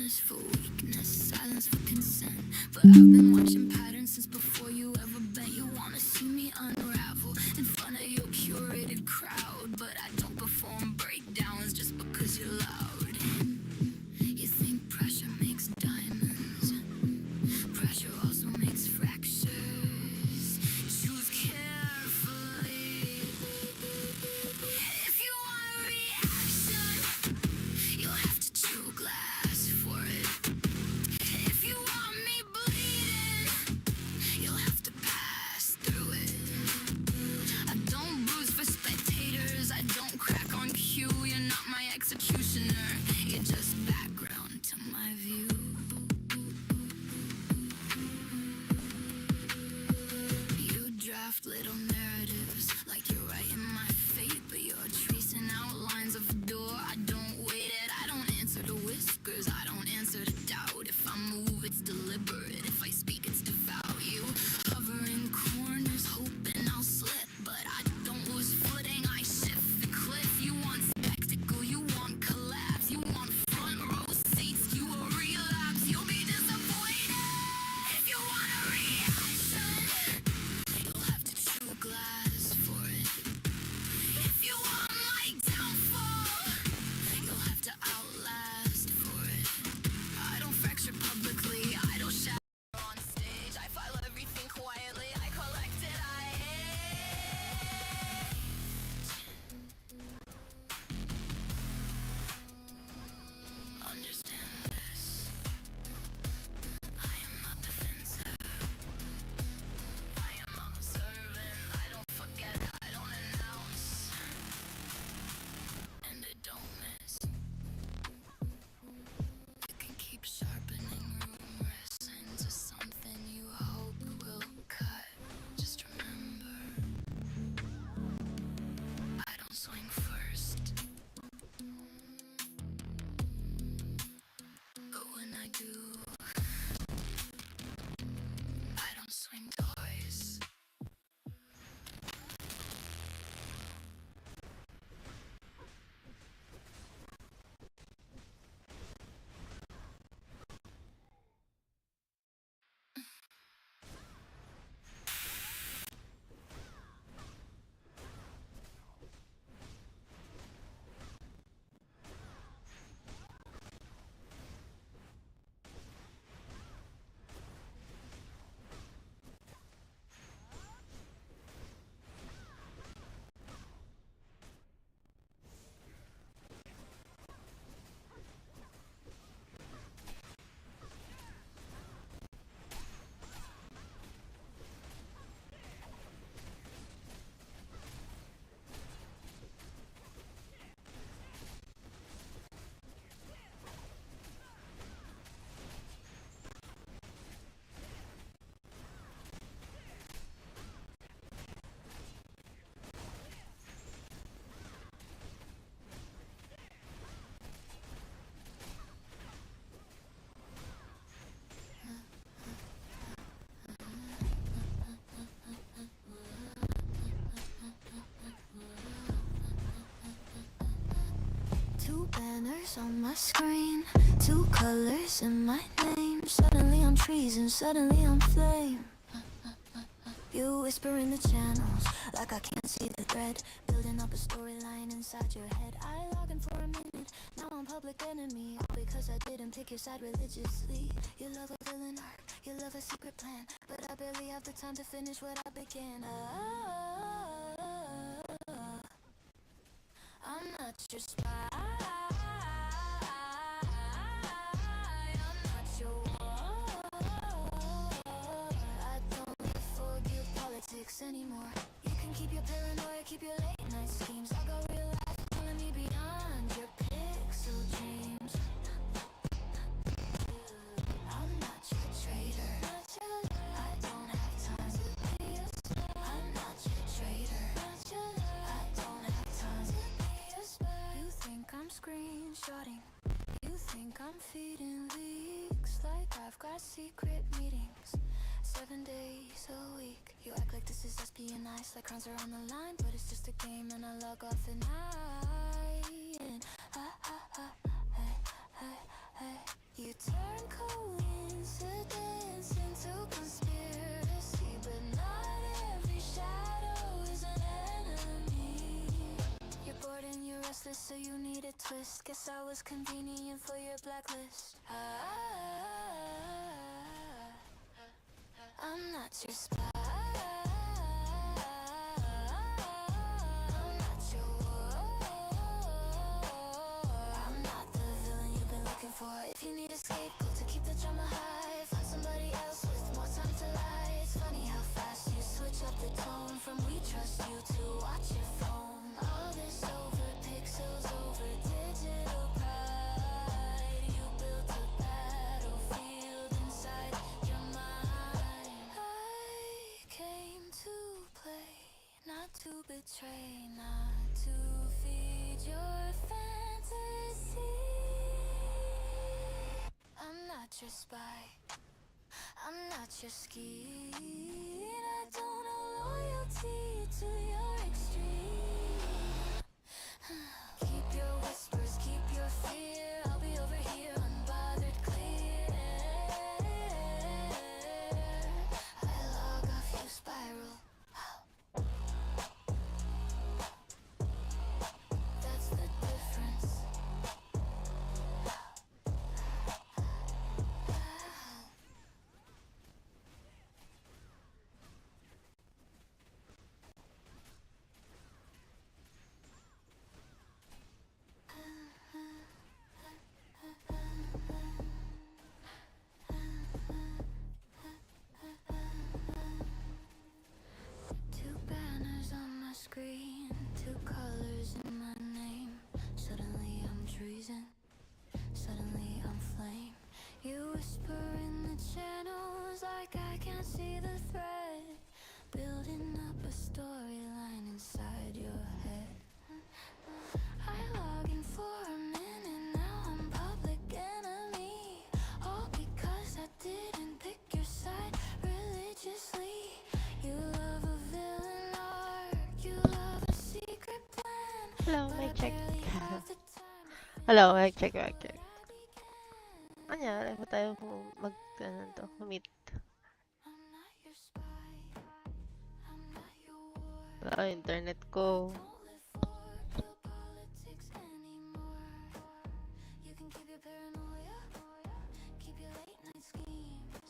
Stillness for weakness, silence for consent. But I've been watching patterns since before you ever bent. You wanna see me unravel in front of your curated crowd, but I don't perform breakdowns just because you're loud. You think pressure makes diamonds, pressure also makes fractures. Choose carefully. If you want a reaction, you'll have to chew glass for it. If you want me bleeding, you'll have to pass through it. I don't bruise for spectators, I don't crack on cue. You're not my executioner, you're just background to my view. You draft little narratives like you're writing my fate, but you're tracing outlines of a door. I don't wait it, I don't answer to whispers, I don't answer to doubt. If I move, it's deliberate, if I speak, it's devout. You hover in corners, hoping I'll slip, but I don't lose footing, I shift the cliff. You want spectacle, you want collapse, you want front row seats, you will relapse, you'll be disappointed. If you want a reaction, you'll have to chew glass for it. If you want my downfall, you'll have to outlast for it. I don't fracture publicly, I don't shatter on stage. I file everything quietly, I collect it, I hate. Understand this. I am not defensive. I am observant. I don't forget, I don't announce. And it don't miss. You can keep sharpening rumors into something you hope will cut. Just remember, I don't swing first. But when I do, I don't swing twice. Two banners on my screen, two colors in my name. Suddenly I'm treason, suddenly I'm flame. You whisper in the channels like I can't see the thread, building up a storyline inside your head. I log in for a minute, now I'm public enemy, all because I didn't pick your side religiously. You love a villain arc, you love a secret plan, but I barely have the time to finish what I began. I'm not your spy, I'm not your wall. I don't live for your politics anymore. You can keep your paranoia, keep your late night schemes. I got real life pulling me beyond your pixel dreams. I'm not your traitor, I don't have time to be a spy. I'm not your traitor, I don't have time to be a spy. You think I'm screenshotting, you think I'm feeding leaks, like I've got secret meetings 7 days a week. You act like this is espionage, like crimes are on the line, but it's just a game and I log off at night. And hey, hey, hey, you restless, so you need a twist. Guess I was convenient for your blacklist. I'm not your spy. I'm not your I'm not the villain you've been looking for. If you need a scapegoat to keep the drama high, find somebody else with more time to lie. It's funny how fast you switch up the tone from we trust you to watch your phone. All this over pixels, over digital pride. You built a battlefield inside your mind. I came to play, not to betray, not to feed your fantasy. I'm not your spy, I'm not your skein. I don't know loyalty to your extreme. Keep your whispers, keep your fear. I'll be over here, unbothered, clear. I log off, you spiral. That's the difference. Two banners on my screen, two colors in my name. Suddenly I'm treason, suddenly I'm flame. You whisper in the channels like I can't see the thread. Building up a storyline inside your head. I log in for a minute, now I'm public enemy. All because I didn't pick your side religiously. You love a villain arc, you love a secret plan. Hello, But I mic check. barely have the time to Hello, mic check, mic check. feel I began. Anyari ba tayo ano to, meet? I'm not your spy, I'm not your war. Wala internet ko. Don't live for real politics anymore. You can keep your paranoia, keep your late night schemes.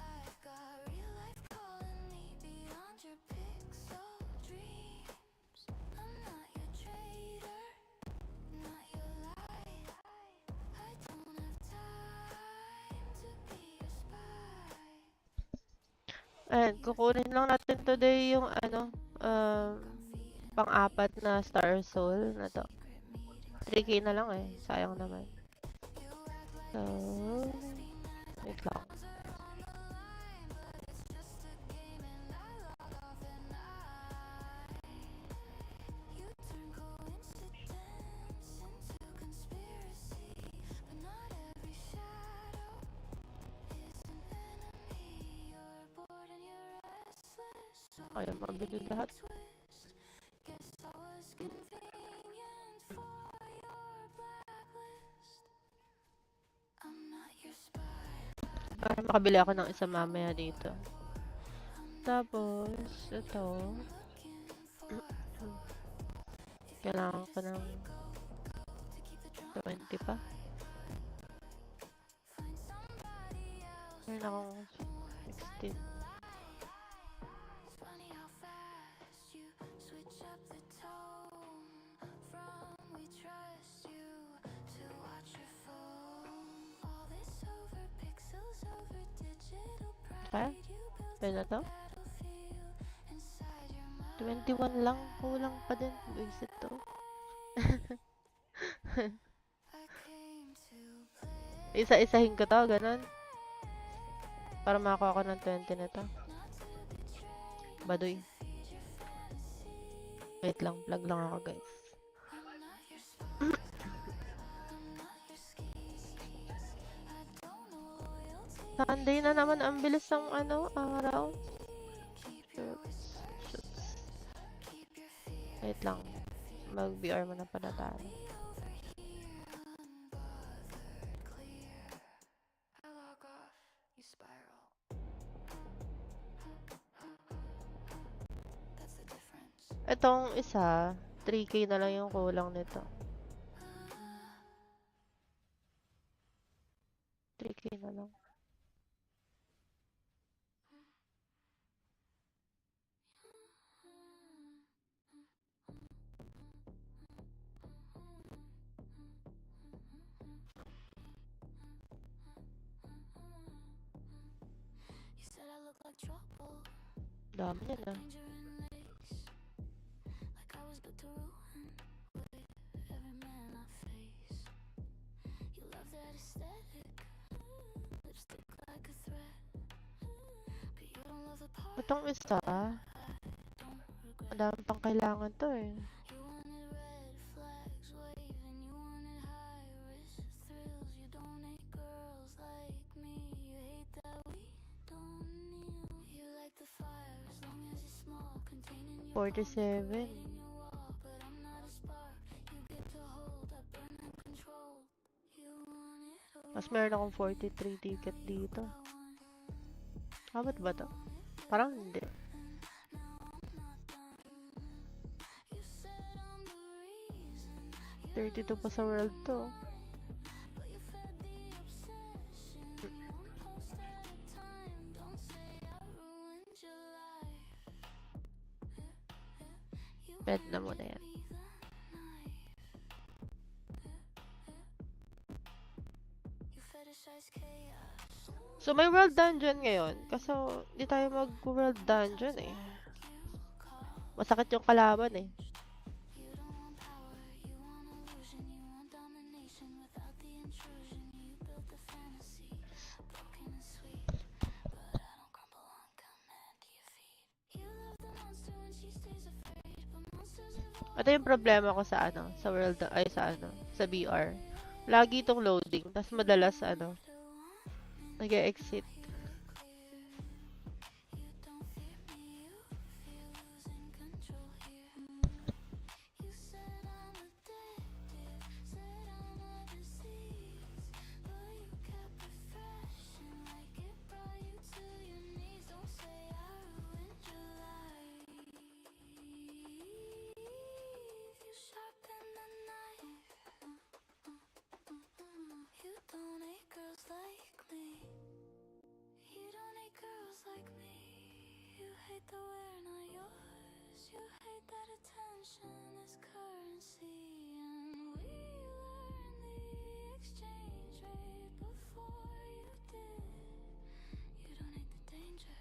I've got real life calling me beyond your pixel dreams. I'm not your traitor, not your lie. I don't have time to be your spy. Ayan, kukunin lang natin today yung pang-apat na Star Soul na to. 3K na lang eh, sayang naman. So, wait lang. Ayaw mabili lahat. Para makabili ako ng isa mamaya dito. Tapos, ito. Kailangan ko ng 20 pa. Meron akong 16. Okay? Pwede na to? 21 lang. Kulang pa din. Visit to. Isa-isahin ko to. Ganon. Para makakuha ko ng 20 na to. Baduy. Wait lang. Plug lang ako guys. Sunday na naman, ang bilis ng araw. Shoots. Wait lang. Mag-BR mo na pala tayo. Itong isa, 3K na lang yung kulang nito. 3K na lang. You said I look like trouble, Dami yan ah. danger and lace. Like I was built to ruin with every man I face. You love that aesthetic, lipstick like a threat. But you don't love the part Itong isa, I don't regret. madami pang kailangan to eh. You wanted red flags waving, you wanted high risk thrills. You don't hate girls like me, you hate that we don't kneel. You like the fire as long as it's small, containing your 47. decorating your wall. But I'm not a spark, you get to hold, I burn uncontrolled. You want it all, Mas meron akong 43 ticket dito. Abot ba to? Parang hindi. you said I'm the reason, 32 pa sa world to. but you fed the obsession. One post at a time, don't say I ruined your life. You Bet na muna yan. me the knife. You fetishize chaos. So may world dungeon ngayon. Kaso di tayo mag-world dungeon eh. Masakit yung kalaban eh. You don't want power, you want illusion. You want domination without the intrusion. You built the fantasy, broken and sweet, but I don't crumble on command to your feet. You love the monster when she stays afraid, but monsters evolve. Ito yung problema ko sa ano, sa world, ay sa ano, sa BR. Lagi itong loading, tas madalas ano, nag-exit. You don't fear me, you fear losing control here. You said I'm addictive, said I'm a disease, but you kept refreshing like it brought you to your knees. Don't say I ruined your life. You sharpen the knife. You don't hate girls like me. You don't hate girls like me. You hate the wear, not yours. You hate that attention is currency. And we learned the exchange rate before you did. You don't hate the danger.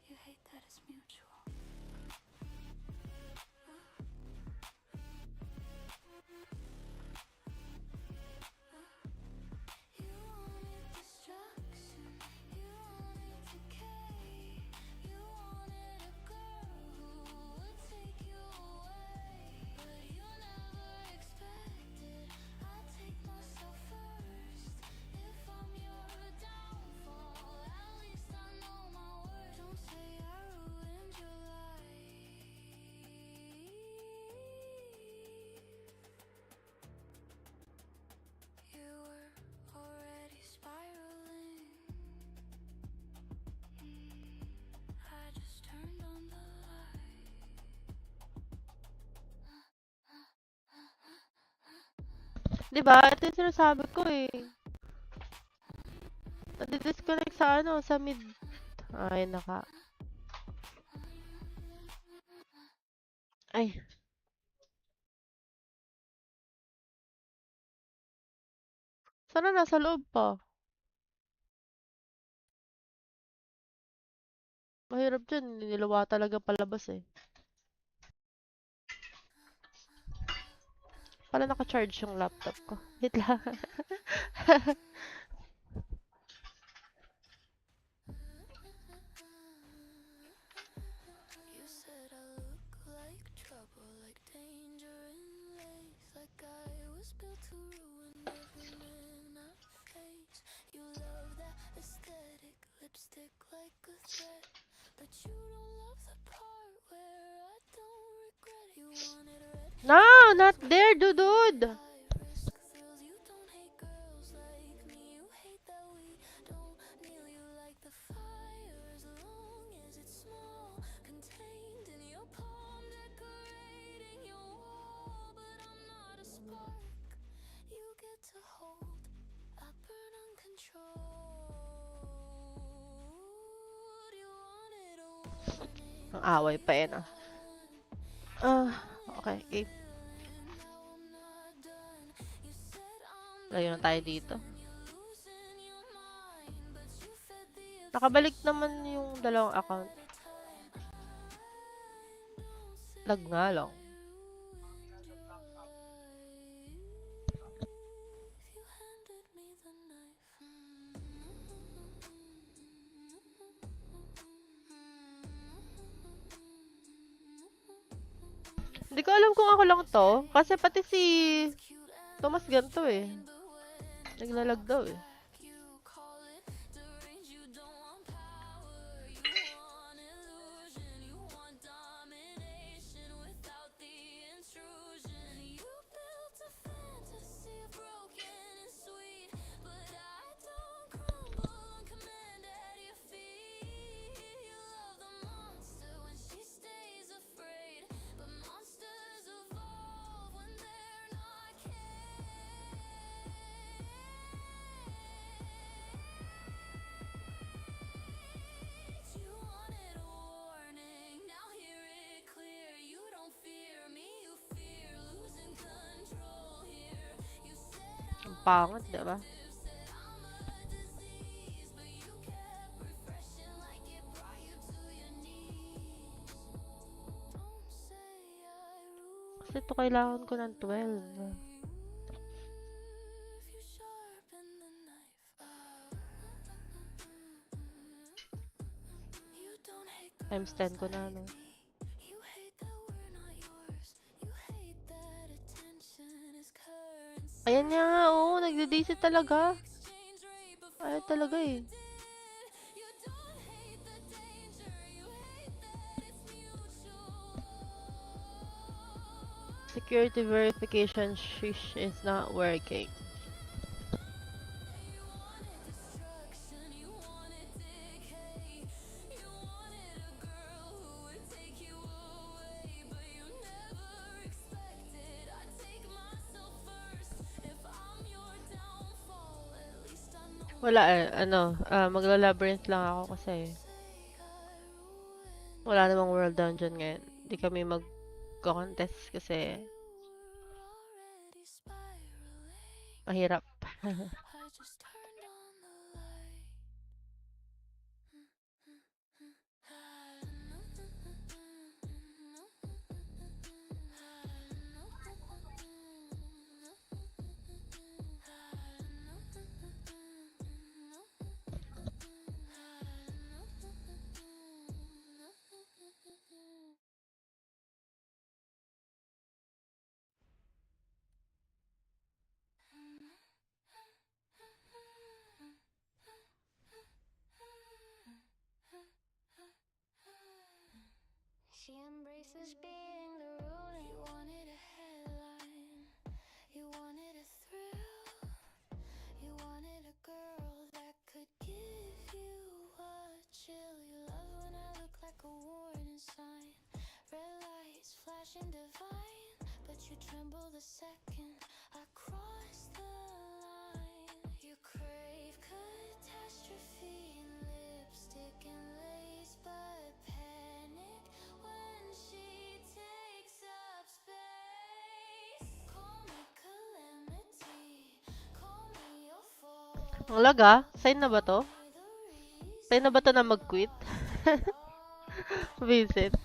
You hate that it's mutual. You wanted destruction, you wanted decay, you wanted a girl who would take you away, but you never expected I'd take myself first. If I'm your downfall, at least I know my worth. Don't say I ruined your life. You were already spiraling. I just turned on the light. Diba? Ito yung sinasabi ko eh. Nadi-disconnect sa ano, sa mid. Ay, naka. Ay. Sana nasa loob pa. Mahirap dyan. Nilawa talaga palabas eh. Pala naka-charge yung laptop ko. Wait lang. You said I look like trouble, like danger and lace, like I was built to ruin every man I face. You love that aesthetic, lipstick like a threat, but you don't love the part where I don't regret it. You wanted red No, not there, dude. high risk thrills. You don't hate girls like me, you hate that we don't kneel. You like the fire as long as it's small, contained in your palm, decorating your Ang away pa eh, no? Okay. Layo na tayo dito. Nakabalik naman yung dalawang account. Lag nga lang. Hindi ko alam kung ako lang to. Kasi pati si Thomas ganito eh. Naglalag daw eh. Ang pangat, diba? Kasi ito kailangan ko ng 12. Times 10 ko na, no? Ayan nga, oo. Nagde-daisy talaga. Ayaw talaga eh. Security verification shish is not working. Wala eh, magla-labyrinth lang ako kasi wala namang world dungeon ngayon. Hindi kami mag-contest kasi mahirap. She embraces being the rule. You wanted a headline, you wanted a thrill, you wanted a girl that could give you a chill. You love when I look like a warning sign, red lights flashing divine, but you tremble the second I cross the line. You crave catastrophe in lipstick and lace, but panic when she takes up space. Call me calamity, call me your fault. Ang laga? Sign na ba to? Sign na ba to na mag-quit? Visit.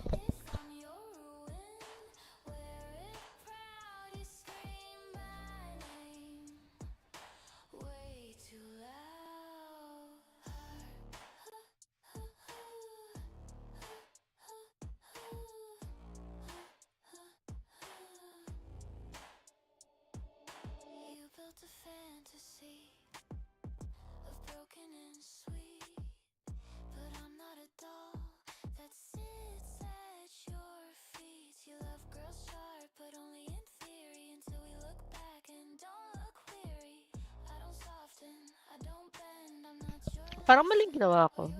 Parang maling ginawa ko.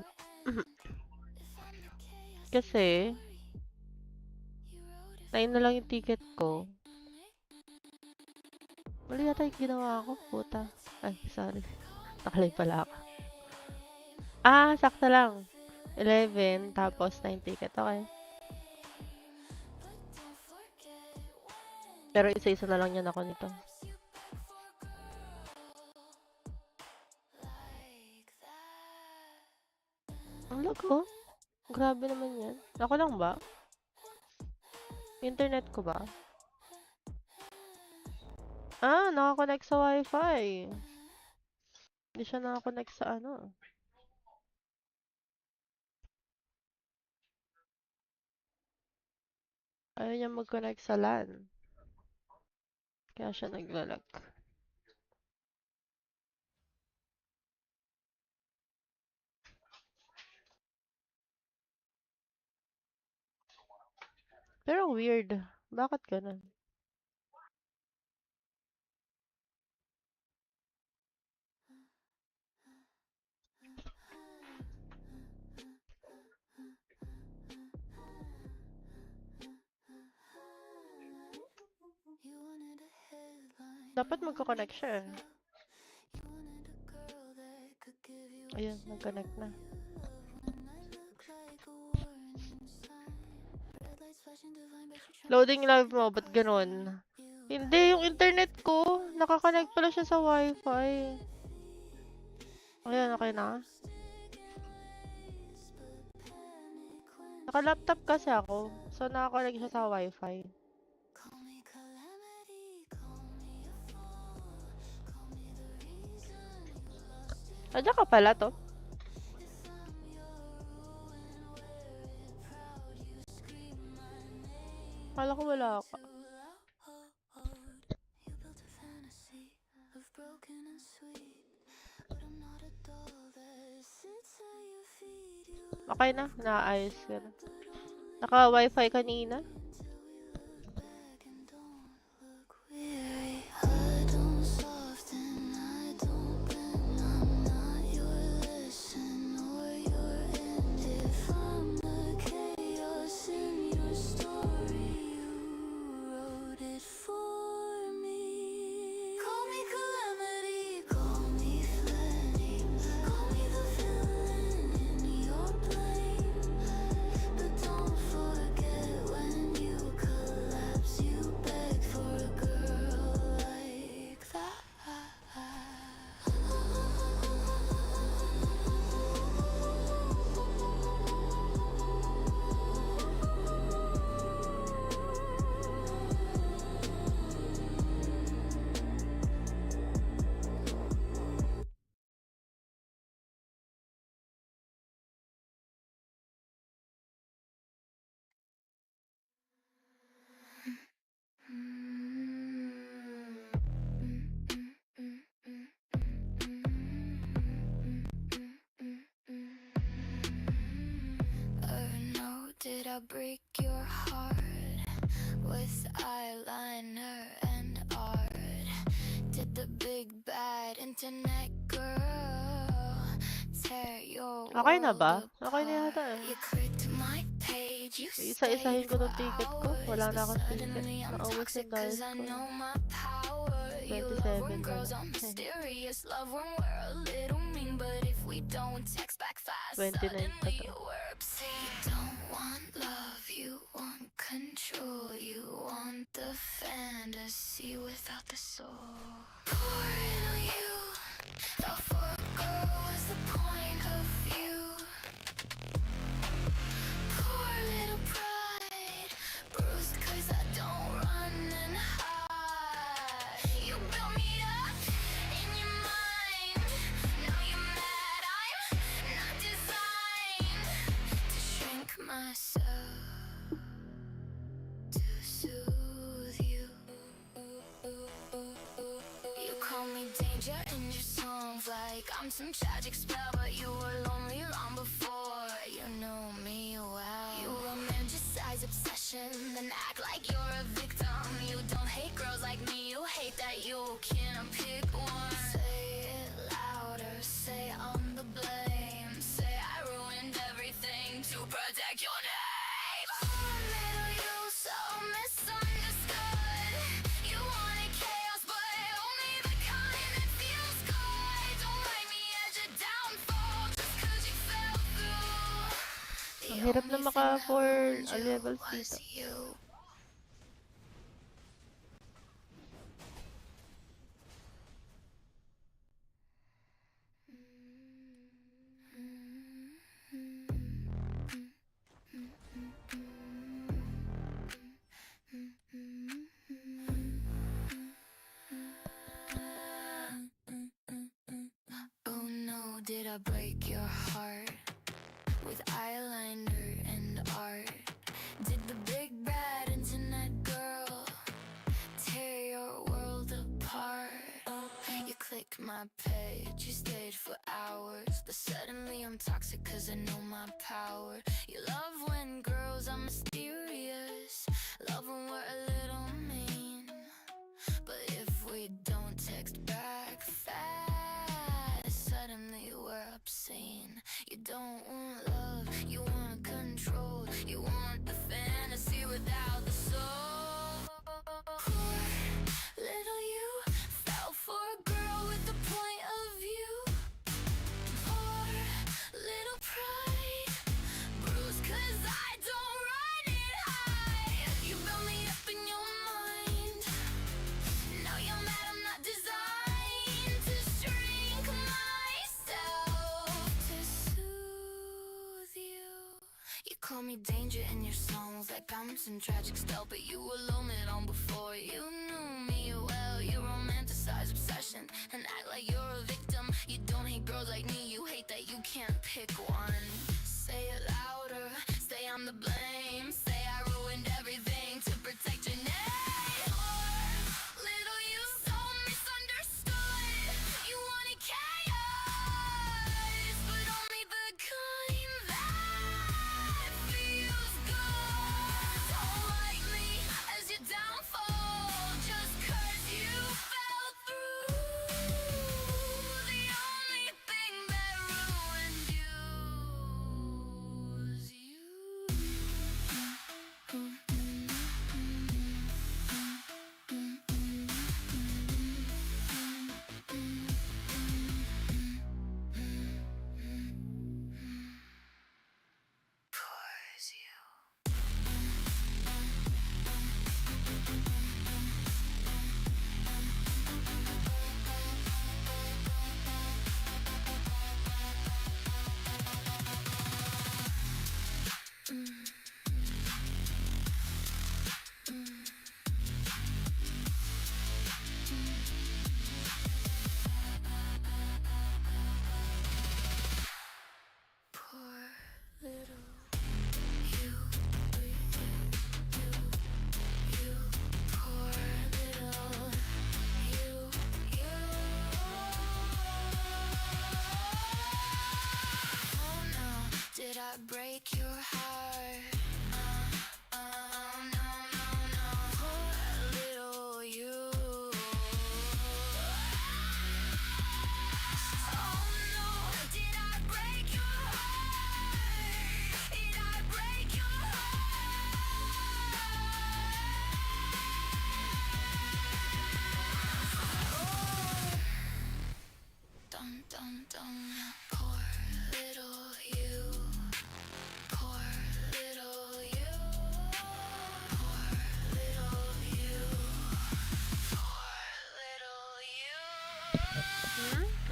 Kasi 9 na lang yung ticket ko. Mali yata yung ginawa ko, puta. Ay, sorry. Nakalay pala ako. Sakto lang. 11, tapos 9 ticket. Okay. Pero isa-isa na lang yan ako nito. Ang lag oh. Grabe naman yan. Ako lang ba? Internet ko ba? Ah, nakakonect sa wifi. Hindi siya nakakonect sa ano. Ayaw niya mag-connect sa LAN. Kaya siya naglalag. Pero weird. Bakit ganun? Dapat magko-connect siya. Ayun, nag-connect na. Loading live mo, ba't ganun? Hindi, yung internet ko, nakakonect pala siya sa wifi. Ayan, okay na. Naka-laptop kasi ako, so nakakonect siya sa wifi. Andiyan ka pala to? Kala ko wala ka. Okay na, naayos ka na. Naka-wifi kanina. Did I break your heart with eyeliner and art? Did the big bad internet girl tear your Okay na ba? world Okay na yata apart? eh. You clicked my page, you Isa-isahin stayed ko for ng ticket ko. hours, Wala na but akong ticket. suddenly I'm Naubos toxic yung diet 'cause I ko. know my power. You love 27 when na girls lang. are mysterious, love when we're a little mean, but if we don't text back fast, 29 pa suddenly to. we're obscene. You don't want love, you want control, you want the fantasy without the soul. Poor little you, thought for a girl was the point of view. Poor little pride, bruised 'cause I don't run and hide. You built me up in your mind, now you're mad I'm not designed to shrink myself to soothe you. You call me danger in your songs, like I'm some tragic spell, but you were lonely long before you know me well. You romanticize obsession, then act like you're a victim. You don't hate girls like me, you hate that you can't pick one. Say it louder, say I'm the blame, say I ruined everything to protect your name. Oh, little you, so misunderstood. You wanted chaos, but only the kind that feels good. Don't write me as your downfall just 'cause you fell through. The Ang hirap na only thing maka that 4 ruined you levels was dito. you. I break your heart with eyeliner and art? Did the big bad internet girl tear your world apart? You clicked my page, you stayed for hours, but suddenly I'm toxic cause I know my power. You love when girls are mysterious, love when we're a little mean, but if we don't text back fast, suddenly we're obscene. You don't want love, you want control, you want the fantasy without the soul. Poor little you fell for a girl with the point of view. Poor little pride, bruised cause I don't run it high. You built me up in your mind, now you're mad I'm not designed to shrink myself to soothe you. You call me danger in your songs, like I'm some tragic stuff, but you were lonely long before you knew me well. You romanticize obsession and act like you're a victim. You don't hate girls like me, you hate that you can't pick one. Say it louder, say I'm the blame, say I ruined everything to protect your name. Or little you so misunderstood, you wanted chaos, but only the kind that feels good. Don't like me as your downfall, just cause you fell through. The only thing that ruined you was you. Pours you. Poor little you, poor little you. Oh no, did I break your heart? No, poor little you. Oh no, did I break your heart? Did I break your heart? Dum dum dum. Poor little you. Poor little you. Poor little you. Poor little you.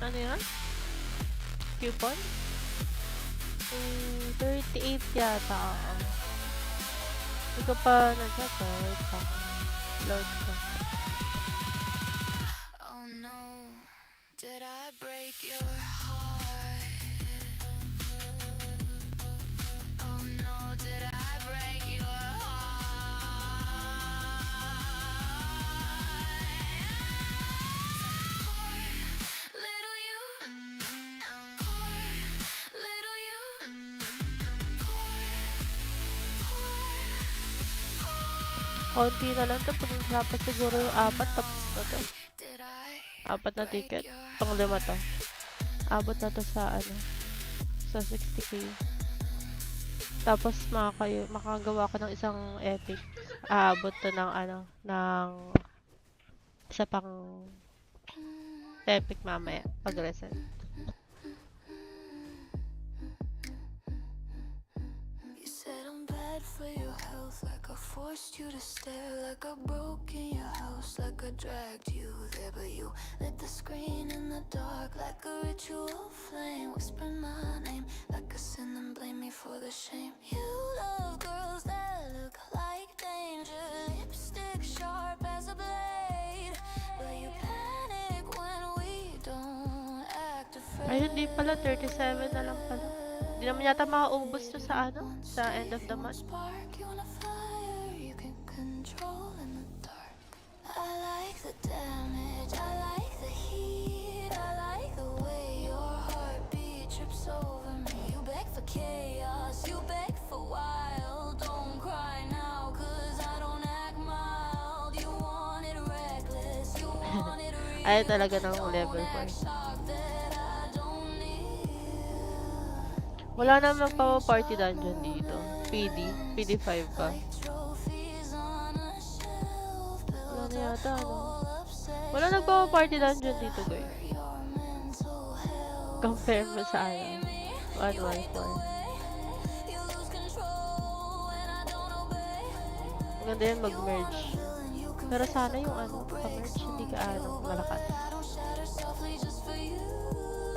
Ano yan? Coupon? 38 yata. Hindi ko pa nag-search. Load ko. Oh no, did I break your heart? Oh no, did I break your heart? Poor little you. Poor little you. Konti na lang to. Dapat siguro yung 4 tapos na to. Did I 4 na break ticket. your Itong 5 to. Abot na to sa ano. Sa 60k. Tapos makagawa ko ng isang epic. Aabot to ng ano. Ng isa pang epic mamaya. Pag-reset. You said I'm bad for your health, like I forced you to stare, like I broke in your house, like I dragged you there, but you lit the screen in the dark, like a ritual flame, whispering my name, like a sin, then blame me for the shame. You love girls that look like danger, lipstick sharp as a blade, but you panic when we don't act afraid. Ay, hindi pala. 37 na lang pala. Hindi naman yata makaubos to sa ano? Sa end of the month. Spark you on a fire you can control in the dark. I like the damage, I like the heat, I like the way your heartbeat trips over me. You beg for chaos, you beg for wild. Don't cry now, cause I don't act mild. You want it reckless, you want it real. Ay, talaga ng level Don't 4. act shocked that I don't need. Wala na magpapa-party dungeon dito. PD5 ba? Like trophies on a shelf, Wala build na yata, a ano? whole obsession. Wala nagpapa-party dungeon dito, guys. Your mental health. Compare mo sa ano. You hate the 114. way you lose control when I don't obey. Maganda yan mag-merge. Villain, you Pero confess sana a yung girl ano, who breaks pa-merge hindi ka ano, you, but malakas. I don't shatter softly just for you.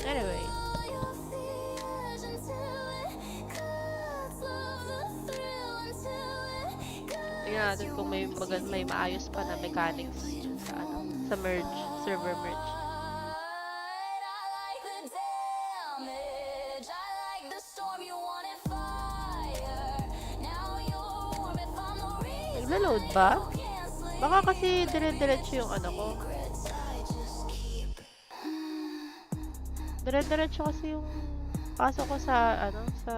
Anyway, All your fears until it cuts. Love the thrill until it cuts. tingnan natin kung may maayos pa na mechanics dun sa ano, sa merge, server merge. I like the damage. I like the storm. You wanted fire. Now you're warm. If I'm the reason Nagla-load ba? you can't sleep. Baka kasi dire-diretso yung ano ko. Secrets I just keep. Dire-diretso kasi yung pasok ko sa ano, sa...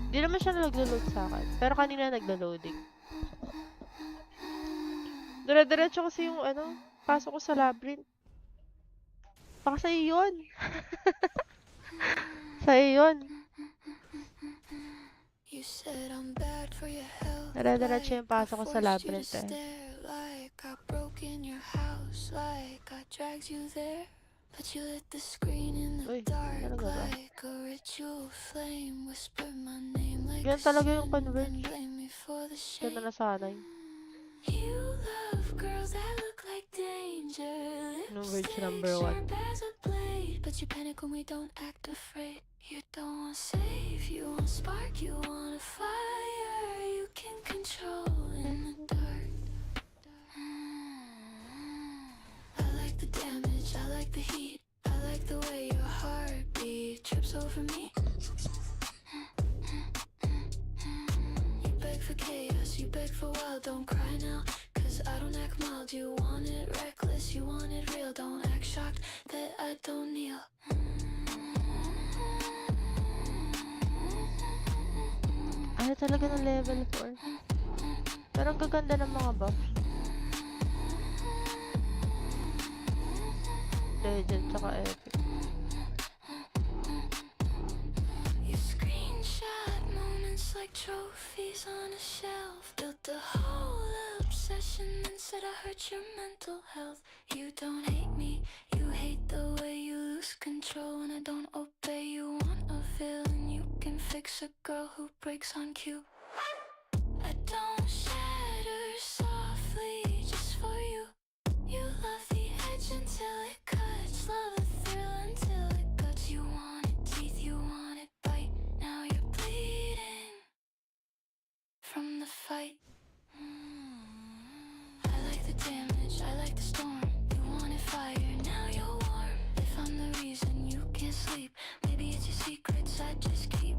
Di naman siya naglo-load sa akin. Pero kanina naglo-loading. Dire-diretso kasi yung ano, pasok ko sa Labyrinth. Baka sa'yo yun. Sa'yo yun. You said I'm bad for your health. Dire-diretso yung pasok ko sa Forced you to Labyrinth eh. stare like I broke in your house, like I dragged you there. But you lit the screen in the Uy, dark talaga ba? like a ritual flame. Whispered my name like Yan a talaga yung sin, then converge. blame me for the Yan na shame. nasanay. You love girls that look like danger. Converge Lipstick number 1. sharp as a blade, but you panic when we don't act afraid. You don't want save, you want spark, you want a fire you can control in the dark. I like the damage, I like the heat, I like the way your heartbeat trips over me. You beg for chaos, you beg for wild, don't cry now, cause I don't act mild. You want it reckless, you want it real, don't act shocked that I don't kneel. Ano talaga ng level 4? Pero ang gaganda ng mga buff. Legend tsaka epic. You screenshot moments like trophies on a shelf. Built a whole obsession and said I hurt your mental health. You don't hate me, you hate the way you lose control when I don't obey. You want a villain, you can fix a girl who breaks on cue. I don't shatter softly just for you. You love the edge until it cuts, love the thrill until it cuts. You wanted teeth, you wanted bite, now you're bleeding from the fight. I like the damage, I like the storm. You wanted fire, now you're warm. If I'm the reason you can't sleep, maybe it's your secrets I just keep.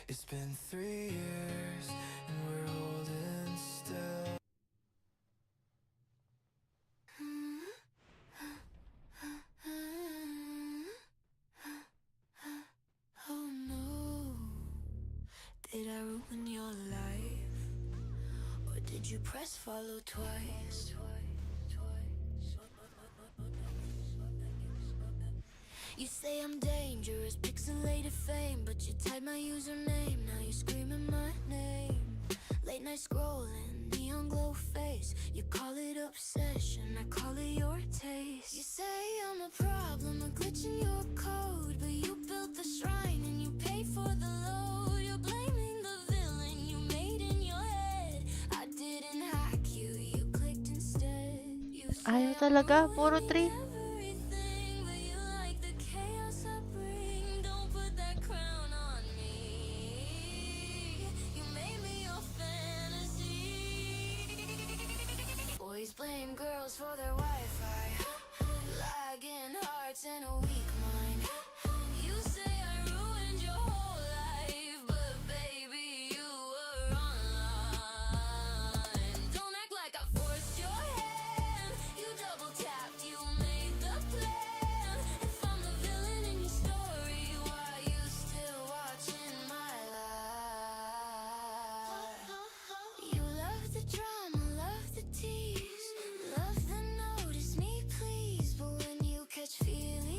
It's been 3 years and we're holding still. Oh no, did I ruin your life? Or did you press follow twice? You say I'm dangerous, pixelated fame, but you type my username, now you're screaming my name. Late night scrolling, neon glow face, you call it obsession, I call it your taste. You say I'm a problem, a glitch in your code, but you built the shrine and you Ayaw talaga, puro 3. everything, but you like the chaos I bring. Don't put that crown on me. You made me your fantasy. Boys blame girls for their Wi-Fi, lagging hearts in a weak mind. You say I ruined your whole life, but baby, you were online. Don't act like I forced your hand. You double tapped, you made the plan. If I'm the villain in your story, why you still watching my life? You love the drama, love the tease, love the notice me please, but when you catch feelings,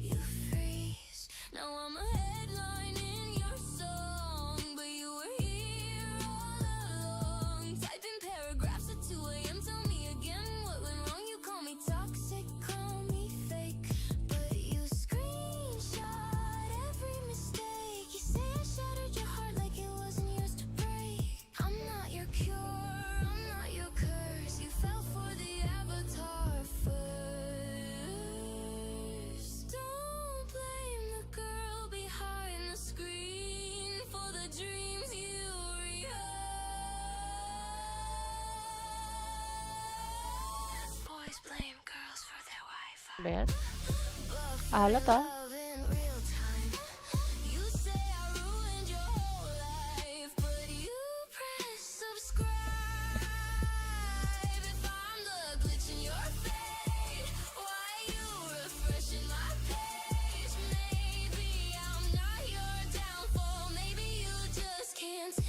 you freeze. Now I'm a headline in your song, but you were here all along. Typing paragraphs at 2 a.m. Tell me again what went wrong. You call me toxic, call me fake, but you screenshot every mistake. You say I shattered your heart like it wasn't yours to break. I'm not your cure, I'm not your curse. You fell for the avatar first. Don't blame the girl behind the screen for the dreams you rehearse. Boys blame girls for their Wi-Fi. Ba yan? But Alat ah. love in real time. You say I ruined your whole life, but you press subscribe. If I'm the glitch in your fade, why you refreshing my page? Maybe I'm not your downfall. Maybe you just can't take.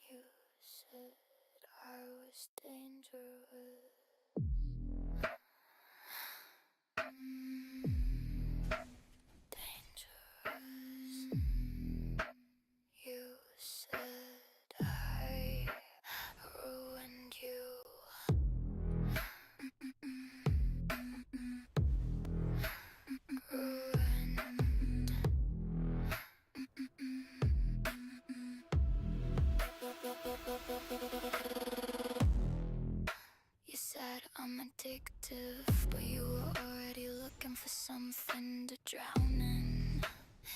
You said I was dangerous. Dangerous. You said I ruined you. Ruined. You said I'm addictive, but you were already looking for something to drown in.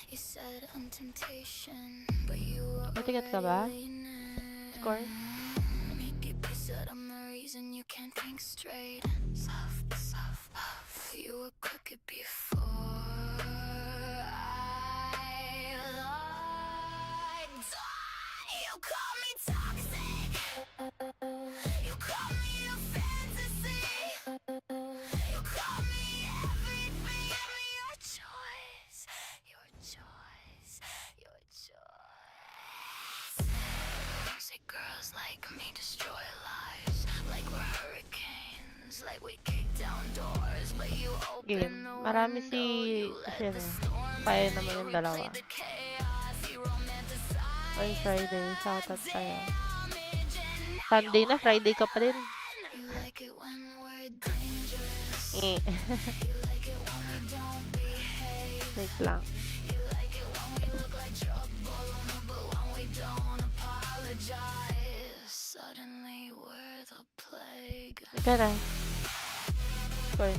You said I'm temptation, but you were Matigat ka already ba? leaning. Score? You said I'm the reason you can't think straight. Soft, soft, love. You were crooked before I lied. You call me toxic. You call me a fantasy. You call me everything. I'm your choice. Your choice. Your choice. Say girls like me destroy lives, like we're hurricanes, like we kick down doors, but you Game. open the Marami window, si... you let Siya the na. storm Kaya in, naman you yung dalawa. replay the chaos, you romanticize On Friday, shoutout the sa'yo. damage, and now you Sunday na, wanna Friday ka pa din. run. You like it when we're dangerous. Eh. You like it when we don't behave. Wait lang. You like it when we look like trouble, but when we don't apologize, suddenly we're the plague. Ika na. Score.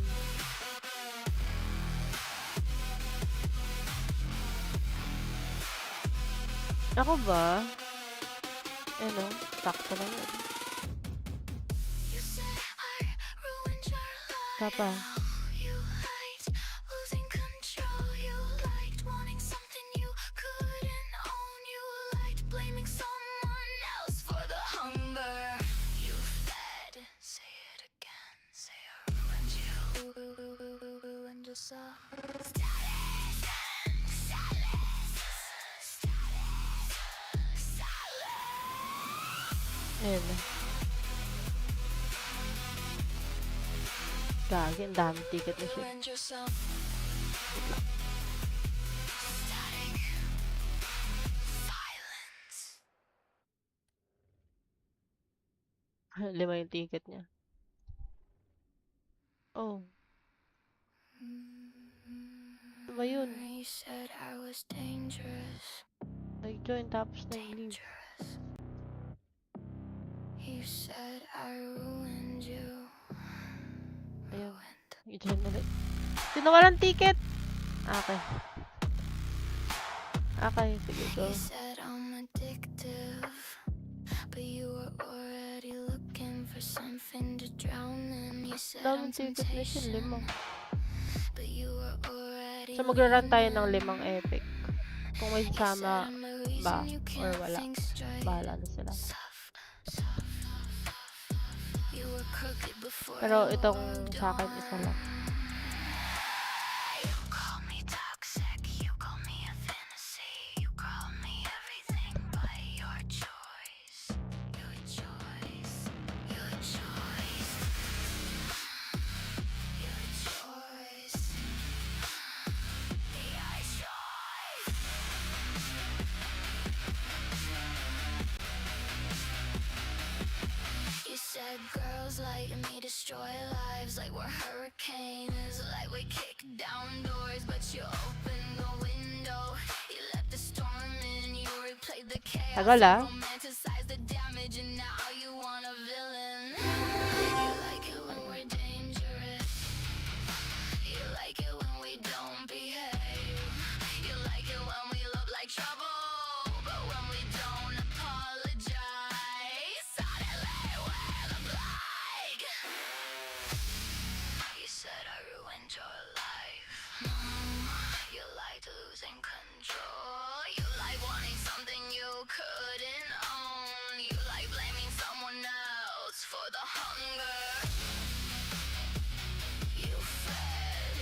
Ako ba? Ano? Sakto lang yun. You say I ruined your life. Papa. You liked losing control. You liked wanting something you couldn't own. You liked blaming someone else for the hunger you fed. Say it again. Say I ruined you. Ruined yourself. Status. Ayun. Gagi, ang daming ticket na shit. ruined yourself. Silence. 5 yung ticket niya. Oh, ano ba yun? You said I was dangerous. Nag-join tapos nag-leave. Dangerous. You said I ruined you. Ayun. I-join ulit. Sino walang ticket? Okay. Okay, sige, go. You said I'm addictive, but you were already looking for something to drown in. You said I'm Daming ticket na siya, temptation, 5. but you were already So, magra-run tayo ng leaning 5 epic. Kung may in. You said sama I'm the ba reason you or can't wala, think straight. bahala na sila. You were crooked before Pero I itong walked sa akin, isa lang. You call me toxic, you call me a fantasy, you call me everything but your choice. Your choice. Your choice. Your choice. Your choice. You said girls like me destroy lives like we're hurricanes, like we kick down doors, but you opened the window. You let the storm in, you replayed the chaos, Tagal, ah. romanticized the damage, and now you want a villain. You like it when we're dangerous. You like it when we don't behave. You like it when we look like trouble, but when we don't apologize, suddenly we're the plague. You said I ruined your life. You like losing control. You like wanting something you couldn't own. You like blaming someone else for the hunger you fed.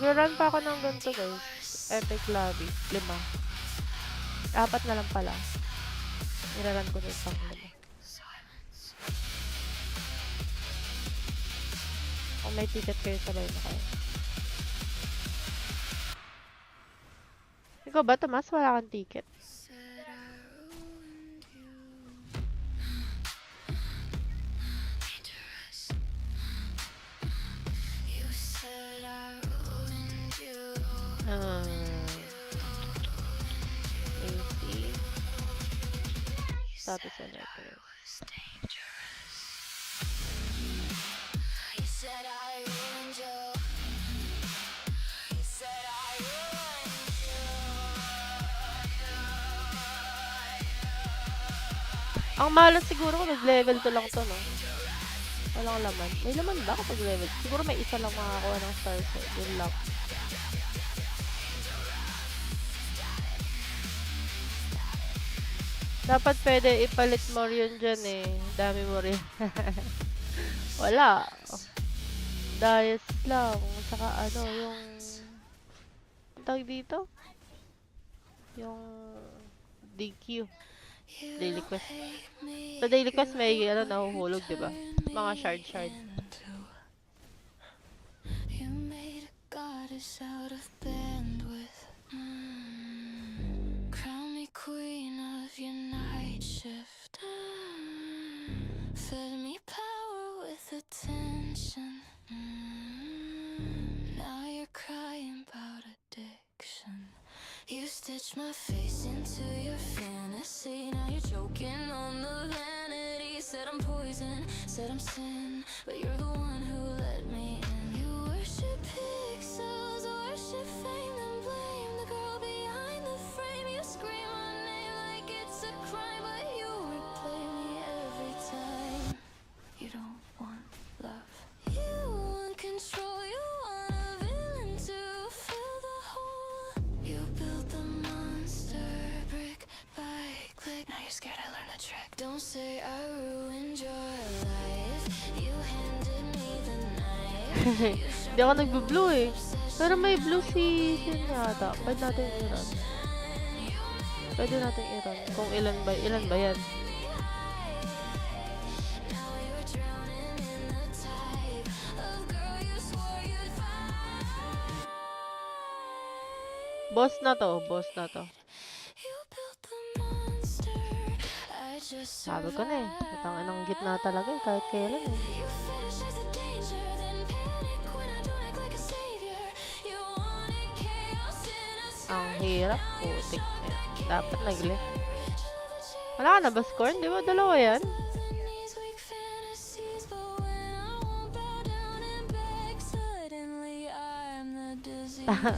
Magra-run pa ako ng ganito, guys. Epic lobby. 5. 4 na lang pala. Nira-run ko na yung pang 5. Kung may ticket kayo, sabay na kayo. Ikaw ba, Tomas? Wala kang ticket? Said I ruined you. Dangerous. You said I ruined you. AC. Status and Nightcrows. Was dangerous. You said I ruined you. You said I ruined you. Ang malas siguro kung nag-level 2 lang to, no? Walang laman. May laman ba kapag level? Siguro may isa lang makakuha ng star set. Yun lang. Dapat pwede ipalit mo yun dyan eh. Dami mo rin. Wala. Dias lang. Saka ano, yung... Ang tawag dito? Yung... DQ. Daily quest. Sa daily quest may ano, nahuhulog, diba? Mga shard. You made a goddess out of bandwidth. Crown me queen of your night shift. Fed me power with attention. Now you're crying about addiction. You stitched my face into your fantasy. Now you're choking on the vanity. Said I'm poison, said I'm sin, but you're the one who let me in. You worship pixels, worship fame and blame the girl behind the frame. You scream my name like it's a crime, but you replay me every time. You don't want love. You want control, you want a villain to fill the hole. You built the monster brick by click. Now you're scared I learned the trick. Don't say I ruined your life. You handed me the knife. Hindi ako nagbe-blue eh. Pero may blue si Sin yata. Pwede natin i-run. Pwede natin i-run. Kung ilan ba yan? Boss na to. Sabi ko na eh. Matang anong gitna talaga eh. Kahit kailan eh. Ang hirap. Putik. Dapat nag-left. Wala ka na ba score? Di ba dalawa yan?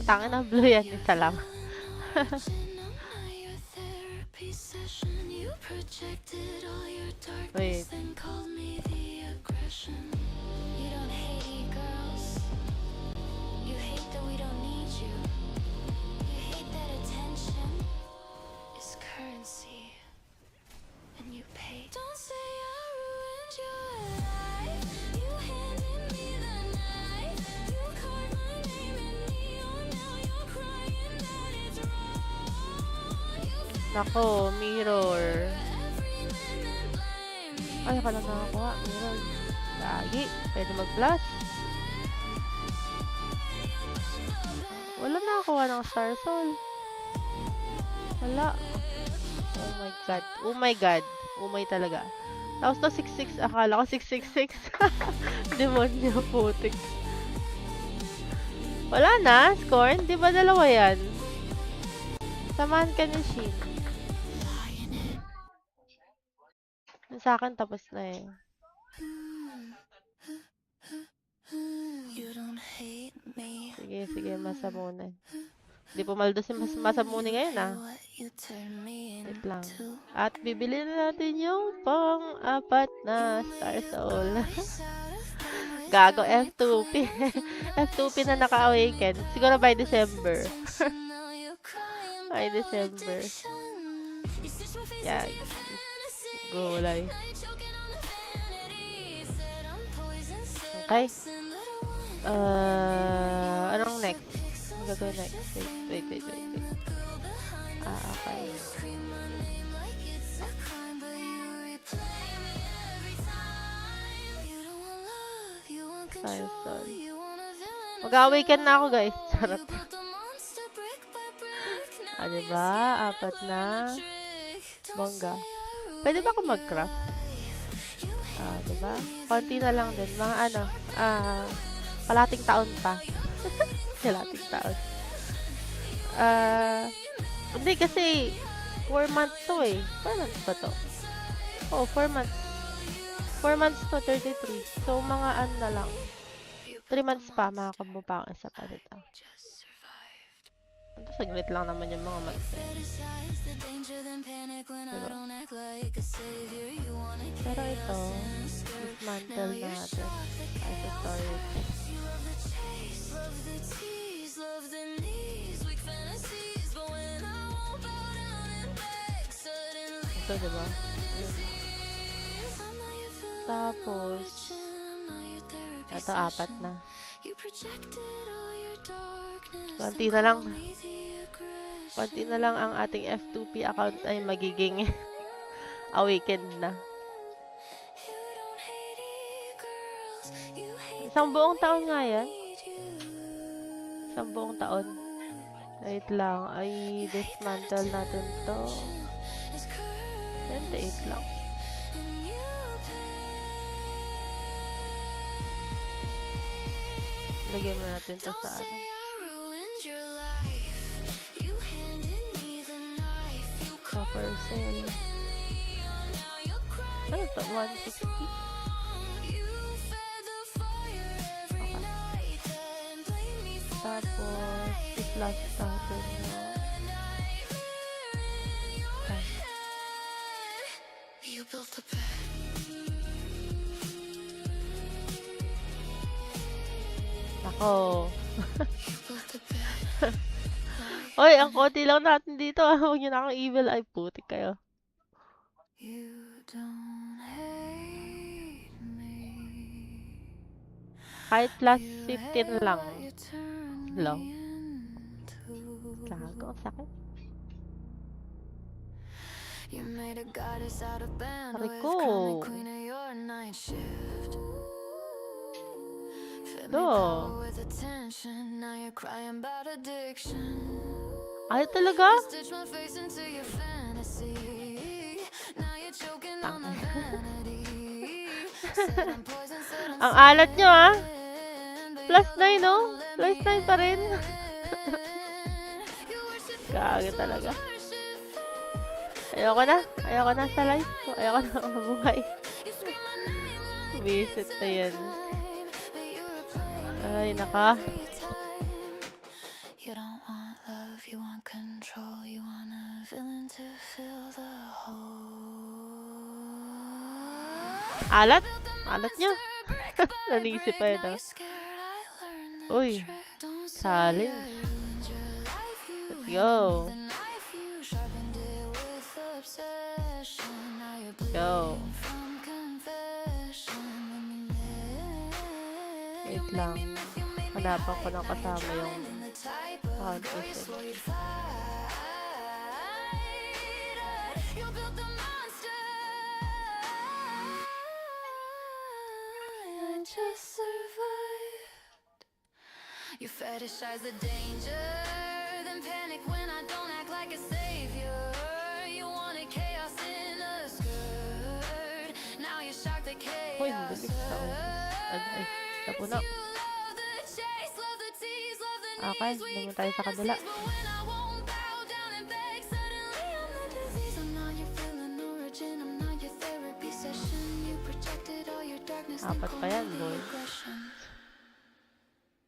Tangin na blue yan. Isa lang. Wait. Nako, mirror. Ay, ka lang nakakuha. Mirror. Lagi. Pwede mag-flash. Wala nakakuha ng Star Soul. Wala. Oh my god. Oh my god. Oh my talaga. Tapos to 6-6. Akala ko 6-6-6. Demonyo, putik. Wala na. Score. Di ba dalawa yan? Samahan ka ni Shin. Sa akin, tapos na eh. Sige, masamunan. Hindi pumaldo si masamunin ngayon ah. Wait lang. At bibili na natin yung pang-apat na Star Soul. Gago, F2P. F2P na naka-awaken. Siguro by December. By December. Yan. Gulay. Okay. Anong next? Ang gagawin next? Wait. Okay. Firestorm. Mag-awaken na ako, guys. Charot. Diba? Apat na. Bongga. Pwede ba ako mag-craft? Diba? Konti na lang din. Mga kalating taon pa. Kalating taon. Hindi kasi 4 months to eh. 4 months ba to? Oh, 4 months. 4 months to 33. So, mga na lang. 3 months pa, makakabu pa ako isa pa dito. Ito, saglit lang naman yung mga months. Pero ito, dismantle natin. Ay, sa storage. Ito, diba? Tapos, ito, apat na. Konti na lang. Konti na lang ang ating F2P account ay magiging awakened na. Isang buong taon nga yan. Isang buong taon. Wait lang. Ay, dismantle natin to. 28 lang. Lagyan mo natin to sa ano. Copper sale. Ano to? 160? Tapos, i-flash natin na. Ako. Hoy, ang konti lang natin dito. Huwag nyo na akong evil eye. Putik kayo. You don't hate me. Kahit plus You 15 hate lang. what you turn Lang. me into. Gago, ang sakit. You made a goddess out of bandwidth, Rico. crowned me queen of your night shift. Fed me Do. power with attention, now you're crying about addiction. Ay, talaga? You stitch my face into your fantasy, now you're choking on the vanity. Said I'm poison, said I'm Ang alat nyo, ah. sin, but Plus you're the 9, no? one who let Plus me 9 pa rin. in. You worship Gago fools, talaga. worship Ayoko na. Ayoko na sa life ko. Ayoko na mabuhay. you scream my name like Visit na yan. time, but you replay me Ay, naka. every time. You don't want love, you want control, you want a villain to fill the hole. Alat? Alat nyo. Nanisip pa yun, Now ah. you're scared I learned the Uy. trick. Don't say Challenge. I ruined your life, you Let's handed go. me the knife, you sharpened it with obsession. Now you're Go. bleeding from confession. Let me Wait lang. Hanapan ko ng kasama yung countess. You built the monster, I just survived. You fetishize the danger, then panic when I don't act like a savior. You wanted chaos in a skirt, now you're shocked that Uy, chaos bilis na. Ay, napuno. Okay, naman tayo sa kabila. Apat pa yan, boy.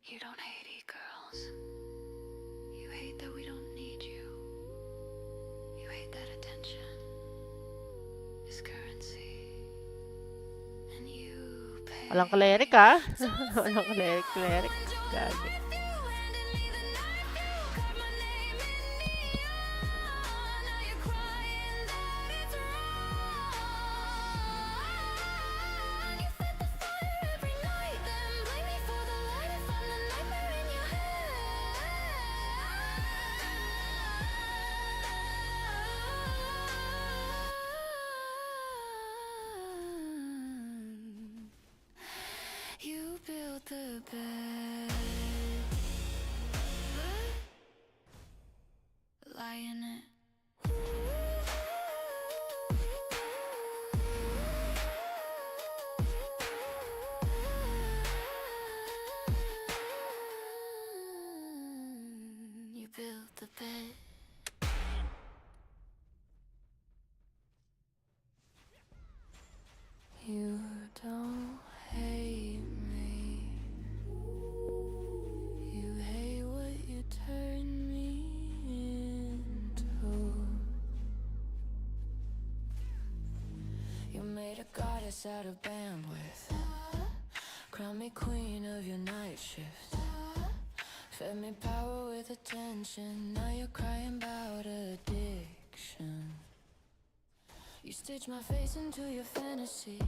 You don't hate e-girls. You hate that we don't need you. You hate that attention is currency. And you pay. Walang cleric, ah. Walang cleric. Gago. You built the bed, lie in it. You built the bed. You don't hate me. You hate what you turned me into. You made a goddess out of bandwidth, crowned me queen of your night shift. Fed me power with attention, now you're crying about addiction. You stitch my face into your fantasy,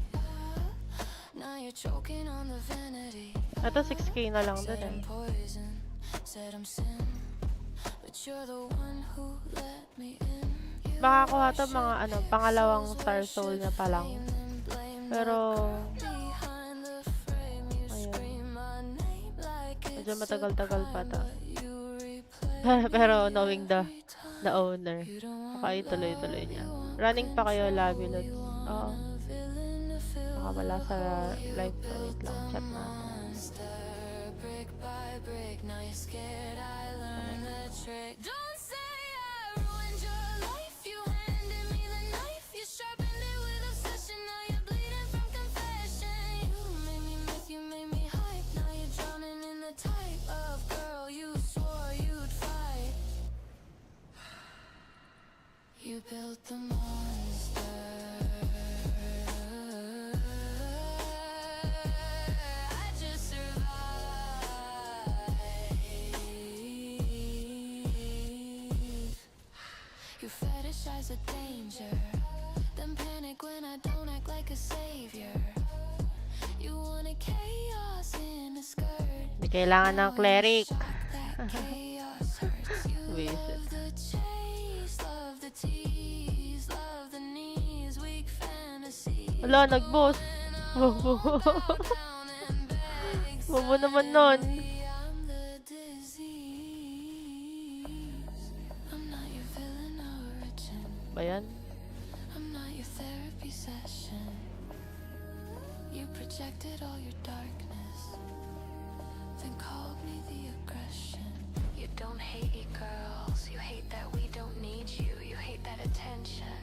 now you're choking on the vanity. Ito 6K na lang Said din, I'm eh. poison, said I'm sin, but you're the one who let me in. You Makakuha to mga pangalawang star soul niya pa lang. Pero, behind the frame, you ayun. scream my name like Medyo it's a matagal-tagal pa crime, to. but you replay Pero knowing the owner, You don't want baka ituloy-tuloy love, niya. you want Running pa kayo, control, Labyrinth. you want Oo. a villain to fill Baka wala the sa hole. live ko. Wait lang, chat natin. Monster, brick by brick, now you're scared I learned the trick. Don't say I ruined your life, you handed me the knife, you sharpened it with obsession, now you're bleeding from confession. You made me myth, you made me hype, now you're drowning in the type of girl you swore you'd fight. You built the monster, I just survived. You fetishize the danger, then panic when I don't act like a savior. You wanted chaos in a May kailangan ng cleric. Visit. Wala, nag-boss. Bobo. Bobo naman nun. Ba yan? I'm not your therapy session. You projected all your darkness, then called me the aggression. You don't hate e-girls, you hate that we don't need you. You hate that attention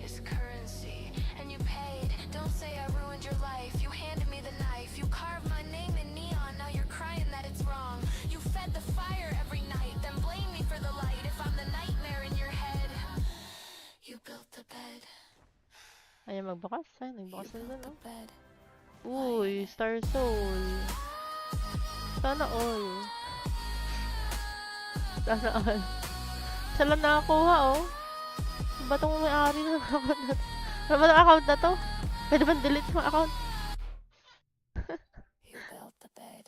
is currency, and you paid. Don't say I ruined your life. You handed me the knife. You carved my name in neon. Now you're crying that it's wrong. You fed the fire every night, then blame me for the light. If I'm the nightmare in your head, you built the bed. Ayaw magbukas. Ay, nagbukas na doon, no? Bed. Uy, Star Soul. Sana all. Sana all. Siya lang nakakuha, oh. Ano ba itong may-ari ng account na to? Ano ba itong account na to? Pwede ba delete yung account? You built the bed.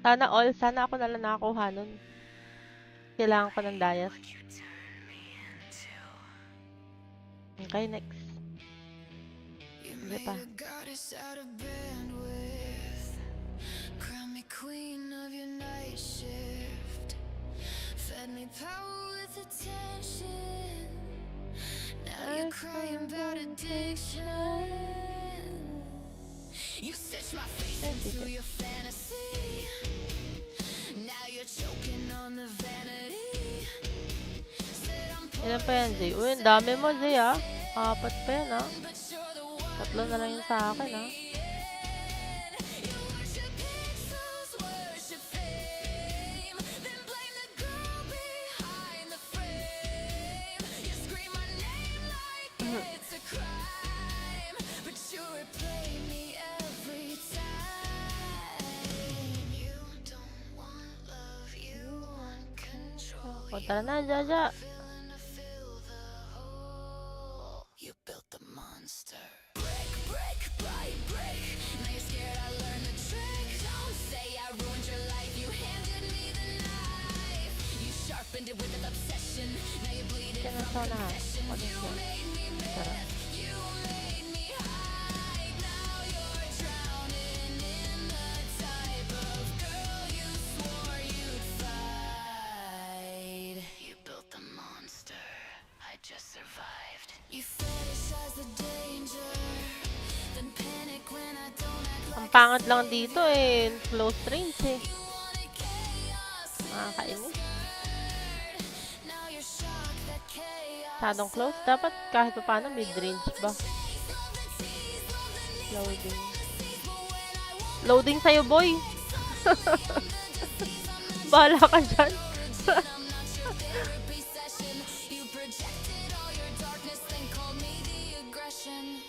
Sana all. Sana ako nalang nakakuha nun. Kailangan ko ng dayas. Okay, next. Hindi pa. Goddess out of bandwidth. Crown me queen of your night shift. Fed me power with attention. Now you're crying about addiction. You stitched my face into your fantasy. Now you're choking on the vanity. Said I'm Ilan pa yan, Zay? Uy, ang dami mo, Zay, ah. 4 pa yan, ah. 3 na lang yun sa akin, ah. O, tara na, Jaja. You built the monster. Break, break, bite, break. Now you're scared I learned the trick. Don't say I ruined your life. You handed me the knife. You sharpened it with an obsession. Now you're bleeding Kaya na from sa na, ha. confession. O, You dito. made me Tara. mad. You made me hide. Now you're drowning in the type of girl you swore you'd fight. You built the monster. I just survived. You fetishize the danger, then panic when I don't act Ang like pangit lang dito, eh. Close range, eh. you wanted chaos. Nakakainis. Now you're shocked that chaos. Masyadong close. Dapat kahit pa paano mid-range ba? Loading. Loading sa'yo, boy! Bahala ka dyan. I'm not your therapy session. You projected all your darkness, then called me the aggression.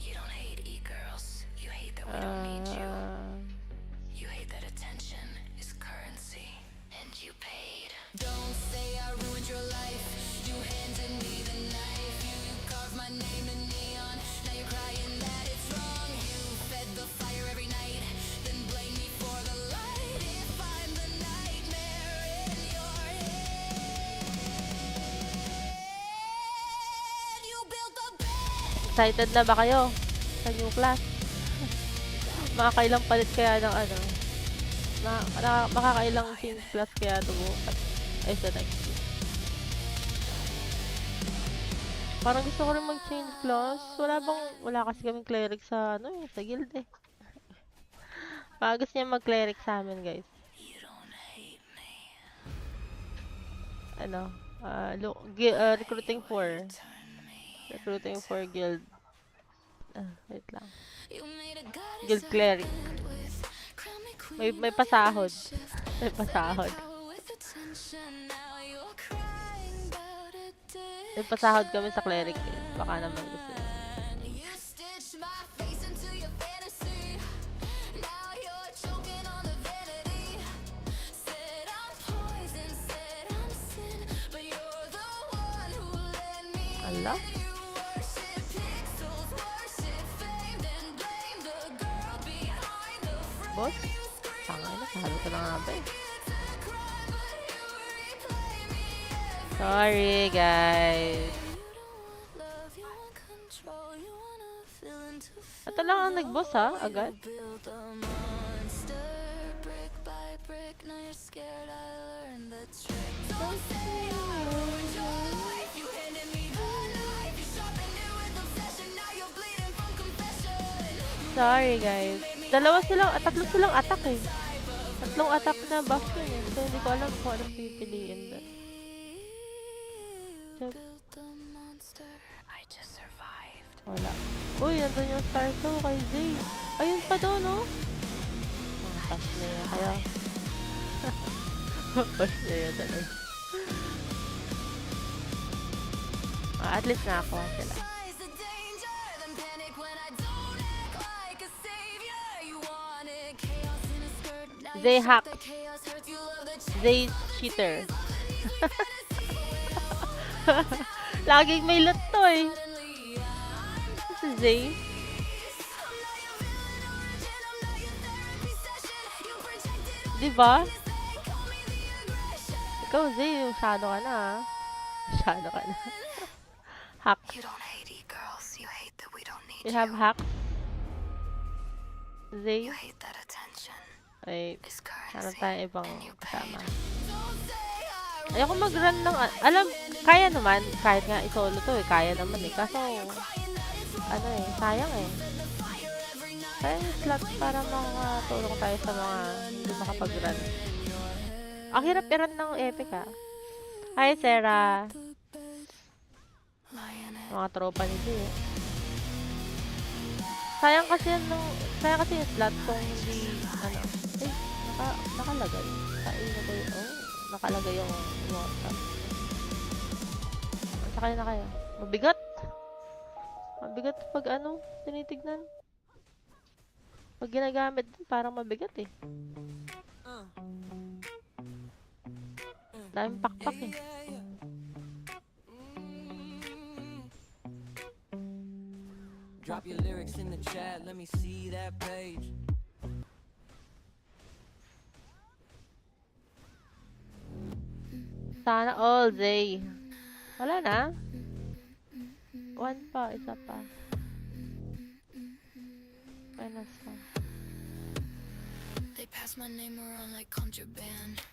You don't hate e-girls. You hate that we don't need you. You hate that attention is currency, and you paid. Don't say I ruined your life. You handed me the knife. You carved my name in neon. Now you're crying that it's wrong. You fed the fire every night, then blame me for the light. If I'm the nightmare in your head, you built the bed. Excited na ba kayo sa new class? Makakailang palit kaya ng ano? Makakailang change class kaya ito bukas? Ay, sa next week. Parang gusto ko rin mag-change class. Wala kasi kaming cleric sa, ano eh, sa guild eh. Parang gusto niya mag-cleric sa amin, guys. You don't hate me. Ano? Recruiting for. Recruiting for guild. Wait lang. You made a goddess Guild cleric. with crown me queen May of pasahod. your shift. May pasahod. Power with attention. Now you're crying about addiction. May pasahod kami sa cleric eh. Baka naman gusto niya. You stitched my face into your fantasy. Now you're choking on the vanity. Said I'm poison, said I'm sin, but you're the one who let me Ala? in. Boss? Tangay na, talo ko na nga ba eh. Sorry, guys. Ito lang ang nag-boss ha, agad. Sorry, guys. Tatlo silang attack eh. Tatlong attack na buff yun eh. So, hindi ko alam kung anong pipiliin doon. Wala. Uy, nandun yung star to kay Zay. Ayun pa doon, no? Pass na yun. Kaya. Pass na yun talaga. At least nakakuha sila. Zay hack. Zay cheater. Laging may lot to eh. Si Zay. Diba? Ikaw Zay, yung shadow ka na ah. Shadow ka na. Hack. You have hack? Zay? Wait. Hanap tayo ibang kasama. Ayoko mag-run ng... Alam, kaya naman. Kahit nga isolo to eh. Kaya naman eh. Kaso, ano eh, sayang eh. Kaya yung slot para makatulong tayo sa mga hindi makapag-run. Ang hirap i-run ng epic ha. Hi, Sarah. Mga tropa nito eh. Sayang kasi yung slot kung hindi, ano, eh, nakalagay. Nakalagay yung water. Sakay na kayo. Mabigat. Mabigat pag ano, tinitignan. Pag ginagamit din, parang mabigat eh. Daming pakpak eh. Drop your lyrics in the chat, let me see that page. Sana all day. Wala na? One pa, isa pa. Minus one. They pass my name around like contraband.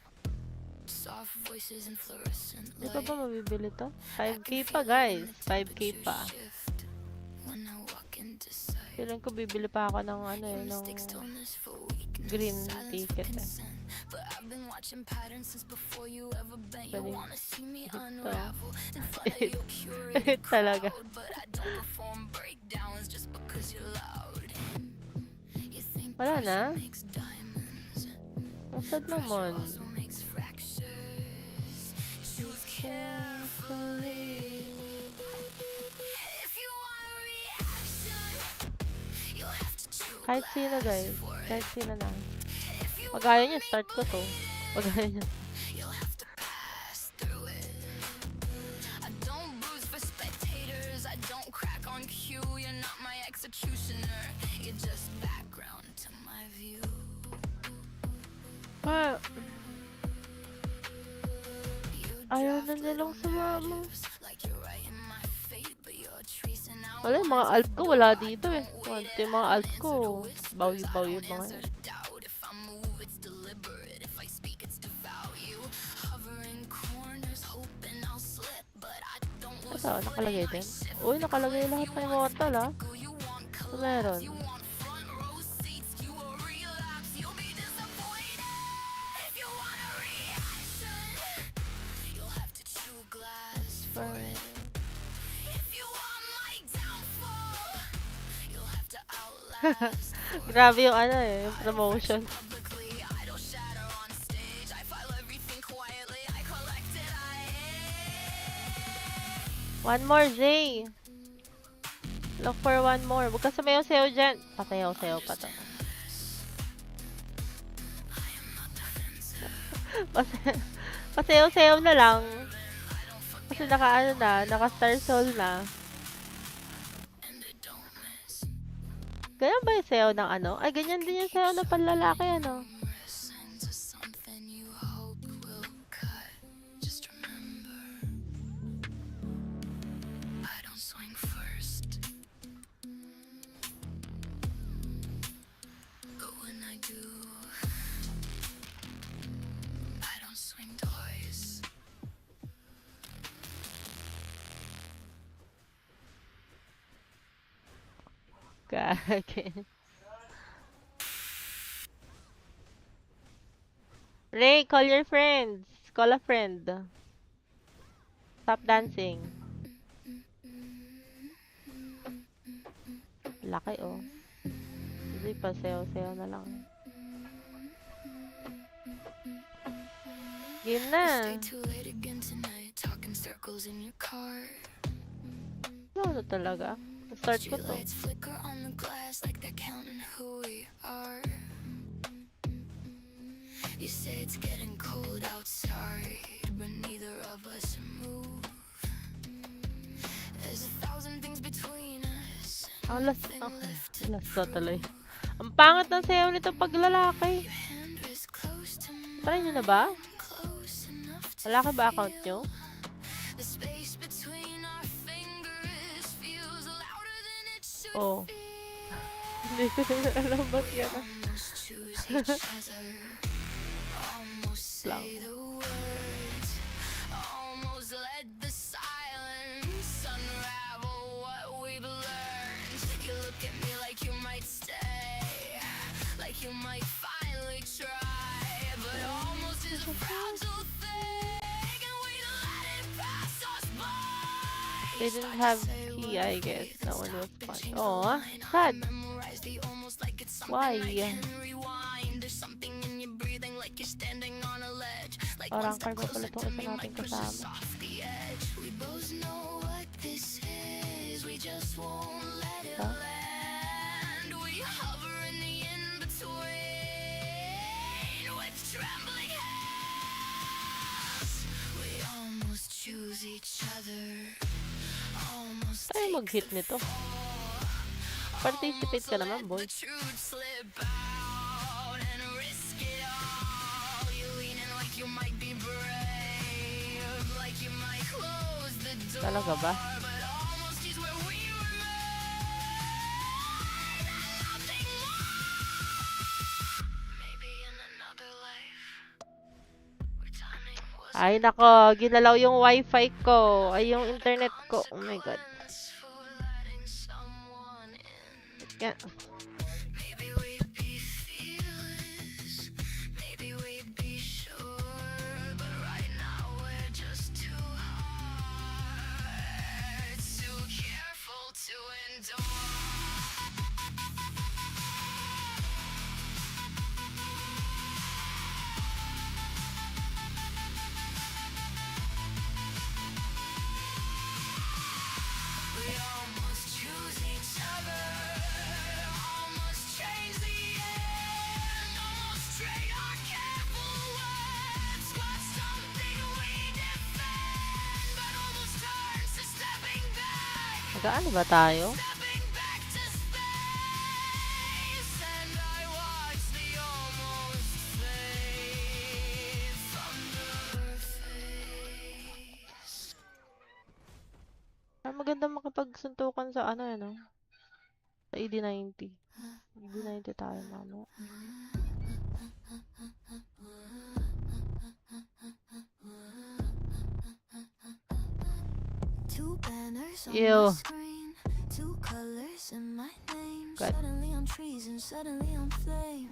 Soft voices and fluorescent Di pa light. ba mabibili to? 5k pa guys. 5k pa. When I walk into sight. Feeling ko bibili pa ako ng ano eh, ng green ticket eh. But I've been watching patterns since before you ever bent. You Pwede. wanna see me Ito. unravel in front of your curated Talaga. crowd. But I don't perform breakdowns just because you're loud. You think Wala na? pressure makes diamonds. Ang sad naman. Pressure also makes fractures. Choose carefully. If you want a reaction, you'll have to choose. Kahit sino guys. Kahit sino na. Pag-ayaw niya, start ko to. Pag-ayaw niya. You'll have to pass through it. I don't bruise for spectators. I don't crack on cue. You're not my executioner. You're just background to my view. Ah. Ayaw na nilang sumama. Like you're writing my fate, but you're tracing out. Wala, yung mga alt ko wala dito eh. Ito yung mga alt ko. Bawi-bawi yung mga yan. Doubt if I move, it's deliberate. If I speak, it's to value. Hovering corners, hoping I'll slip, but I don't lose. Ito, nakalagay din. Uy, nakalagay lahat ng immortal ah. You want Ito meron. you want front row seats. You will relapse. You'll be disappointed. If you want a reaction, you'll have to chew glass for it. If you want my downfall, you'll have to outlast. Grabe yung ano eh, yung promotion. Publicly, I don't shatter on stage. I file everything quietly. I collect it. One more, Zay. Look for one more. Huwag ka sumayaw-sayaw dyan. Pasayaw-sayaw pa to. Pasayaw-sayaw na lang. Kasi naka-ano na, naka-star soul na. Ganyan ba yung sayaw ng ano? Ay, ganyan din yung sayaw ng panlalaki, ano? Listen to something you hope will cut. Just remember, I don't swing first. But when I do, I don't swing twice. Kage. Ray, call your friends. Call a friend. Stop dancing. Laki, oh. Hindi pa, sayaw-sayaw na lang. Game na. Stay too late again tonight, talking circles in your car. Ano talaga? Start ko to. Streetlights flicker on the glass like they're counting who we are. You say it's getting cold outside, but neither of us move. There's 1,000 things between us. Ang last na tuloy. Ang pangit ng sayaw nito pag lalaki. Your hand is close to Try nyo na ba? mine, close enough to Lalaki ba account nyo? the space between our fingers feels louder than it should Oh. feel. Hindi ko na alam ba't yan. Almost choose each other. Almost say the words. Almost let the silence unravel what we've learned. You look at me like you might stay, like you might finally try, but almost is a fragile thing, and we let it pass us by. They didn't have key, I guess. That one was fun. Oh, sad. Memorize the almost like it's something Why? I can rewind. There's something in your breathing like you're standing on a ledge. Like Parang one step karga pala closer itong to isa me, nating might push us kasama. off the edge. We both know what this is. We just won't let it Huh? land. We hover in the in-between with trembling hands. We almost choose each other. Almost Tayo mag-hit nito. Participate ka naman, boy. the truth slip out and risk it all. You lean in like you might be brave, like you might close the door. Talaga ba? But almost is where we remain. Nothing more. Maybe in another life, where timing was Ay, nako. Ginalaw yung wifi ko. Ay, yung internet ko. Oh my God. for letting someone in. Yeah. Maybe we'd be fearless, maybe we'd be sure, but right now we're just too hard, too careful to endure. We almost choose each other, almost change the end, almost trade our careful words for something we defend, but almost turns to stepping back Magkaano ba tayo? to space, and I watch the almost fade from her face. Ah, maganda makipagsuntukan sa ano, ano? Sa ED90. ED90 tayo, mama. Two banners on Ew. my screen, two colors in my name. Good. Suddenly I'm trees and suddenly I'm flame.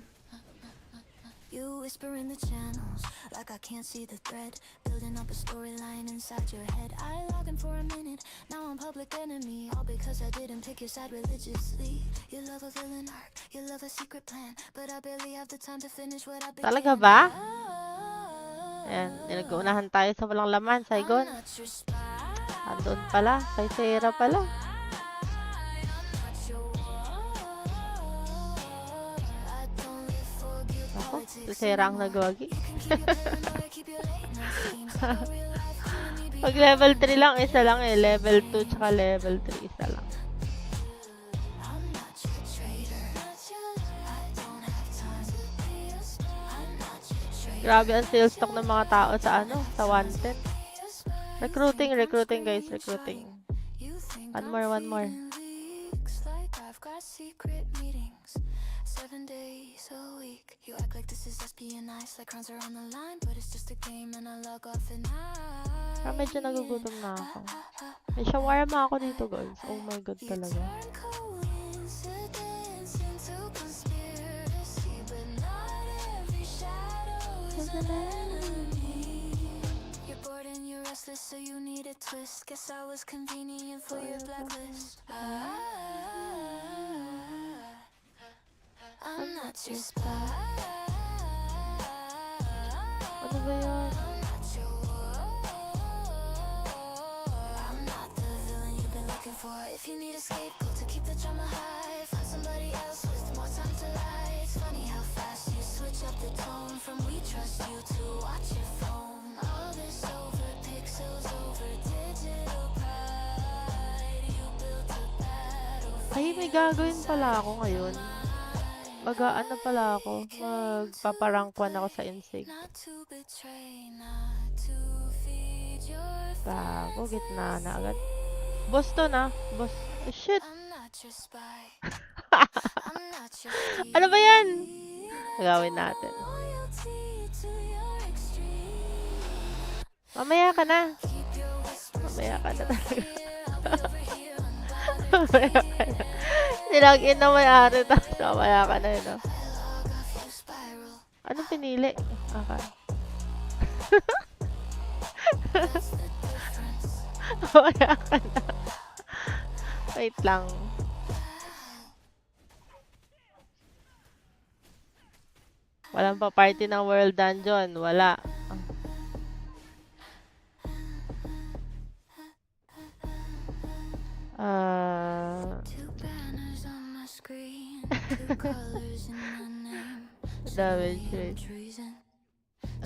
You whisper in the channels like I can't see the thread, building up a storyline inside your head. I log in for a minute, now I'm public enemy, all because I didn't pick your side religiously. You love a villain arc, you love a secret plan, but I barely have the time to finish what I began. Talaga ba? Ayan, nag-uunahan tayo sa walang laman, Saigon. I'm not your spy. Andun pala, kay Sarah pala. Ako, si Sarah ang nagwagi. Pag level 3 lang, isa lang eh. Level 2 tsaka level 3, isa lang. I'm not your traitor. Grabe ang sales stock ng mga tao sa ano, sa wanted. Recruiting guys, recruiting. One more. Like I've got secret meetings 7 days a week. You act like this is espionage, like crowns are on the line, but it's just a game and I log off and Pero medyo nagugutom na ako. May shawarma ako dito guys. Oh my god talaga. coincidence into conspiracy, but not every shadow's an enemy. You're bored and you're restless, so you need a twist. Guess I was convenient for your blacklist. I'm not your spy. Ano ba yun? I'm not your I'm not the villain you've been looking for. If you need a scapegoat to keep the drama high, find somebody else with more time to lie. It's funny how fast you switch up the tone from we trust you to watch your phone. All this over pixels, over digital pride. You built a battlefield. Ay, may gagawin pala ako ngayon. Ano pala ako? Magpaparangkwan ako sa insig. Not to betray, not to feed your Bago, gitna na agad. Boss to na. Boss. Oh, shit. I'm not your spy. I'm not your Ano ba yan? Gagawin natin. loyalty to your extreme. Mamaya ka na. Keep your whispers Mamaya ka na talaga. here. I'll be over here unbothered. Mamaya ka na. Nilagin na may-ari tapos mamaya ka na yun. I log off, you spiral. Anong pinili? Okay. That's the difference. Mamaya ka na. Wait lang. Walang pa party ng World Dungeon. Wala. Two banners on my screen, two colors in my name. Damage Civilian rate. treason,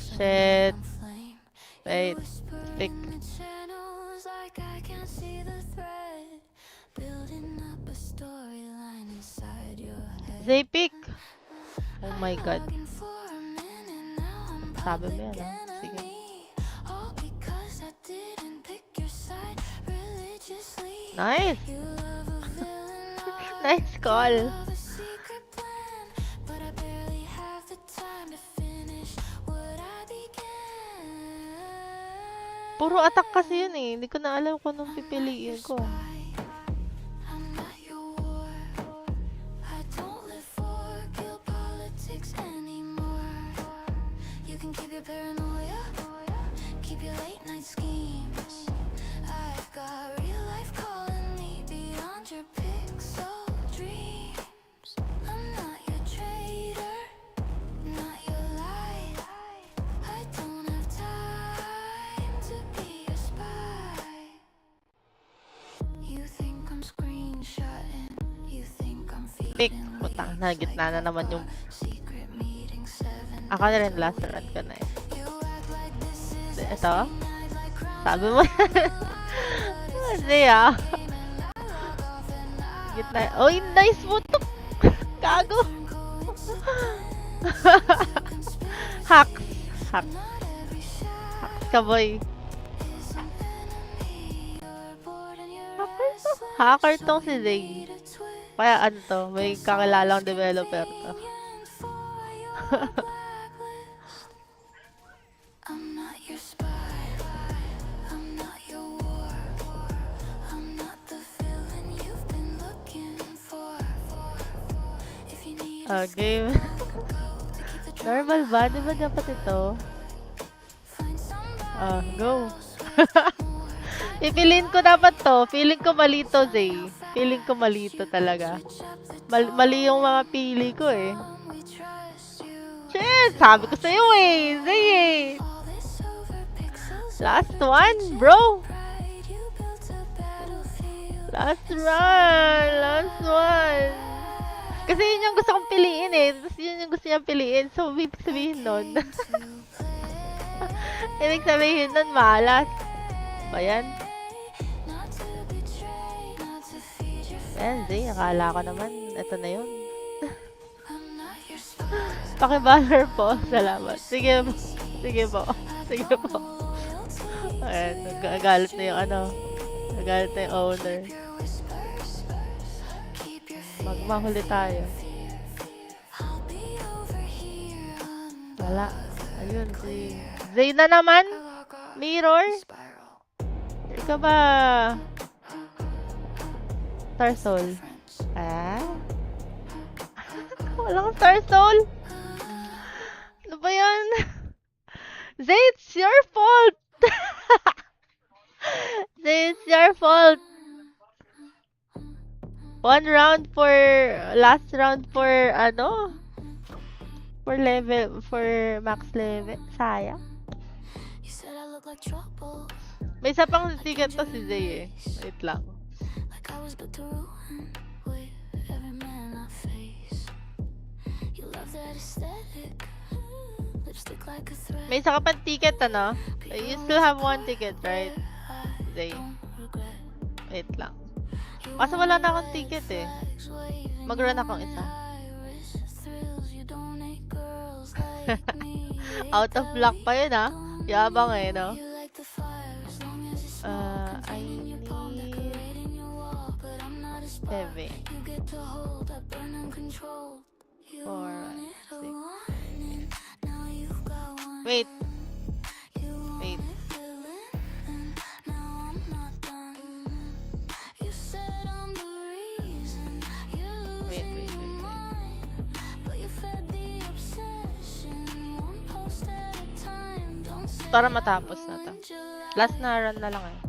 Shit. on flame. Wait. Whispering Stick. the channels like I can't see the thread. Building up a storyline inside your head. Zapik. Oh my god. Logging for a minute, now I'm Sabi mo public yan, ah. Sige. enemy. All because I didn't pick your side religiously. Nice. You love a villain, Nice call. love a secret plan, but I barely have the time to finish what I began. Puro attack kasi yun eh. Hindi ko na alam kung anong pipiliin ko. I'm not your war. I don't live for geopolitics anymore. You can keep your paranoia, keep your late night schemes. I've got real life calling me beyond your pixel dreams. I'm not your traitor, not your lie. I don't have time to be your spy. You think I'm screenshotting, you think I'm Pick. feeding Putang na, gitna na naman yung... secret meeting 7 Ako na rin last run ko na eh. You act like this is Ito? night like crime. Sabi mo. Hindi ah. Gitna. Oy, nice putok. Gago. Hacks. Hacks. Hacks ka boy. Hacker tong si Zay. Kaya ano to, may kakilalang developer to. I'm not your spy. I'm not your war. I'm not the villain you've been looking for. If you need a Game. scapegoat to keep the drama Normal ba? Di ba dapat ito? find somebody Go. else with more. Pipiliin ko dapat to. Feeling ko mali to, Zay. Feeling ko mali to talaga. Mali yung mga pili ko eh. We trust you. Shit! Sabi ko sa'yo eh. Zay eh. All this over pixels. Last one, bro. Pride, you built a battlefield. Last run. Last one. Kasi yun yung gusto kong piliin eh. Tapos yun yung gusto niyang piliin. So, ibig sabihin nun. Ibig sabihin nun, malas. Ba yan? Not to betray, not to feed your Ayan, Zay. Akala ko naman. Ito na yun. I'm not your spy. Pakibanner po. Salamat. Sige. Sige po. Sige po. Ayan, nagagalit na yung ano. Nagagalit na yung owner. Magmahuli tayo. Wala. Ayun, si Zay na naman. Mirror. Ikaw ba? Star Soul. Ah? Walang Star Soul. Ano ba yan? Zay, it's your fault. Zay, it's your fault. Last round for, ano? For max level. Sayang. May isa pang ticket to si Zay eh. Wait lang. May isa ka pang ticket, ano? You still have one ticket, right? Zay. Wait lang. Kasi wala na akong ticket eh. Mag-run akong isa. Out of luck pa yun ah. Yabang eh, no? I need 7. 4, 6. Wait. Wait. Para matapos na to. Last na run na lang eh.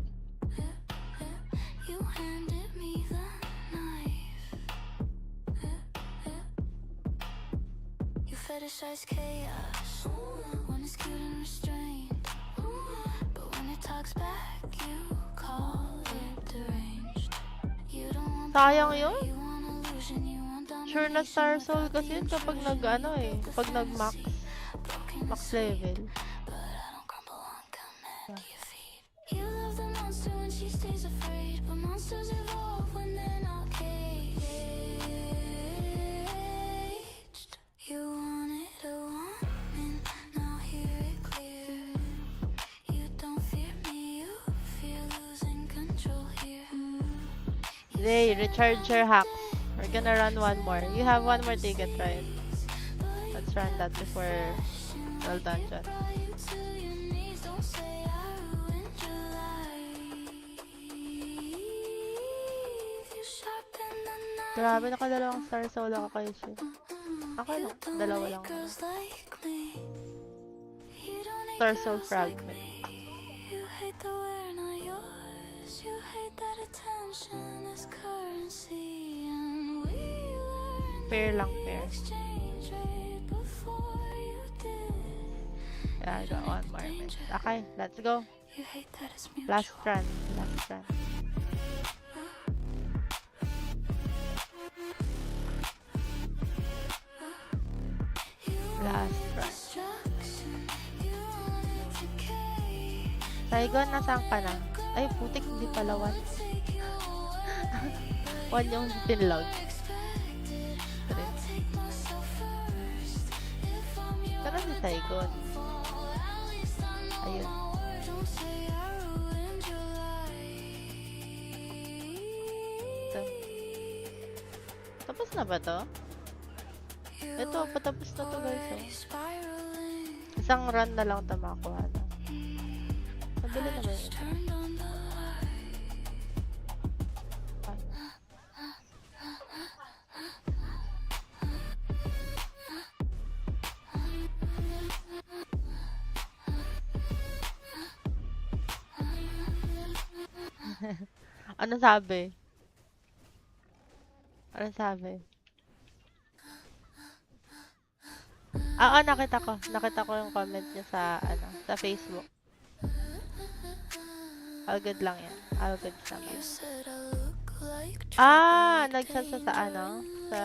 Fetishize chaos when it's cute and restrained, but when it talks back, you call it deranged. You don't want Sayang yun. you want illusion, you want Sure na Star Soul kasi yun kapag nag-ano eh. Pag nag-max. Max level. but I don't crumble on command to your feet. You love the monster when she stays afraid, but monsters evolve when they're not caged. You wanted a woman, now hear it clear. You don't fear me, you fear losing control here. Zay, recharge your hacks. We're gonna run one more. You have one more ticket, right? Let's run that before well dungeon. You to your knees, don't say I ruined your life. You sharpen the knife. Grabe, nakadalawang Star Soul ako kayo siya. Ako You lang, don't dalawa like lang. girls like me. You don't hate Star Soul girls like fragment. me. You hate the we're not yours. You hate that attention is currency, and we learned Pair lang, pair. exchange rate before you did. Yeah, I got one more minute. Okay, let's go. You hate that it's mutual. Last run. Last run. Last run. Destruction, you wanted decay. Saigon, nasaan ka na? Ay, putik, hindi pala one. One yung tinlog. Three. Pero si Saigon. Ayun. Ito. Tapos na ba to? Ito, patapos na to guys. Oh. Isang run na lang ito makakuha na. Mabili na ba yun? Ano sabi? Ano sabi? Nakita ko. Nakita ko yung comment niya sa, sa Facebook. All good lang yan. All good naman. Nagsasa sa sa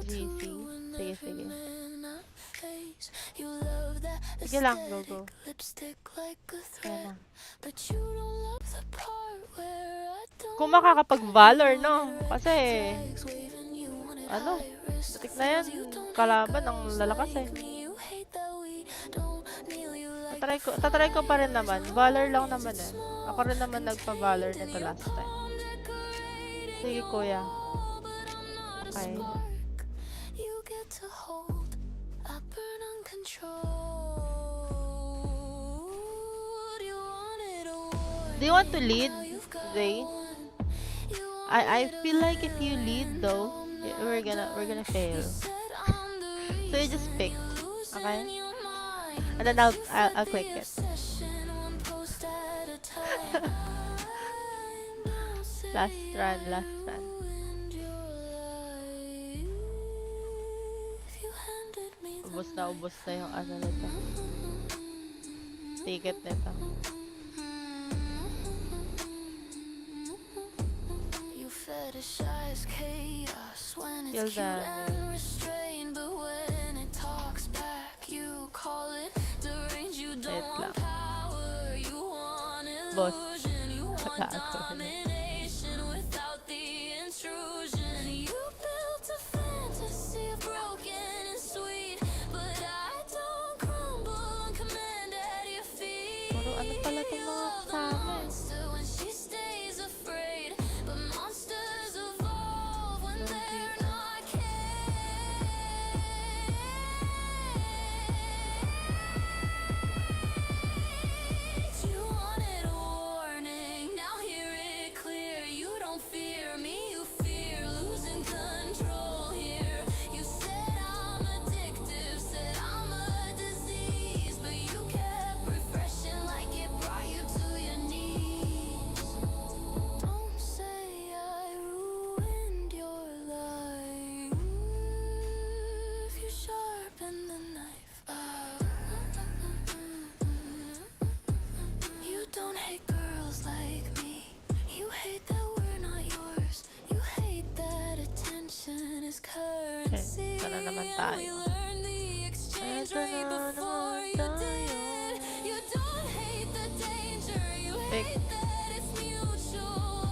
GC. Sige, sige. Sige lang, go. Ayan na. Kung makakapag-valor, no? Kasi, batik na yan. Kalaban, ang lalakas eh. Tatry ko pa rin naman. Valor lang naman eh. Ako rin naman nagpa-valor nito last time. Sige, kuya. Okay. You get to hold, I burn uncontrolled. You wanted a war, Do you want to lead, now you've got Zay? one. You I feel like if you lead though, we're gonna fail. said I'm the So you just pick, reason okay? you're mine. And then I'll click it. Session, one post at a time. Last run, last run. Ruined your life. You handed me the Ubos na yung ano nito. Ticket nito. You fetishize chaos when Feel it's cute that. and restrained, but when it talks back, you call it deranged. You don't Wait lang. want power, you want Boss. illusion, you want Wala ako. domination without the intrusion. You built a fantasy of broken and sweet, but I don't crumble on command at your feet. Puro ano pala itong mga kasama eh. Monster when she stays afraid, but monsters evolve when they're not caged. You wanted a warning, now hear it clear. You don't fear me, you fear losing control here. You said I'm addictive, said I'm a disease, but you kept refreshing like it brought you to your knees. Don't say I ruined your life. You sharpened the knife. You don't hate girls like me. You hate that we're not yours. You hate that attention is currency. sana naman And tayo. we learned the exchange Sana right before naman you tayo. did. You don't hate the danger. You Pick. hate that it's mutual.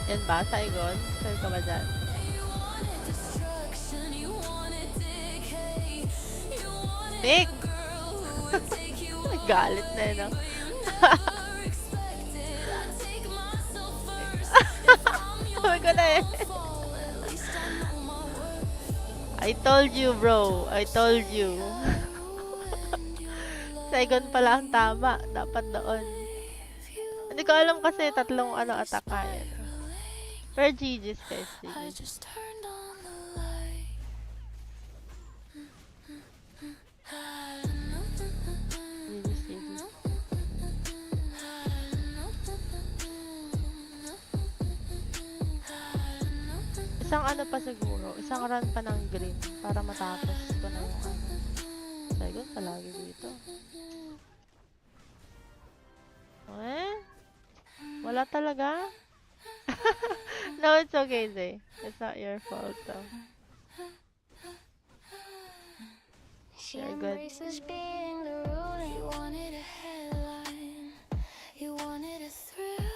Yan ba? Saigon? Saan ka ba dyan? You wanted destruction. You wanted decay. You wanted Pick! a girl who would take you Galit na yun, no? never expected. I take myself first. If I'm your Sabi ko na eh. downfall, at least I know my worth. I told you, bro. I told you. Ruined your life. Saigon pala ang tama. Dapat doon. Hindi ko alam kasi tatlong attack kaya. Pero GG's guys. I GG's. just turned on the light. GG's. GG's. Isang pa siguro. Isang run pa ng green. Para matapos ko na yung Saigon palagi dito. Eh? Wala talaga? No, it's okay, Zay. It's not your fault, though. She You're good. embraces being the ruler. You wanted a headline. You wanted a thrill.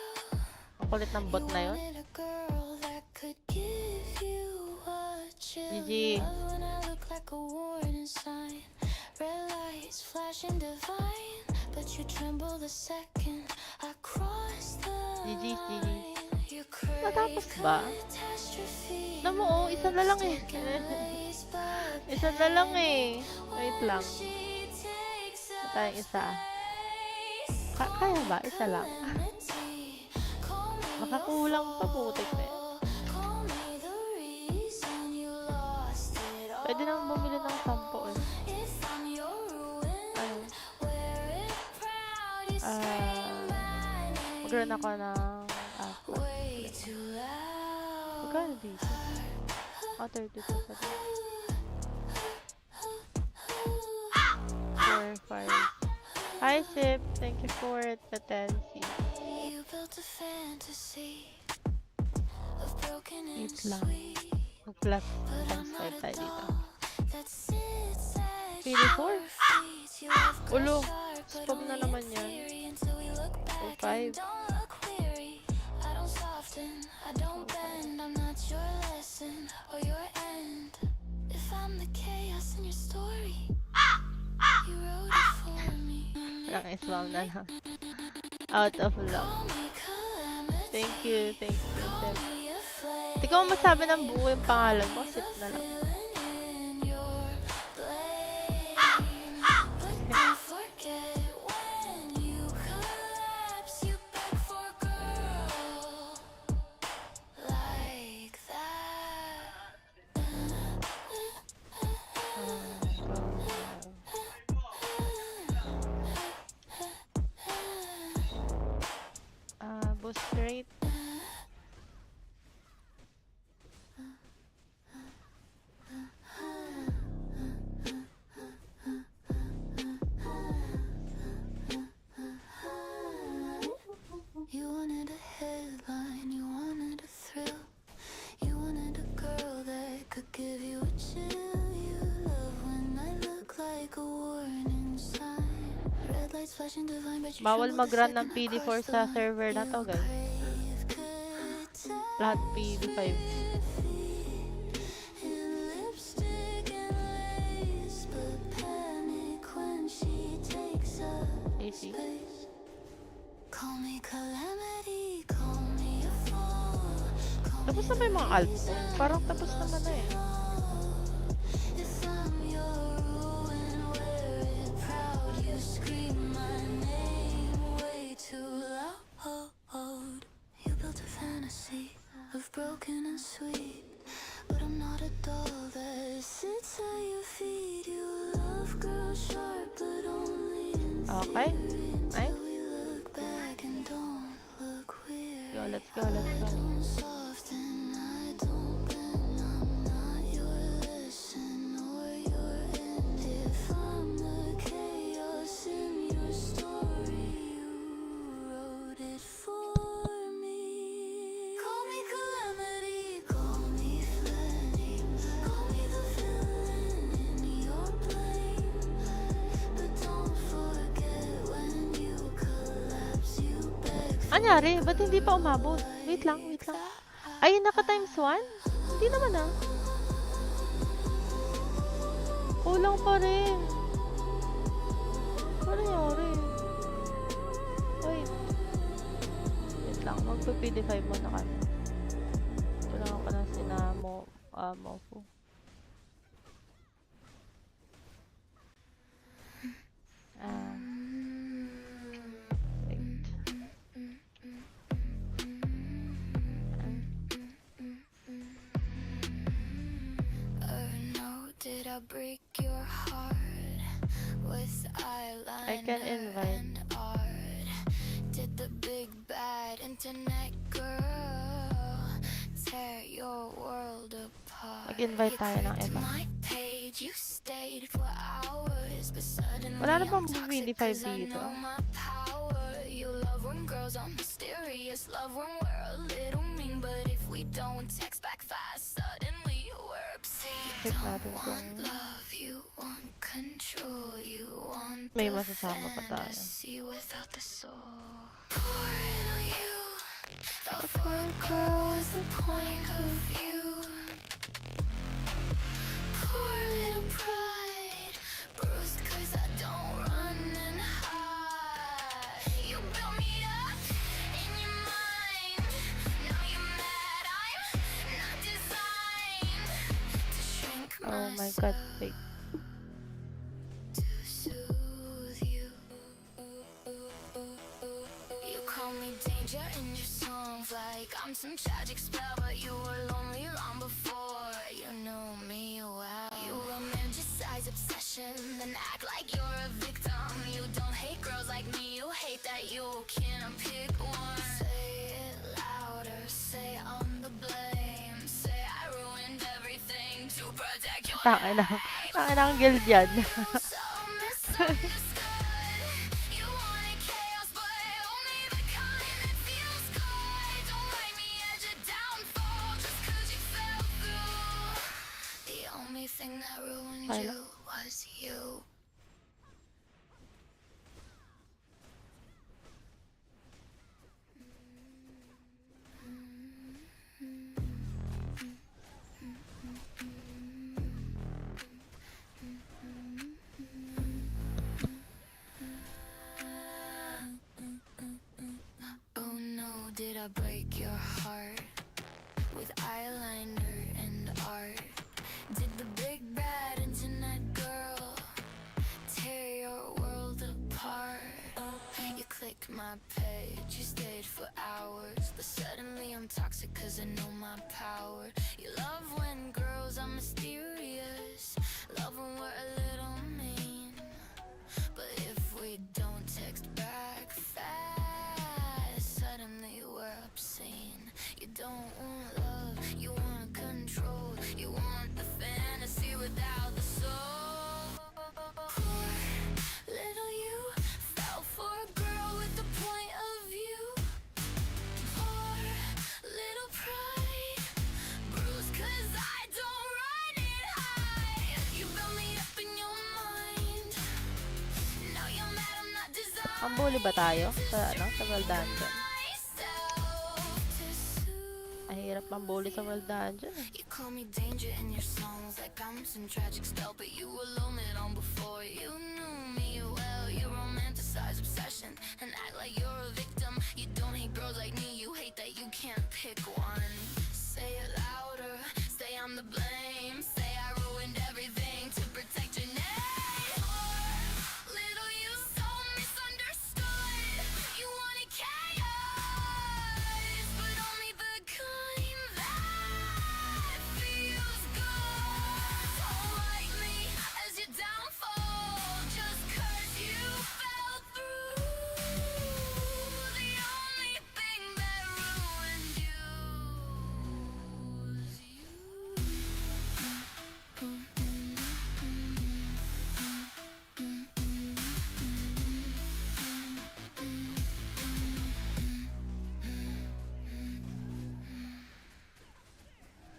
Ang kulit ng bot na yun. Wanted a girl that could give you a chill. GG. Love when I look like a warning sign. Red lights flashing divine, but you tremble the second I cross the GG, GG. line. You crave Matapos ba? catastrophe. Alam mo, isa na lang eh. Ways, but Isa na lang eh. Wait lang. she takes Ito tayong isa. place. Kaya ba? Isa lang. Vanity, call me Baka kulang pa, putik na yun. call me the reason you lost it all. Pwede nang bumili ng 10 eh. If I'm your ruin, Ano? wear it proud. You say my name Mag-run ako ng way too loud. Magkano dito? 32 pa din. 4, 5. Hi, Sip. Thank you for the 10 seats. You built a fantasy of broken and Wait lang. sweet. Mag-plus But times I'm 5 not a tayo dito. doll that sits at Pili your 4. feet. You have Ulo. got sharp, but Spam na only naman in yan. theory until we look back and 5. don't look weary. I don't soften, I don't bend. I'm not your lesson or your end. If I'm from the chaos in your story. You wrote it for me. Walang spam na lang. Out of love. Call me calamity. Thank you, thank you, Call Seth. me a flame. Hindi ko masabi ng buo yung pangalan mo. Sip na lang. In your blame. But don't forget when you collapse, you beg for a girl like that. Boost rate. You wanted a headline, you wanted a thrill. You wanted a girl that could give you a chill. You love when I look like a warning sign. Red lights flashing divine, but you Bawal tremble the mag-run second ng I PD4 cross the sa line. server na to, You guys. crave good times. Lahat PD5. In lipstick and lace, but panic when she takes up AC. space. Call me calamity, call me a fool. Tapos na ba yung mga album? Parang tapos naman na eh. If I'm your ruin, wear it proud. You scream my name way too loud. You built a fantasy of broken and sweet, but I'm not a doll that sits at your feet. You love girls sharp, but only in Okay. theory. Nice. Until we look back and don't look weird. Go, let's go, let's I go. don't soften, I don't bend. I'm not your lesson or your end. If I'm the chaos in your story, you wrote it for me. Call me calamity, call me flame. Call me the villain in your blame. But don't forget when you collapse, you beg for Anyari? Ba't hindi pa umabot? Wait lang, wait lang. Ay, naka times 1? Hindi naman ah. Kulang pa rin. Ano nangyari? Wait. Wait lang, magpa-PD5 muna kami. Kailangan ko na sinamo, Mofu. Wait. no, did I break your heart with eyeliner I can invite. and art? Did the big bad internet girl tear your world apart? Mag-invite tayo ng You clicked iba. my page, you stayed for hours, but suddenly Wala na bang I'm toxic PD5 'cause I dito? know my power. You love when girls are mysterious, love when we're a little mean, but if we don't text back fast, suddenly we're obscene. Check natin kung Love, you want control, you want may the masasama pa tayo. fantasy without the soul. Poor little you, thought for a girl was the point of view. Poor little pride, bruised 'cause I don't run and hide. You built me up in your mind, now you're mad I'm not designed to shrink Oh my god, myself. wait. To soothe you. You call me danger in your songs, like I'm some tragic spell, but you were lonely long before you knew me well. You romanticize obsession, then act like you're a victim. You don't hate girls like me, you hate that you can't pick one. Say it louder, say I'm the blame, say I ruined everything to protect your Tangin na ang guild yan. so misunderstood. You wanted chaos, but only the kind that feels good. Don't write me as your downfall just 'cause you fell through. The only thing that ruined Kaya you was you. I break your heart with eyeliner and art? Did the big bad internet girl tear your world apart? You clicked my page, you stayed for hours, but suddenly I'm toxic cause I know my power. You love when girls are mysterious, love when we're a little mean, but if we don't text back fast, suddenly we're obscene. You don't want love, you want control, you want the fantasy without the soul. Poor little you fell for a girl with the point of view. Poor little pride, bruised cause I don't run it high. You built me up in your mind, now you're mad I'm not designed. Ang bully ba tayo sa World Dungeon? Ang hirap ang bully sa World Dungeon eh. You call me danger in your songs, like I'm some tragic spell, but you were loaded on before you knew me well. You romanticize obsession and act like you're a victim. You don't hate girls like me, you hate that you can't pick one. Say it louder, say I'm the blame, say I ruined everything to protect your name. Little you so misunderstood, you wanted chaos, but only the kind that feels good. Don't like me as your downfall, just cause you fell through. The only thing that ruined you was you.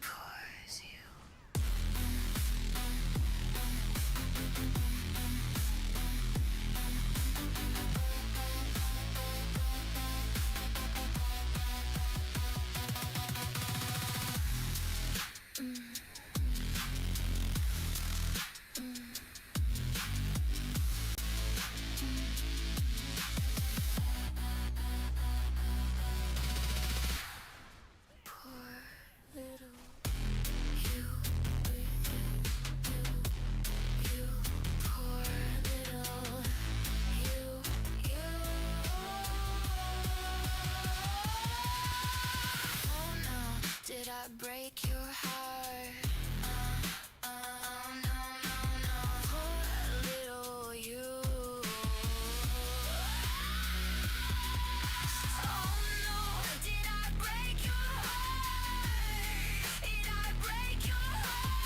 Pours you. Poor little you, poor little you. Oh no, did I break your heart? No, poor little you. Oh no, did I break your heart? Did I break your heart?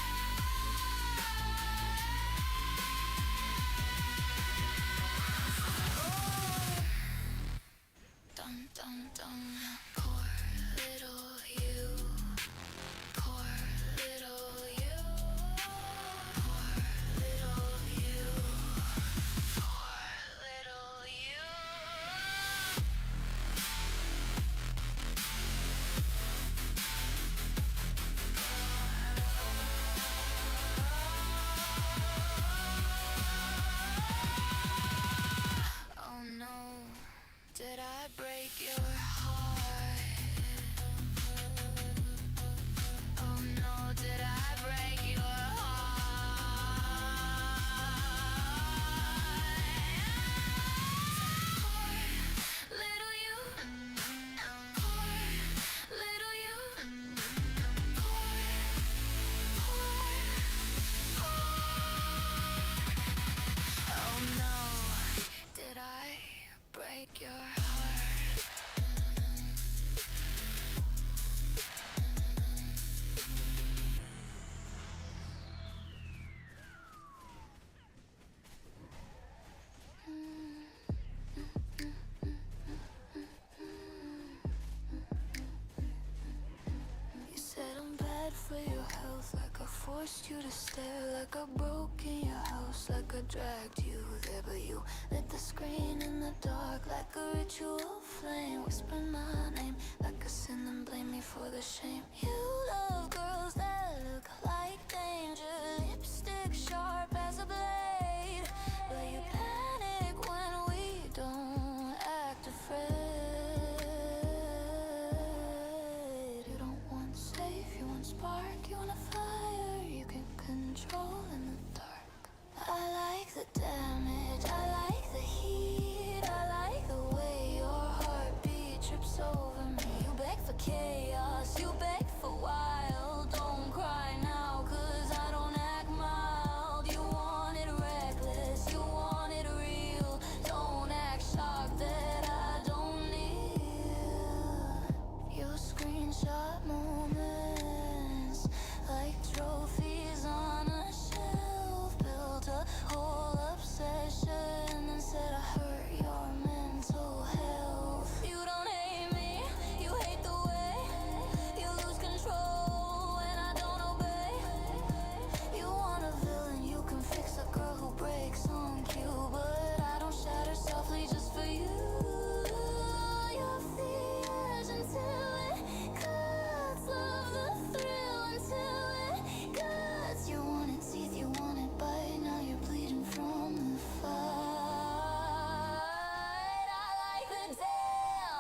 Dun dun dun. Poor little you. Poor little you. Poor little you. Poor little you. Oh no, did I break your heart? Oh no, did I break your heart? Poor little you. Poor little you. Oh no, did I break your heart? You said I'm bad for your health, like I forced you to stare, like I broke in your house, like I dragged you there, but you lit the screen in the dark like a ritual flame, whisper my name like a sin and blame me for the shame. You love girls that look like danger, lipstick sharp as a blade, but you panic when we don't act afraid.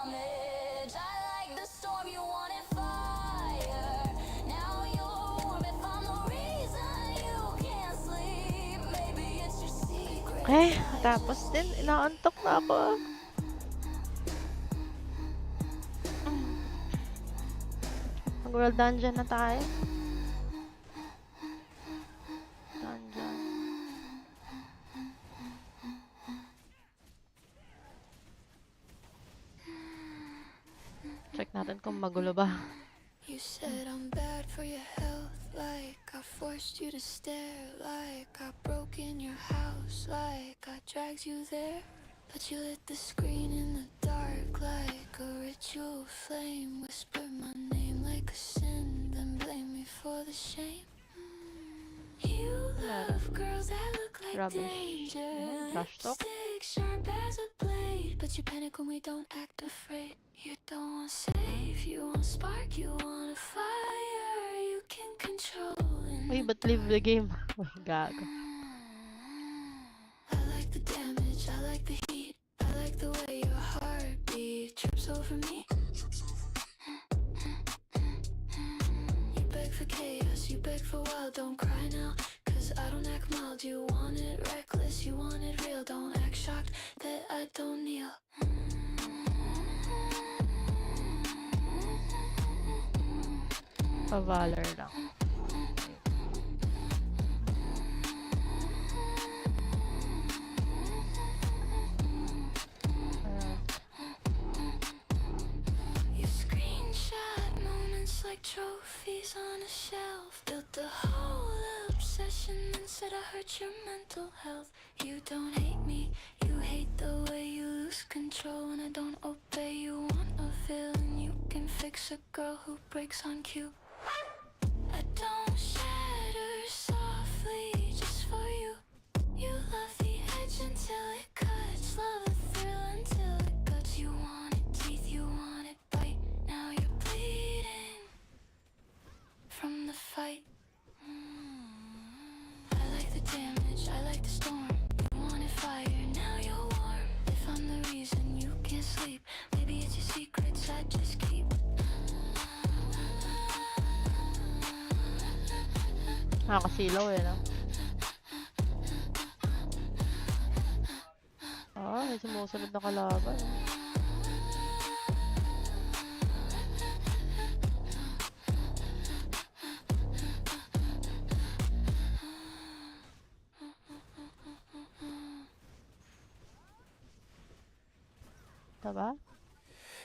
damage. I like the storm, you wanted fire. Now you're warm if I'm the reason you can't sleep. Maybe it's your secret. Okay, tapos din, inaantok na ako. Mag-world dungeon na tayo. Dungeon. Check natin kung magulo ba. You said I'm bad for your health, like I forced you to stare, like I broke in your house, like I dragged you there. But you lit the screen in the dark like a ritual flame. Whisper my name like a sin, then blame me for the shame. You love girls that look like Rubbish. danger. Trash talk. Lipstick sharp as a blade, but you panic when we don't act afraid. You don't want save, you want spark, you want a fire you can control. Uy, but leave the game. Uy, gago. I like the damage, I like the heat, I like the way your heartbeat trips over me. You beg for chaos, you beg for wild, don't cry now, cause I don't act mild. You want it reckless, you want it real, don't act shocked that I don't kneel. Pa-valor lang. You screenshot moments like trophies on a shelf. Built the whole obsession and said I hurt your mental health. You don't hate me, you hate the way you lose control when I don't obey. You want a villain, you can fix a girl who breaks on cue. I don't shatter softly just for you. You love the edge until it cuts, love the thrill until it cuts. You wanted teeth, you wanted bite, now you're bleeding from the fight. I like the damage, I like the storm. You wanted fire, now you're warm. If I'm the reason you can't sleep, maybe it's your secrets I just keep. Nakakasilaw eh, no? Ah, may sumusunod na kalaban. Diba?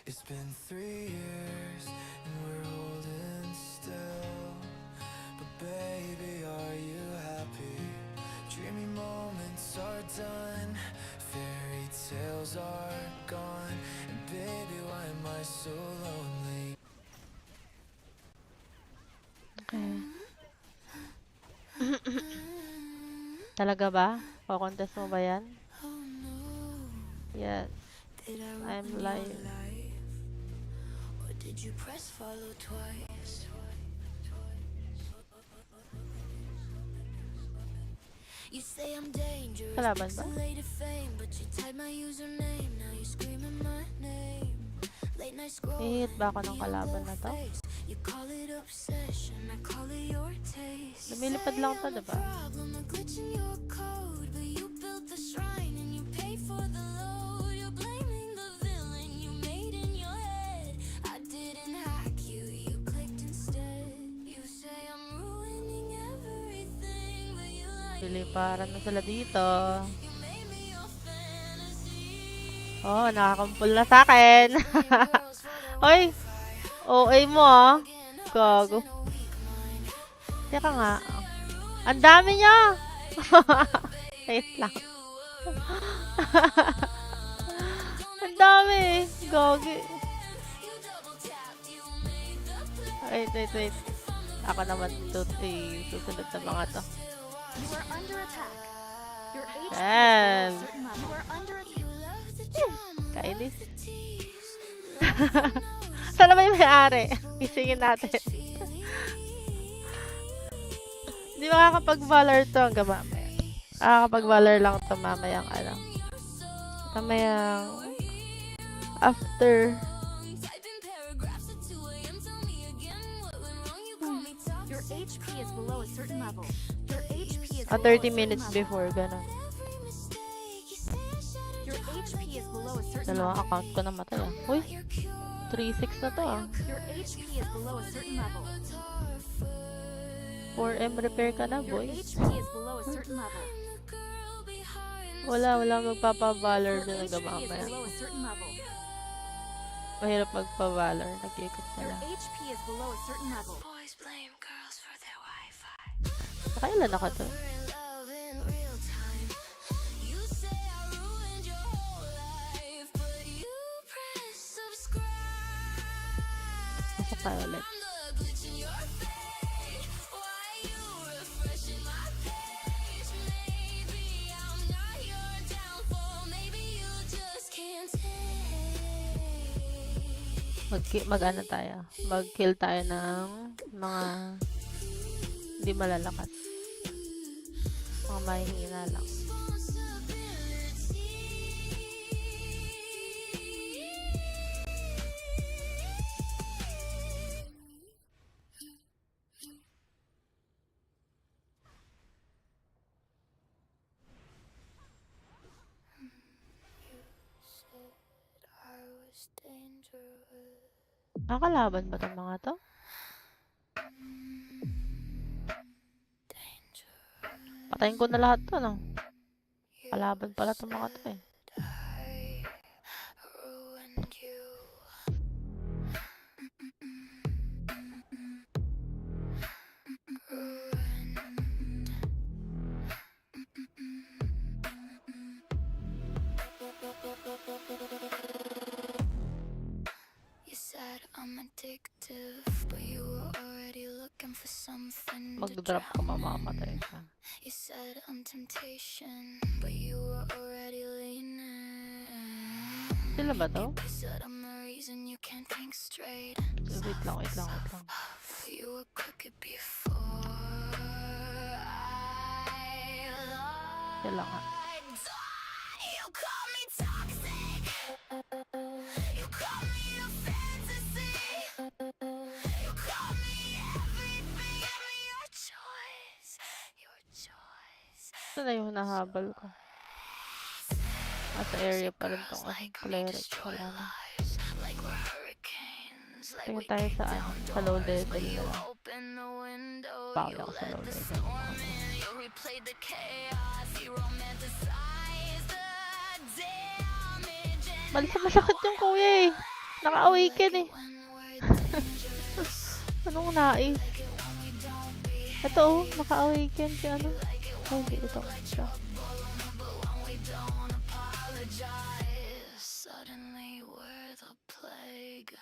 It's been 3 years and we're holding still. But baby, are you happy? Dreamy moments are done, fairy tales are gone. And baby, why am I so lonely? Okay. Talaga ba? Kukontest mo ba yan? Oh no, Yes. did I I'm ruin live. your life? Or did you press follow twice? You say I'm dangerous, Kalaban ba? pixelated fame, but you type my username, now you're screaming my name. Late night scrolling, Ihihit ba ako ng kalaban na to? you call it obsession, I call it your taste. You Lumilipad say lang to, I'm a diba? problem, a glitch in your code, but you built the shrine and you pay for the load. You're blaming the villain you made in your head. I didn't hack you, you clicked instead. You say I'm ruining everything, but you like Piliparan na sila dito. you made me your fantasy. Oh, nakakampul na sa akin. Hoy, OA mo ah. Gago. Teka nga. Ang dami niya. Wait lang. Ang dami. Gagi. Wait. Ako naman susunod sa mga to. You are under attack. Your HP Yan. is certain level. You are under attack. Kainis. Sana ba yung may-ari? Isingin natin. Hindi makakapag-valor to hanggang mamaya. Makakapag-valor lang to mamayang ano. Mamayang After. Typing paragraphs at 2 a.m. Tell me again what went wrong. You call me toxic. Your HP is below a certain level. Your HP is 30 minutes before, ganun. Every mistake you say I should've Your HP is below a certain Dalawang level. account ko namatay ah. Uy, You're cute. 3-6 na to ah. Your HP is below a certain level. 4M repair ka na, Your boy. HP is below a certain level. Wala magpapa-valor Your na HP is mamaya. below a certain level. Mahirap magpa-valor. Nag-ikot na Your lang. HP is below a certain level. Boys blame girls for their Wi-Fi. Nakailan ako to? We're in love in real time. You say I ruined your whole life, but you press subscribe. Pasok tayo ulit. I'm the glitch in your fate. Why you refreshing my page? Maybe I'm not your downfall. Maybe you just can't take. Mag-ano tayo? Mag-kill tayo ng mga hindi malalakas. Mga mahihina lang. Kalaban ba itong mga to? Patayin ko na lahat to, no? Kalaban pala itong mga to eh. I'm addictive, but you were already looking for something to Magdodrop ka, drown in. mamamatay ka. You said I'm temptation, but you were already leaning. Sila ba to? You said I'm the reason you can't think straight. Wait lang. You were crooked before I Sila nga. lied. You call me toxic. You call me a fantasy. You call me everything. Your choice. Your choice. Ito na yung nahabal ko. Sa area pa rin tong cleric. Wala na. Like we're hurricanes. Like Tingin we tayo kick sa down sa low doors, level but you na lang. open the window. Bawal You ako sa let low the level. storm in. You replay the chaos. You romanticize the damage. And Malis na masakit yung kuya eh. Naka-awaken eh. when we're dangerous. Anong nais? Like it when we don't behave. Ito oh, naka-awaken si ano. Oh, hindi ito. Siya. But when we don't apologize, suddenly we're the plague.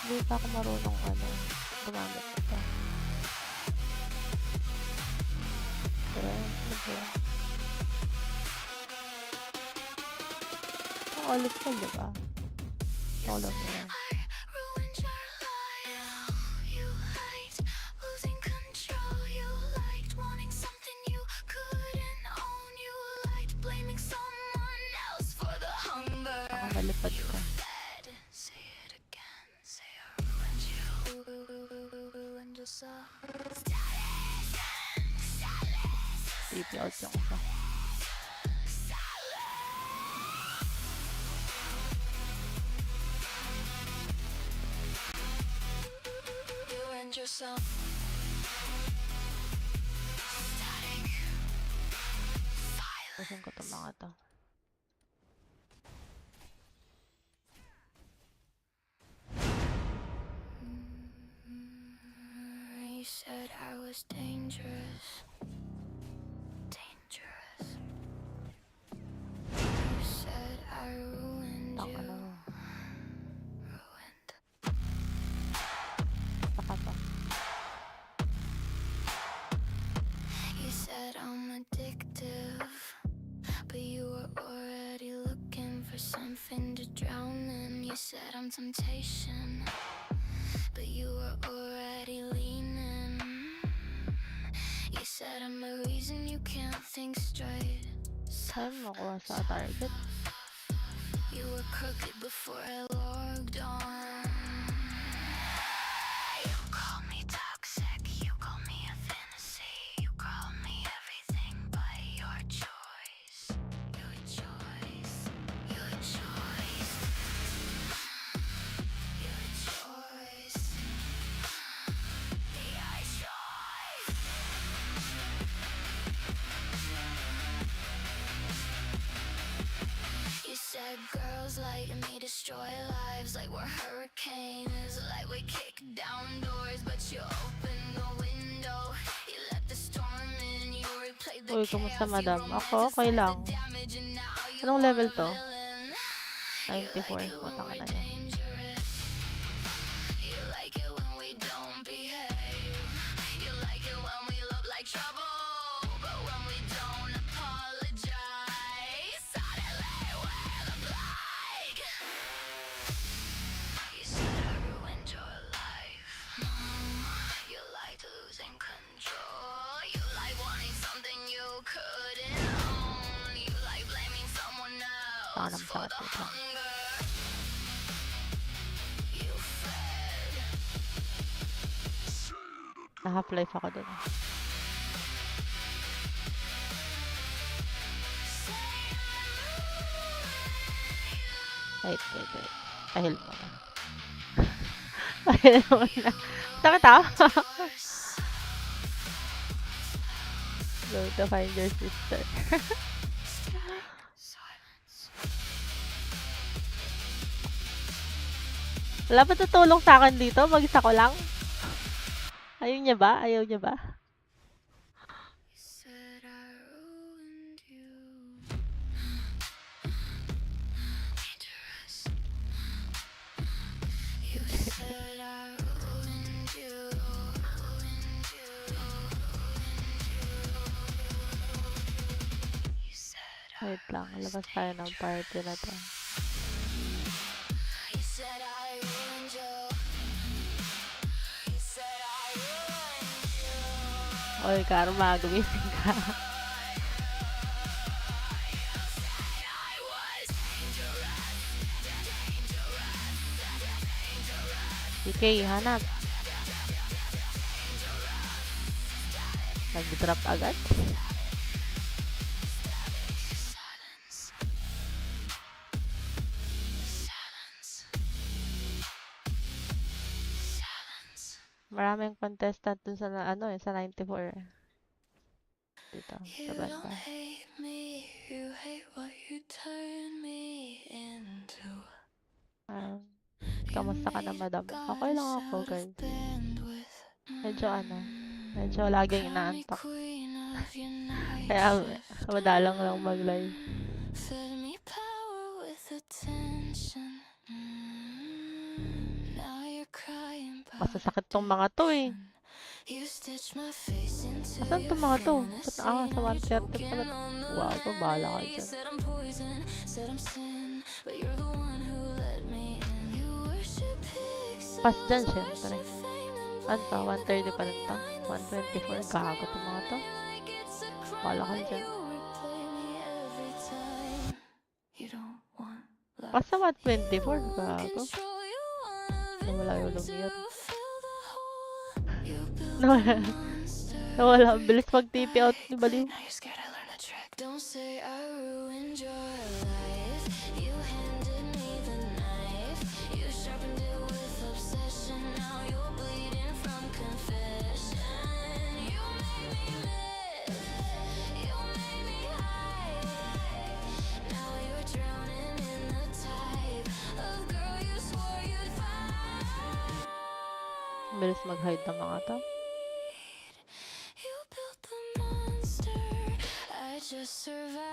Hindi pa ako marunong gumamit ito. Pero, ang olive ko, diba? Olive ko yan. Ruined your life. You liked losing control. You liked wanting something you couldn't own. You liked blaming someone else for the hunger. Nakakalipad ka. Fed. Say it again. Say I ruined you. Ruined yourself. TP out yung isa. You ruined yourself. Static. Pusin ko itong mga to. You said I was dangerous. Dangerous. You said I ruined Taka you. na. Ruined. Saka to. You said I'm addictive, but you were already looking for something to drown in. You said I'm temptation, but you were already leaning. You said I'm a reason you can't think straight. Saan makuha sa target? You were crooked before I logged on. You call me toxic, you call me a fantasy, you call me everything but your choice. Your choice, your choice, your choice, your choice. You said girls like me destroy lives like we're hurricanes, like we kick down doors, but you open the window. You let the storm in, you replayed the Uy, kumusta chaos, you madam? Ako, okay romanticized the lang. damage, and now you Anong are level a to? villain. You like 94. it when Putang we're ina niya. dangerous. You like it when we don't behave. You like it when we look like trouble, but when we don't apologize, suddenly we're the plague. You said I ruined your life. You like losing control. You like wanting something you couldn't own. You like blaming someone Baka else naman for sakit the dito. hunger. You fed. Na-half-life ako dun. Wait. Pahil mo na. Pahil mo na. Sakit ah! Go to find your sister. Wala ba tutulong sa akin dito? Mag-isa ko lang? Ayaw niya ba? You said I ruined you. Dangerous. You said I ruined you. You said Wait lang. Labas tayo ng party na to. You said I ruined you. You said I ruined you. Oy, Karma. Gumising ka. I was dangerous. PK, hanap. Nag-drop agad. Silence. Silence. Silence. Maraming contestant dun sa sa 94. Dito, You sa don't banda. hate me, you hate what you turn me into. Kamusta ka na, madam? Okay lang ako, guys. Bandwidth. Medyo laging inaantok. Kaya, madalang lang mag-live. Fed me power with attention. Now you're crying about Masasakit tong mga to eh. you stitch my face into Asan tong mga to? Ba't sa 130 pala? Wow, bahala ka dyan. Said I'm poison, said I'm sin, but you're the one who let me in. You worship pigs, Pas dyan, syempre. Ano to? 130 pa rin to? 124. Gago tong mga to. Bahala ka dyan. Pas sa 124. Gago. Nawala yung lumiyot. Nawala. Ang bilis mag-TP out ni Baliw. Don't say I ruined your life. You handed me the knife. You sharpened it with obsession. Now you're bleeding from confession. You made me live. You made me hide. Now you're drowning in the type of girl you swore you'd find. Ang bilis mag-hide ng mga to. You built the monster, I just survived.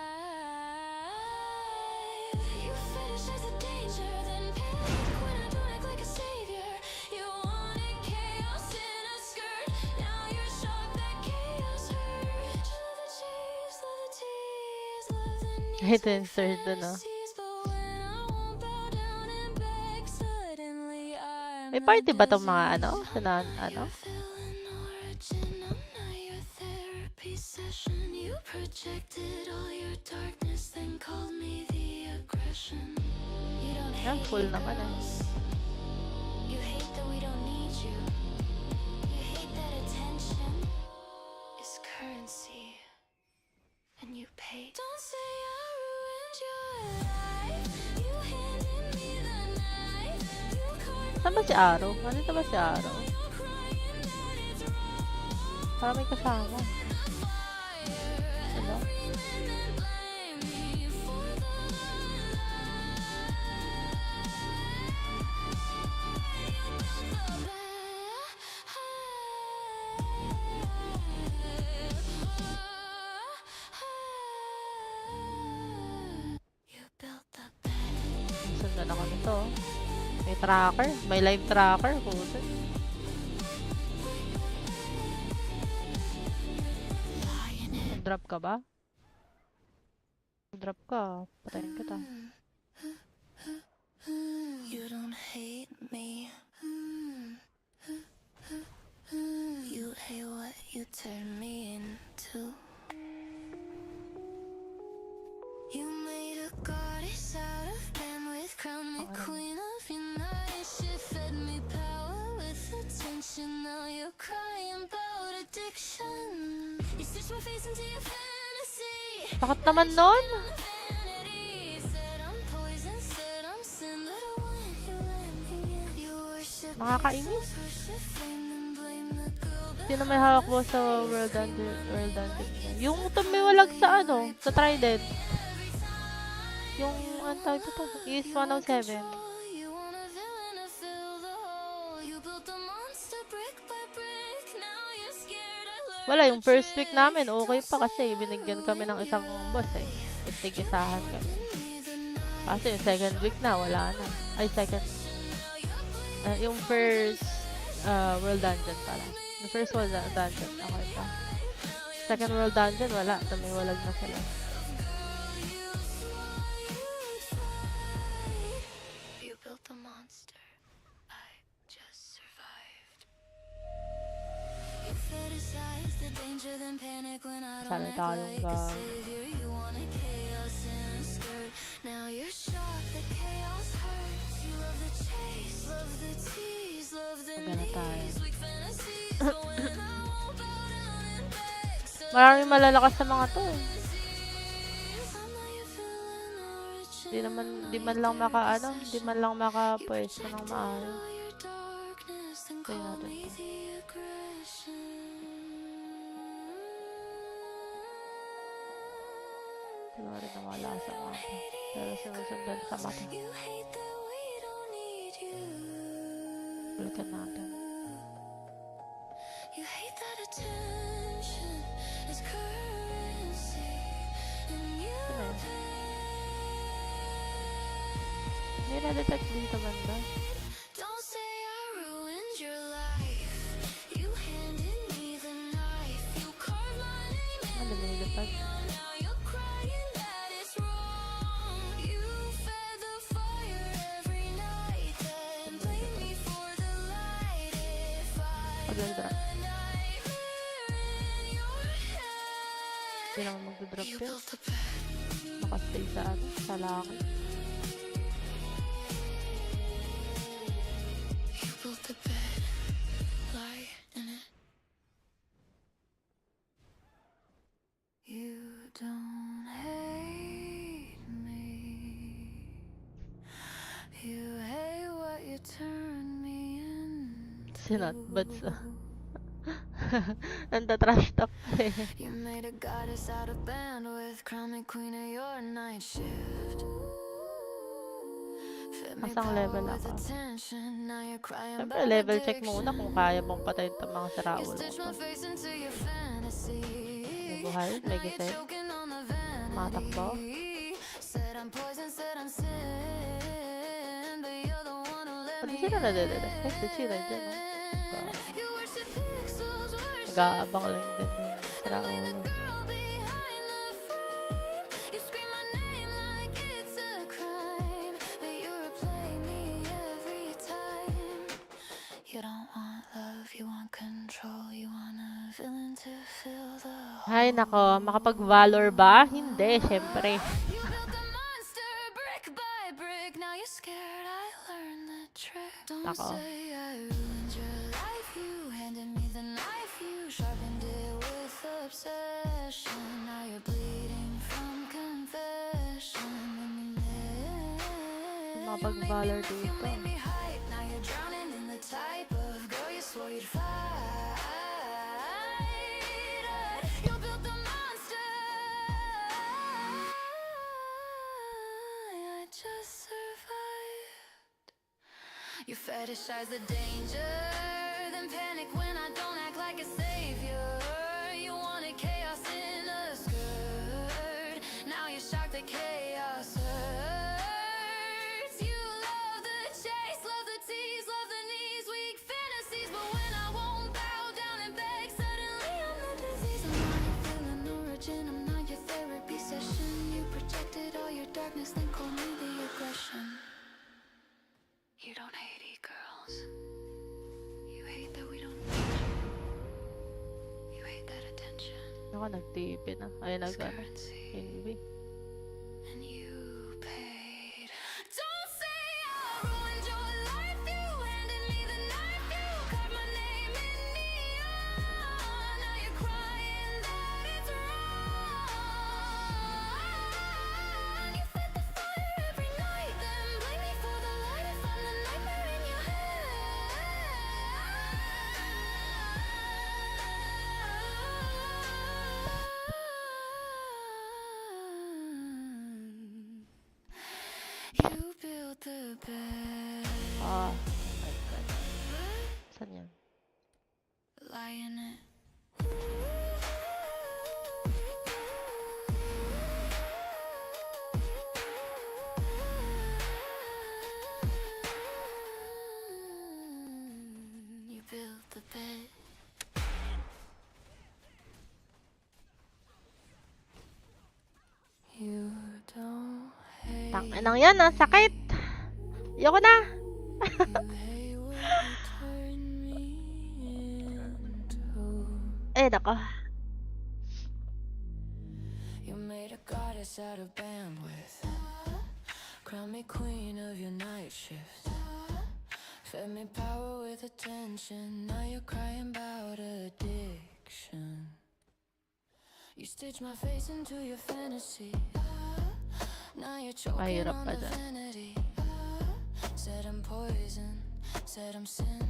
You fetishize the danger, then panic when I don't act like a savior. You wanted chaos in a skirt, now you're shocked that chaos hurt. Love the chase, love the tease, love the knees Ito yung third dun ah. fantasies, but when I won't bow down and beg, suddenly I'm May party the ba tong mga disease. ano? Session. You projected all your darkness, then called me the aggression. Yan, full naman eh. You hate that we don't need you. You hate that attention is currency. And you pay. Don't say I ruined your life. You handed me the knife. You carved Saan ba si Aro? Nandito ba si Aro? crying that it's wrong. Parang may kasama. Diba? Sundan ako nito. May tracker. May live tracker. Puto. Drop ka ba? Drop ka. Patayin kita. You don't hate me. You hate what you turn me into. You made a goddess out of bandwidth, crowned me queen of your night. Shit fed me power with attention. Now you're crying about addiction. You stitched my face into your fantasy. Bakit naman nun? Vanity said I'm poison, said I'm sin, but when you let me in, you worship Nakakainis. worship fame and blame the girl. Sino may hawak mo sa World Dungeon niya? Yung tumiwalag sa ano? Sa Trident. Yung, ang tawag dito? Is 107. You want a villain to fill the hole. You built a monster brick by brick. Now you're scared I learned Wala, yung first week namin, okay pa kasi binigyan kami ng isang boss eh. Itigisahan kami. Kasi yung second week na, wala na. Ay, second. Yung first World Dungeon pala. Yung first World Dungeon, okay pa. Second World Dungeon, wala. Tumiwalag na sila. You built a monster. I just survived. You fantasize the danger, then panic when I don't Sana act tayong like a savior. You wanted chaos in a skirt. Now you're shocked that chaos hurts. You love the chase, love the tease, love the Magana tayo. knees, weak fantasies. But when I won't bow down and beg, so Maraming malalakas sa mga to eh. I'm not your villain or a Di man lang di man lang makapwesto ng maayos. all your darkness and Kaya call natin me to. the aggression. Di ba rin nawala sa mata. Pero sinusundan sa mata. You hate that we don't need you. Balikan natin. You hate that attention is currency, and you Ano yun? pay. Hindi na-detect dito banda. Don't say I ruined your life. You handed me the knife. You carved my name Ano may lipad? in. Now you're crying that it's wrong. You fed the fire every night, then blame me for the light. If I Pag-drop. nightmare in your head. Hindi naman magdodrop You yun. built a bed. Nakastay sa ano? Sa laki. You built a bed. Lie in it. You don't hate me. You hate what you turn me into. Sinatbad sa... Nanda-trash talk pa eh. You made a goddess out of bandwidth, crown me queen of your night shift. Fed me Masang power level with ako. attention, now you're crying Siyempre, about level check muna addiction. kung kaya mong patayin itong mga You saraulo ko stitch to. my face into your fantasy. May buhay, may Now you're gising. choking on the Matakbo. vanity. Said I'm poison, said I'm sin, but you're the one who let Pati me sila nadedetect. Ay, si Chira dyan, no? You worship pixels, worship Nag-aabang lang din yung saraulo. girl behind the frame. You scream my name like it's a crime, but you replay me every time. You don't want love, you want control, you want a villain to fill the hole. Ay, nako. Makapag-valor ba? Hindi, syempre. You built a monster brick by brick. Now you're scared Don't Ako. say I ruined your life. You handed me the knife. You sharpened it with obsession. Now you're bleeding from confession. And you Makapag-valor made me, you dito. made me hype. Now you're drowning in the type of girl you swore you'd fight. You built the monster. I just survived. You fetishize the danger, then panic when I don't act like a savior. You wanted chaos in a skirt. Now you're shocked that chaos hurts. You love the chase, love the tease, love the knees, weak fantasies. But when I won't bow down and beg, suddenly I'm the disease. I'm not your villain origin, I'm not your therapy session. You projected all your darkness, then call me the aggression. You don't hate e-girls. You hate that we don't need you. You hate that attention. Ako, nag-TV na. Ay, It's nag-ano. currency. Hindi. And you paid. Don't say I ruined your life. You handed me the knife. You carved my name in neon. Now you're crying that it's wrong. You fed the fire every night, then blame me for the light. If I'm the nightmare in your head. You built the bed, Ah, my God. Saan yan? lie in it. You built the bed. You don't hate. Tanginang yan, ang sakit! Ayoko na! You hate what you turned me into. Eh, nako. You made a goddess out of bandwidth. Crown me queen of your night shift. Fed me power with attention. Now you're crying about addiction. You stitch my face into your fantasy. Now you're choking Mahirap on pa the dyan. vanity. Said I'm poison, said I'm sin,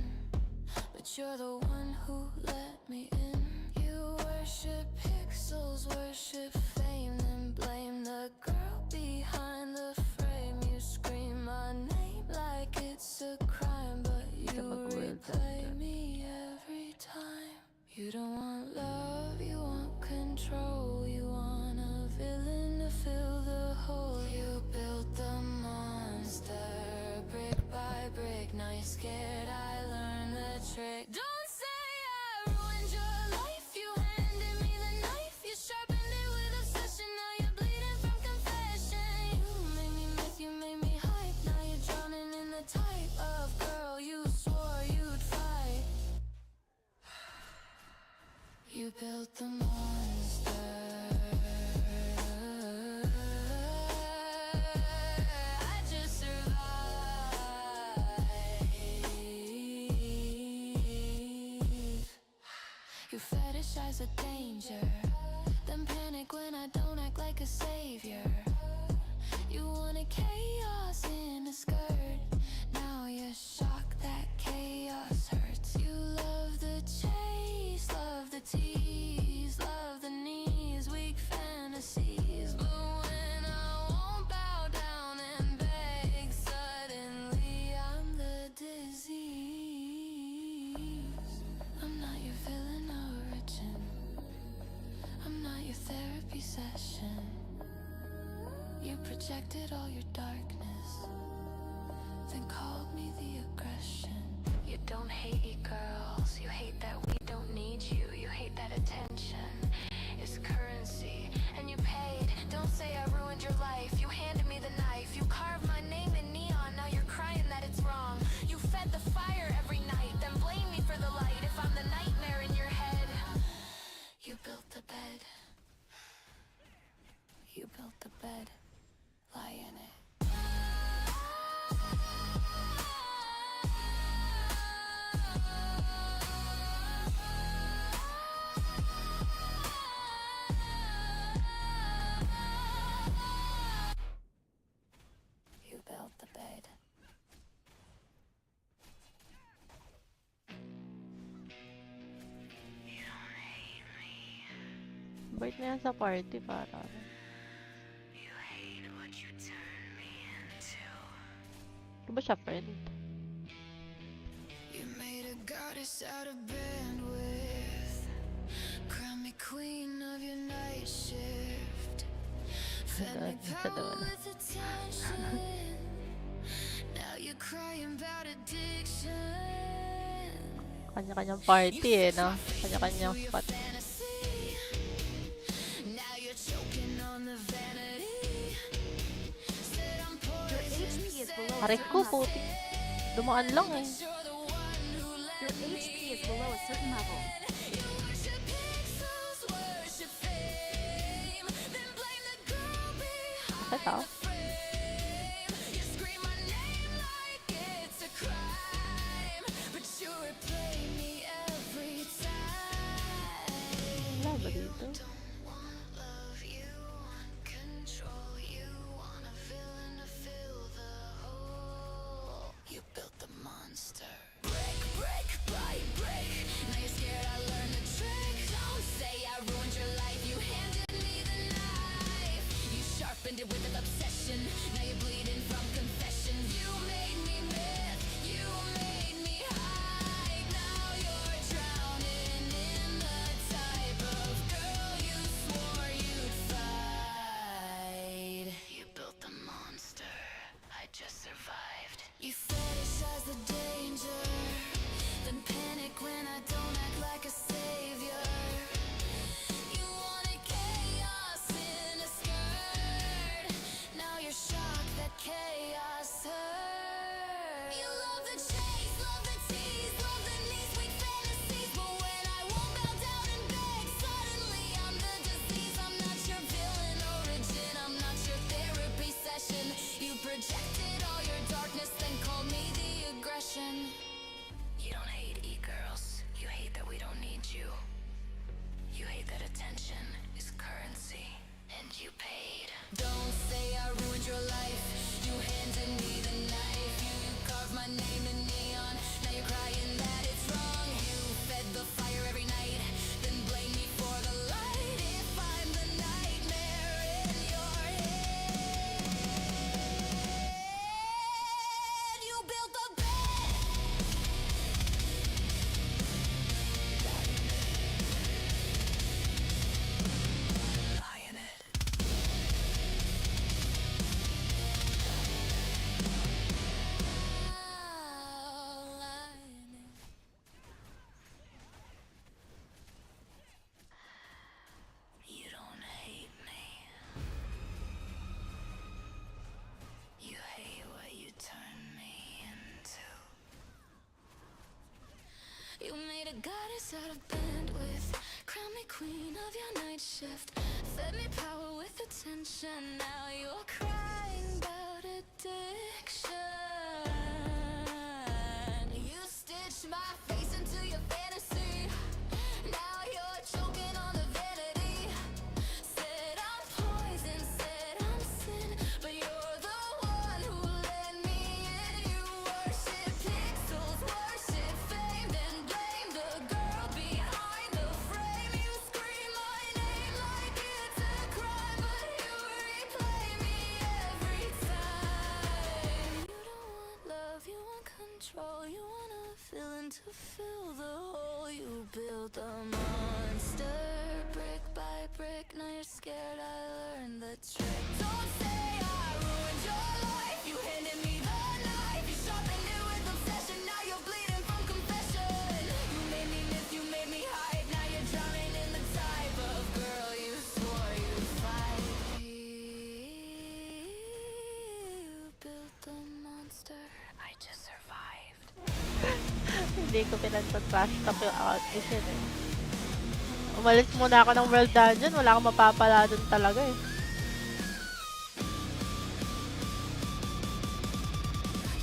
but you're the one who let me in. You worship pixels, worship fame, then blame the girl behind the frame. You scream my name like it's a crime, but you mag-world replay dyan. me every time. You don't want love, you want control. You want a villain to fill the hole. You built the monster, brick by brick. Now you're scared I learned the trick. Don't say I ruined your life. You handed me the knife. You sharpened it with obsession. Now you're bleeding from confession. You made me myth, you made me hype. Now you're drowning in the type of girl you swore you'd fight. You built the monster. I just survived. You fetishize the danger, then panic when I don't act like a savior. You wanted chaos in a skirt. Now you're shocked that chaos hurts. You love the chase, love the tease, love the knees, weak fantasies. But when I won't bow down and beg, suddenly I'm the disease. I'm not your villain origin. I'm not your therapy session. You projected all your darkness, then called me the aggression. You don't hate girls, you hate that we don't need you. You hate that attention is currency, and you paid. Don't say I ruined your life. You handed me the knife. You carved my name in neon. Now you're crying that it's wrong. You fed the fire every night, then blame me for the light. If I'm the nightmare in your head. You built the bed. You built the bed. Lie in it. Bait na yan sa party para. Di ba siya friend? You made a goddess out of bandwidth. Crown me queen of your night shift. Fed me power with attention. Now you're crying about addiction. Kanya-kanyang party eh, no? Kanya-kanyang spot. Fantasy. Now you're choking on the vanity. Said I'm Your poison. HP is below a Aray certain ko, level. puti. Dumaan lang eh. You're the one who Your let me HP is below a certain level. You worship pixels, worship fame. Then blame the girl behind Bakit ah? the frame. You scream my name like it's a crime, but you replay me every time. Wala ba dito? Don't want love, you want control. You want a villain to fill the hole. You built the monster. Brick, brick by brick. Now you're scared I learned the trick. Don't say I ruined your life. You handed me the knife. You sharpened it with an obsession. Now you're bleeding from confession. You made me myth. You made me hide. Now you're drowning in the type of girl you swore you'd fight. You built the monster. I just survived. You fetishize the danger, then panic when I don't act like a savior. You wanted chaos in a skirt. Now you're shocked that chaos hurt. You love the chase, love the tease, love the knees, sweet fantasies. But when I won't bow down and beg, suddenly I'm the disease. I'm not your villain origin, I'm not your therapy session. You projected all your darkness, then called me the aggression. You don't hate e-girls, you hate that we don't need you. You hate that attention is currency, and you paid. Don't say I ruined your life. You handed me the knife. You carved my name in neon. Now you're crying that it's wrong. You fed the fire every night, then blame me for the light. If I'm the nightmare in your head, you built the bed. Lie in it. You don't hate me. You hate what you turn me into. You made a goddess out of bandwidth. Crown me queen of your night shift. Fed me power with attention. Now you're crying about addiction. You stitched my face into your fantasy. Now you're choking on the vanity. Said I'm poison, said I'm sin, but you're the one who let me in. You worship pixels, worship fame, then blame the girl behind the frame. You scream my name like it's a crime, but you replay me every time. You don't want love, you want control. You want a villain to fill the hole. You built a monster, brick by brick. Now you're scared I learned the trick. Don't say I ruined your life. You handed me the knife. You sharpened it with obsession. Now you're bleeding from confession. You made me myth, you made me hide. Now you're drowning in the type of girl you swore you'd fight. You built the monster. I just survived. Hindi ko pinagpa-trash talk yung outfit yun eh. Umalis muna ako ng World Dungeon, wala akong mapapala dun talaga eh.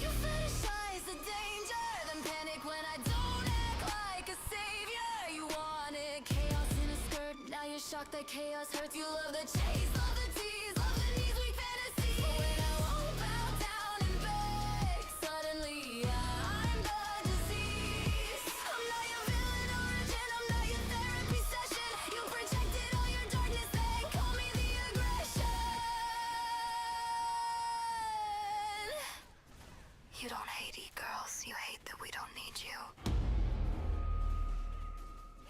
You fetishize the danger, then panic when I don't act like a savior. You wanted chaos in a skirt, now you're shocked that chaos hurts. You love the chase, love the tease, love the knees, weak fantasies. But when I won't bow down and beg, suddenly I'm the disease. I'm not your villain origin, I'm not your therapy session. You projected all your darkness. hate that we don't need you.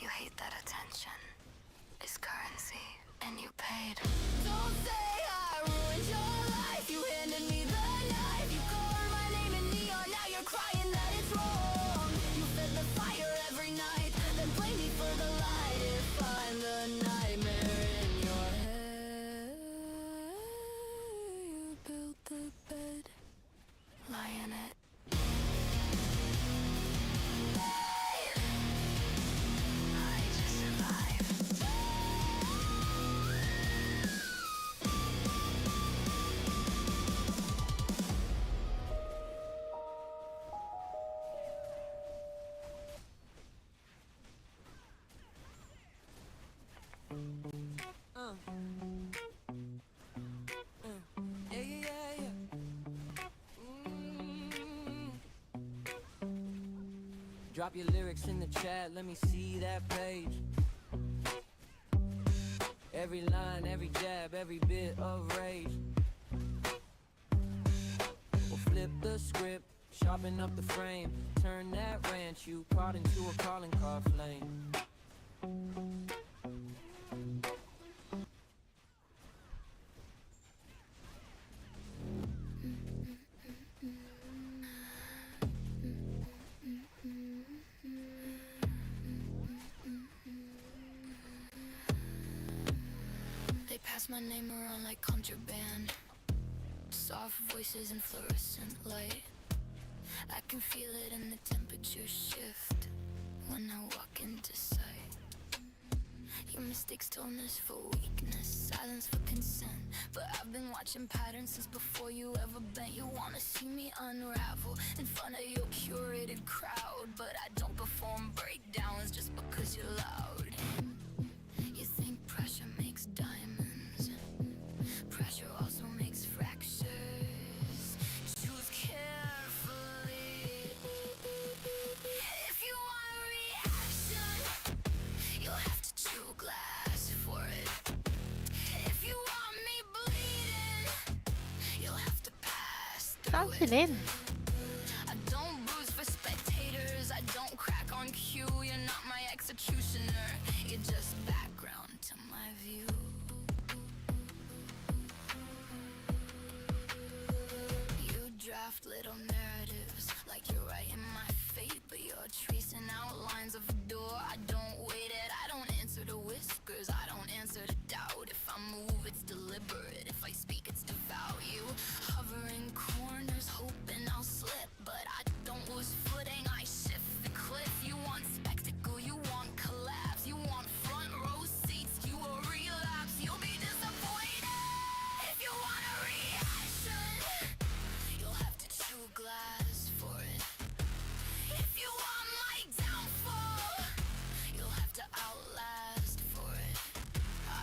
You hate that attention is currency, and you paid. Don't say I ruined your life. You handed me the knife. You colored my name in neon. Now you're crying that it's wrong. You fed the fire every night, then blame me for the light. If I'm the nightmare in your head, you built the bed, lie in it. I just survived. Yeah, yeah, yeah, yeah. Drop your lyrics in the chat, let me see that page. Every line, every jab, every bit of rage. We'll flip the script, sharpen up the frame. Turn that ranch you caught into a calling card flame. They pass my name around like contraband. Soft voices and fluorescent light. I can feel it in the temperature shift when I walk into sight. You mistake stillness for weakness, silence for consent. But I've been watching patterns since before you ever bent. You wanna see me unravel in front of your curated crowd, but I don't perform breakdowns just because you're loud. You think pressure makes diamonds. Pressure also makes fractures. Choose carefully. If you want a reaction, you'll have to chew glass for it. If you want me bleeding, you'll have to pass Saan through si it. Lynn? I don't bruise for spectators. I don't crack on cue. You're not my executioner. You're just background to my view. You draft little narratives like you're writing my fate, but you're tracing outlines of a door. I don't wait it. I don't answer to whispers. I don't answer to doubt. If I move, it's deliberate. If I speak, it's devout. You hovering corners, hoping I'll slip, but I don't lose footing. I shift the cliff. You want spectacle. You want collapse. You want front row seats. You will relapse. You'll be disappointed. If you want a reaction, you'll have to chew glass for it. If you want my downfall, you'll have to outlast for it.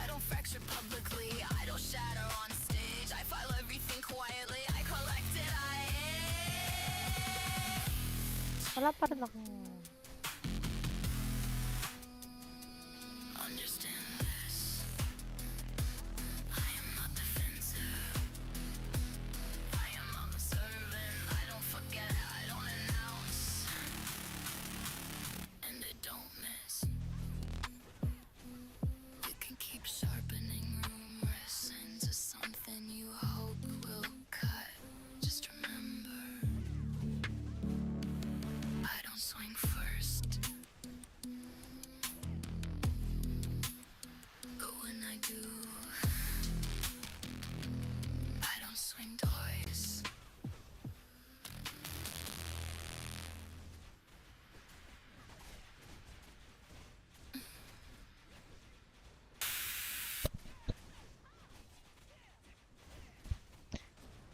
I don't fracture publicly, I don't shatter on stage. I file everything quietly, I collect it, Wala pa rin akong... understand this. I am not defensive. I am observant. I don't forget, I don't announce. And I don't miss. You can keep sharpening rumors into something you hope will cut. Just remember, I don't swing first. But when I do, I don't swing twice.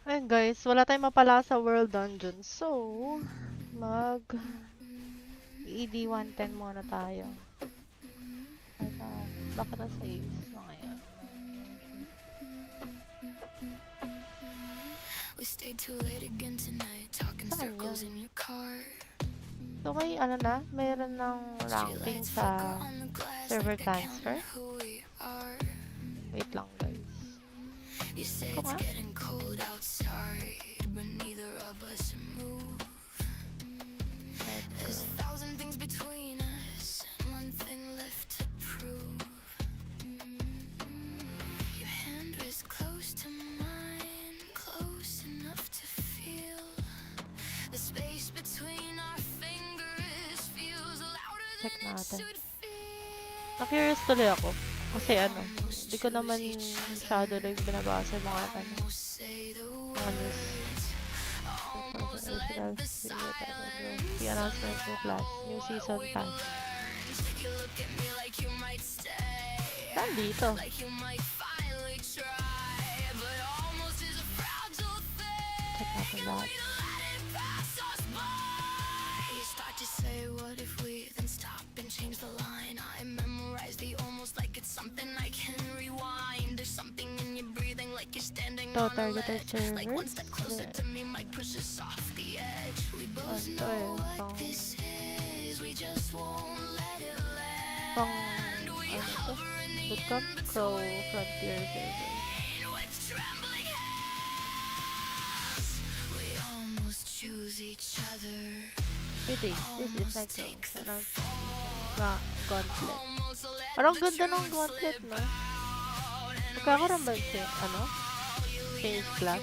Ayun guys, wala tayong mapala sa World Dungeon. So, mag ED 110 muna tayo. Ito, bakit na saves na ngayon? We stayed too late again tonight, talking Saan circles yun? in your car. So, may ano na, mayroon ng ranking Streetlights sa flicker on the glass server like they're counting transfer. who we are. Wait lang guys. You say Ito it's nga. getting cold outside, but neither of us move. check natin. Na-curious tuloy ako. Kasi hindi ko naman masyado rin binabasa yung mga mga news. Original the announcement ng class, new season pass. Saan dito? Check natin lahat. Start to say what if we then stop and change the line. I memorize the almost like it's something I can rewind. There's something in your breathing like you're standing on a ledge. Like one step closer to me might push us off the edge. We both know what this is, we just won't let it land. We hover in the Crow Frontier server. with trembling hands. We almost choose each other. Wait, this is Nightcrows. Gauntlet. Parang ganda ng gauntlet, no? Magkakaroon ba siya, change class?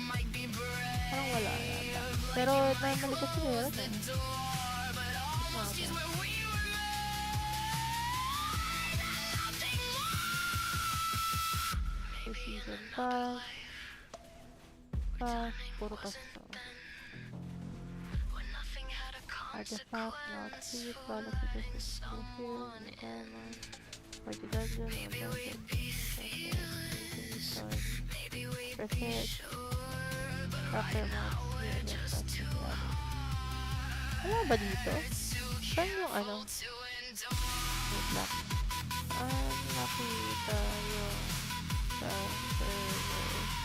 Parang wala yata. Pero, normally kasi meron eh. Season pass. Puro pass to. Artifact, not see, product suggestions, fulfill, environment, party dungeon, or dungeon, research, proper mods, wala ba dito? Saan yung wait lang. Nakita yung sa server.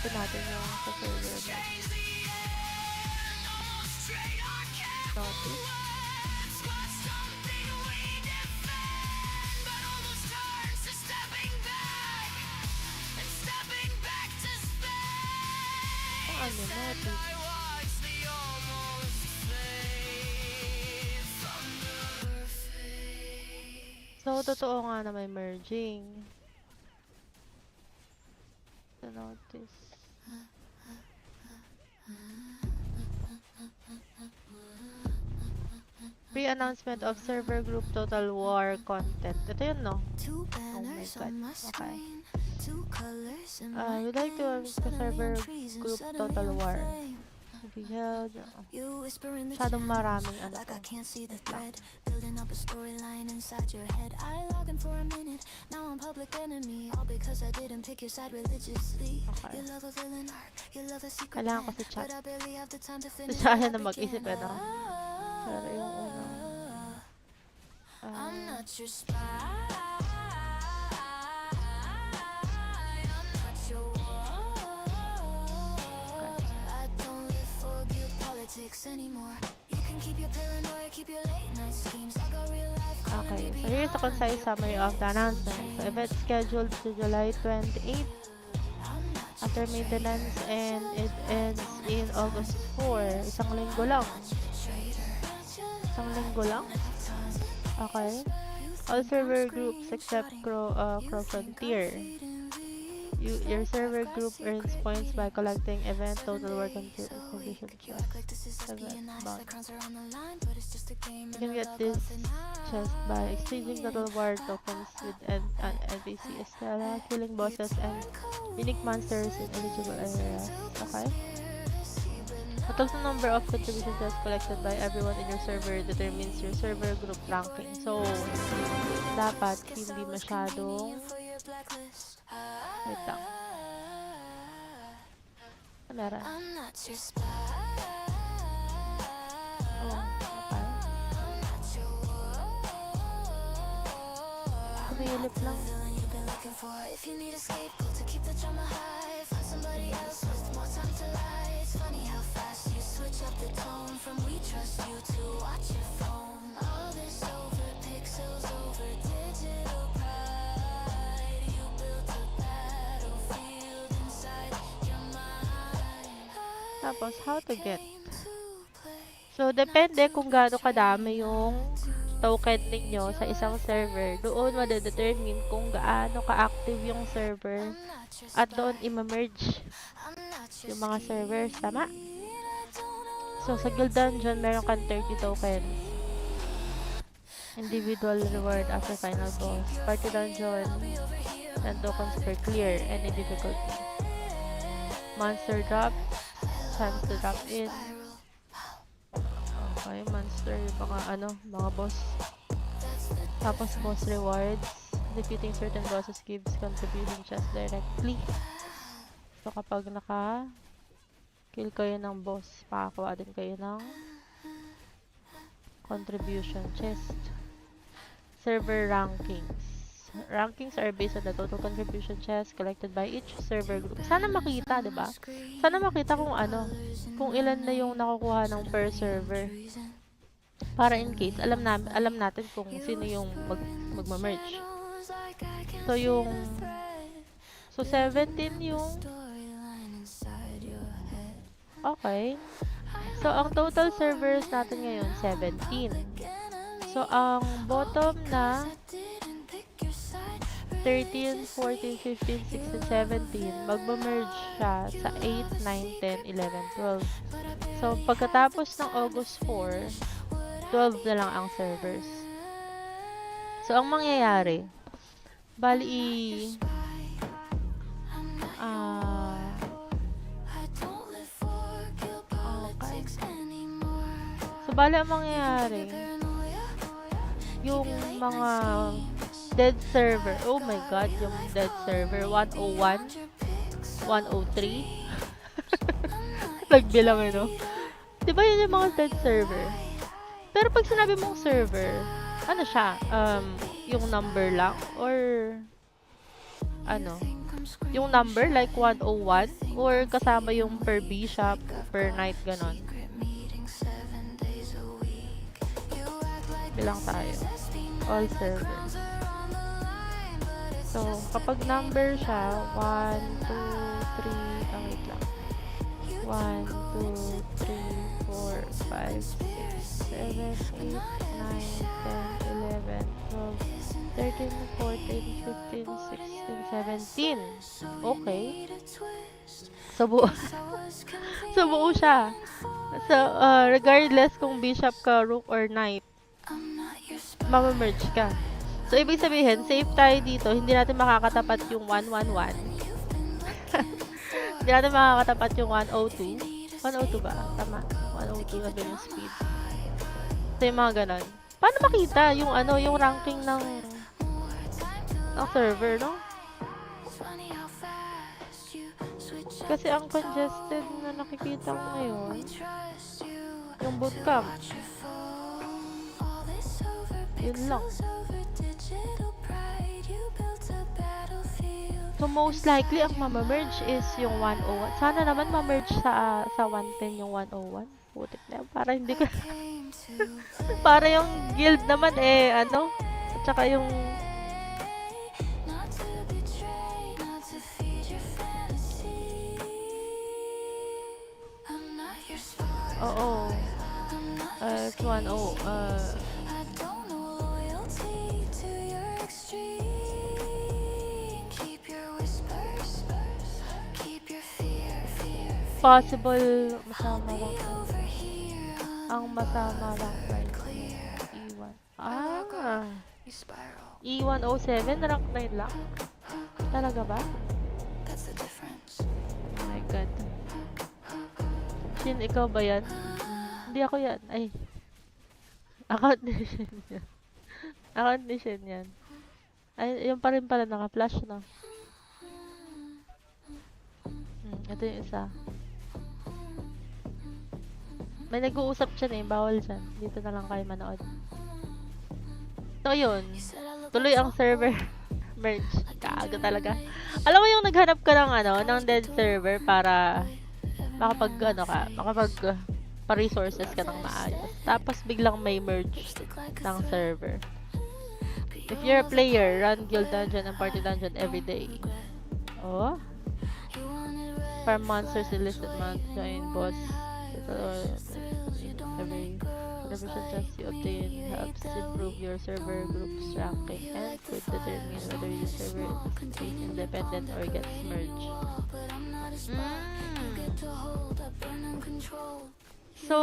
Natin yung sa server na. Notice. Notice. So, totoo nga na may merging. Notice. Pre-announcement of server group Total War content. Ito yun, no? Oh my god. Okay. We'd like to the server group Total War. We held masyadong maraming Building up a storyline inside your head. I log in for a minute. Now I'm public enemy. All because I didn't pick your side religiously. You love a villain arc. You love a secret kailangan ko plan. si chat. But I barely have the time to finish Siya what I na mag-isip began. Pero yung unang I'm not your spy. I'm not your war. I don't live for geopolitics anymore. You can keep your paranoia, keep your late night schemes. I got real life. Okay, so here's a concise summary of the announcement. So, event scheduled to July 28th after maintenance, and it ends in August 4. Isang linggo lang. Okay. All server groups except Crow Frontier. Your server group earns points by collecting event total work condition chests. You can get this chest by exchanging total war tokens with an NPC Estella, killing bosses and unique monsters in eligible areas. Okay. The total number of contribution chests collected by everyone in your server determines your server group ranking. So, dapat hindi masyadong wait lang. Meron. Oh, okay. Kumilip lang. If you need a scapegoat to keep the drama high, find somebody else with more time to lie. It's funny how fast you switch up the tone from we trust you to watch your phone. All this over pixels, over digital pride. You built a battlefield inside your mind. Tapos, how to get? So, depende kung gaano kadami yung token ninyo sa isang server, doon madedetermine kung gaano ka-active yung server at doon i-merge yung mga servers, tama? So, sa Guild Dungeon, meron kang 30 tokens. Individual reward after final boss. Party Dungeon, 10 tokens per clear, any difficulty. Monster drop, chance to drop in. Okay, monster, yung mga boss. Tapos boss rewards. Defeating certain bosses gives contribution chest directly. So, kapag kill kayo ng boss, makakuha din kayo ng contribution chest. Server rankings. Rankings are based on the total contribution chest collected by each server group. Sana makita, 'di ba? Sana makita kung ilan na yung nakukuha ng per server. Para in case alam natin kung sino yung magma-merge. So 17 yung okay. So ang total servers natin ngayon 17. So ang bottom na 13, 14, 15, 16, 17 magma-merge siya sa 8, 9, 10, 11, 12. So pagkatapos ng August 4, 12 na lang ang servers. So ang mangyayari, bali So bali ang mangyayari, yung mga dead server, oh my god, yung dead server 101, 103 nagbilang diba yun yung mga dead server? Pero pag sinabi mong server, ano siya, yung number lang or yung number like 101 or kasama yung per bishop, per knight, ganon. Bilang tayo, all servers. So, kapag number siya, 1, 2, 3, wait lang. 1, 2, 3, 4, 5, 6, 7, 8, 9, 10, 11, 12, 13, 14, 15, 16, 17. Okay. So, buo siya. So, regardless kung bishop ka, rook, or knight, mamamerge ka. So, ibig sabihin, safe tayo dito. Hindi natin makakatapat yung 111. Hindi natin makakatapat yung 102. 102 ba? Tama. 102 na yung speed. So, yung mga ganon. Paano makita yung yung ranking ng server, no? Kasi ang congested na nakikita ko ngayon, yung bootcamp. Yun lang. So, most likely, ang mamamerge is yung 101. Sana naman mamerge sa 110 yung 101. Putik na yun. Para hindi ka... para yung guild naman at saka yung... Oo. It's 10. Possible masama lang. Ang masama lang E1. E107 rank 9 lang. Talaga ba? Oh my god. Shin, ikaw ba yan? Hindi ako yan. Ay. Account ni Shin yan. Account ni Shin yan. Ay, yung pa rin pala naka-flash, no? Ito yung isa. May nag-uusap dyan bawal dyan. Dito na lang kayo manood. So, yun. Tuloy ang server merge. Kaaga talaga. Alam mo yung naghanap ka ng dead server para pa-resources ka ng maayos. Tapos, biglang may merge ng server. If you're a player, run Guild Dungeon and Party Dungeon every day. Oh? Farm monsters, enlisted mount, join boss. Every contribution tests you obtain helps improve your server group's ranking and could determine whether your server stays independent or gets merged. So,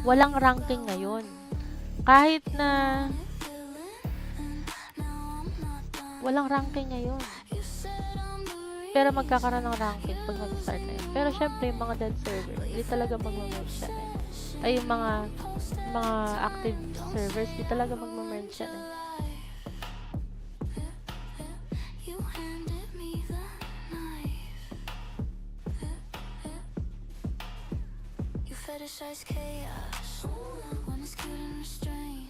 walang ranking ngayon. Kahit na walang ranking ngayon. Pero magkakaroon ng ranking pag mag-start na yun. Pero syempre, yung mga dead server, hindi talaga mag-merge yan eh. Ay, yung mga active servers, hindi talaga mag-merge yan eh. Fetishize chaos when it's cute and restrained,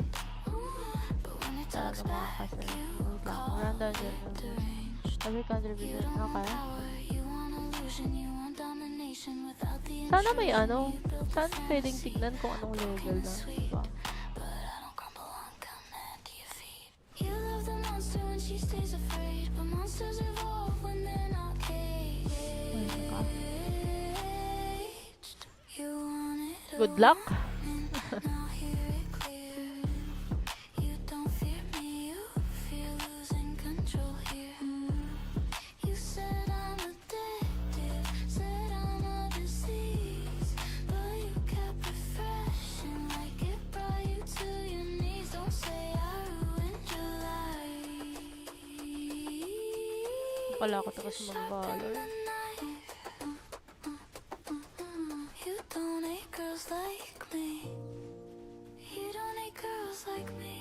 but when it talks Talaga mga back, kasi. you Wait lang. call Random it dyan. deranged. Every contribution. You don't Okay. want power, you want illusion, you want domination without the Sana may intrusion. ano. You built a Sana pwedeng fantasy, tignan kung anong level broken na. and sweet, Diba? but I don't crumble on command to your feet. You love the monster when she stays afraid, but monsters evolve when they're not caged. You want it Good luck. now hear it clear. You don't fear me, you fear losing control here. You said I'm addicted, said I'm a disease, but you kept refreshing like it brought you to your knees. Don't say I ruined your life. Akala ko tapos mag-valor. You don't hate girls like me. You don't hate girls like me.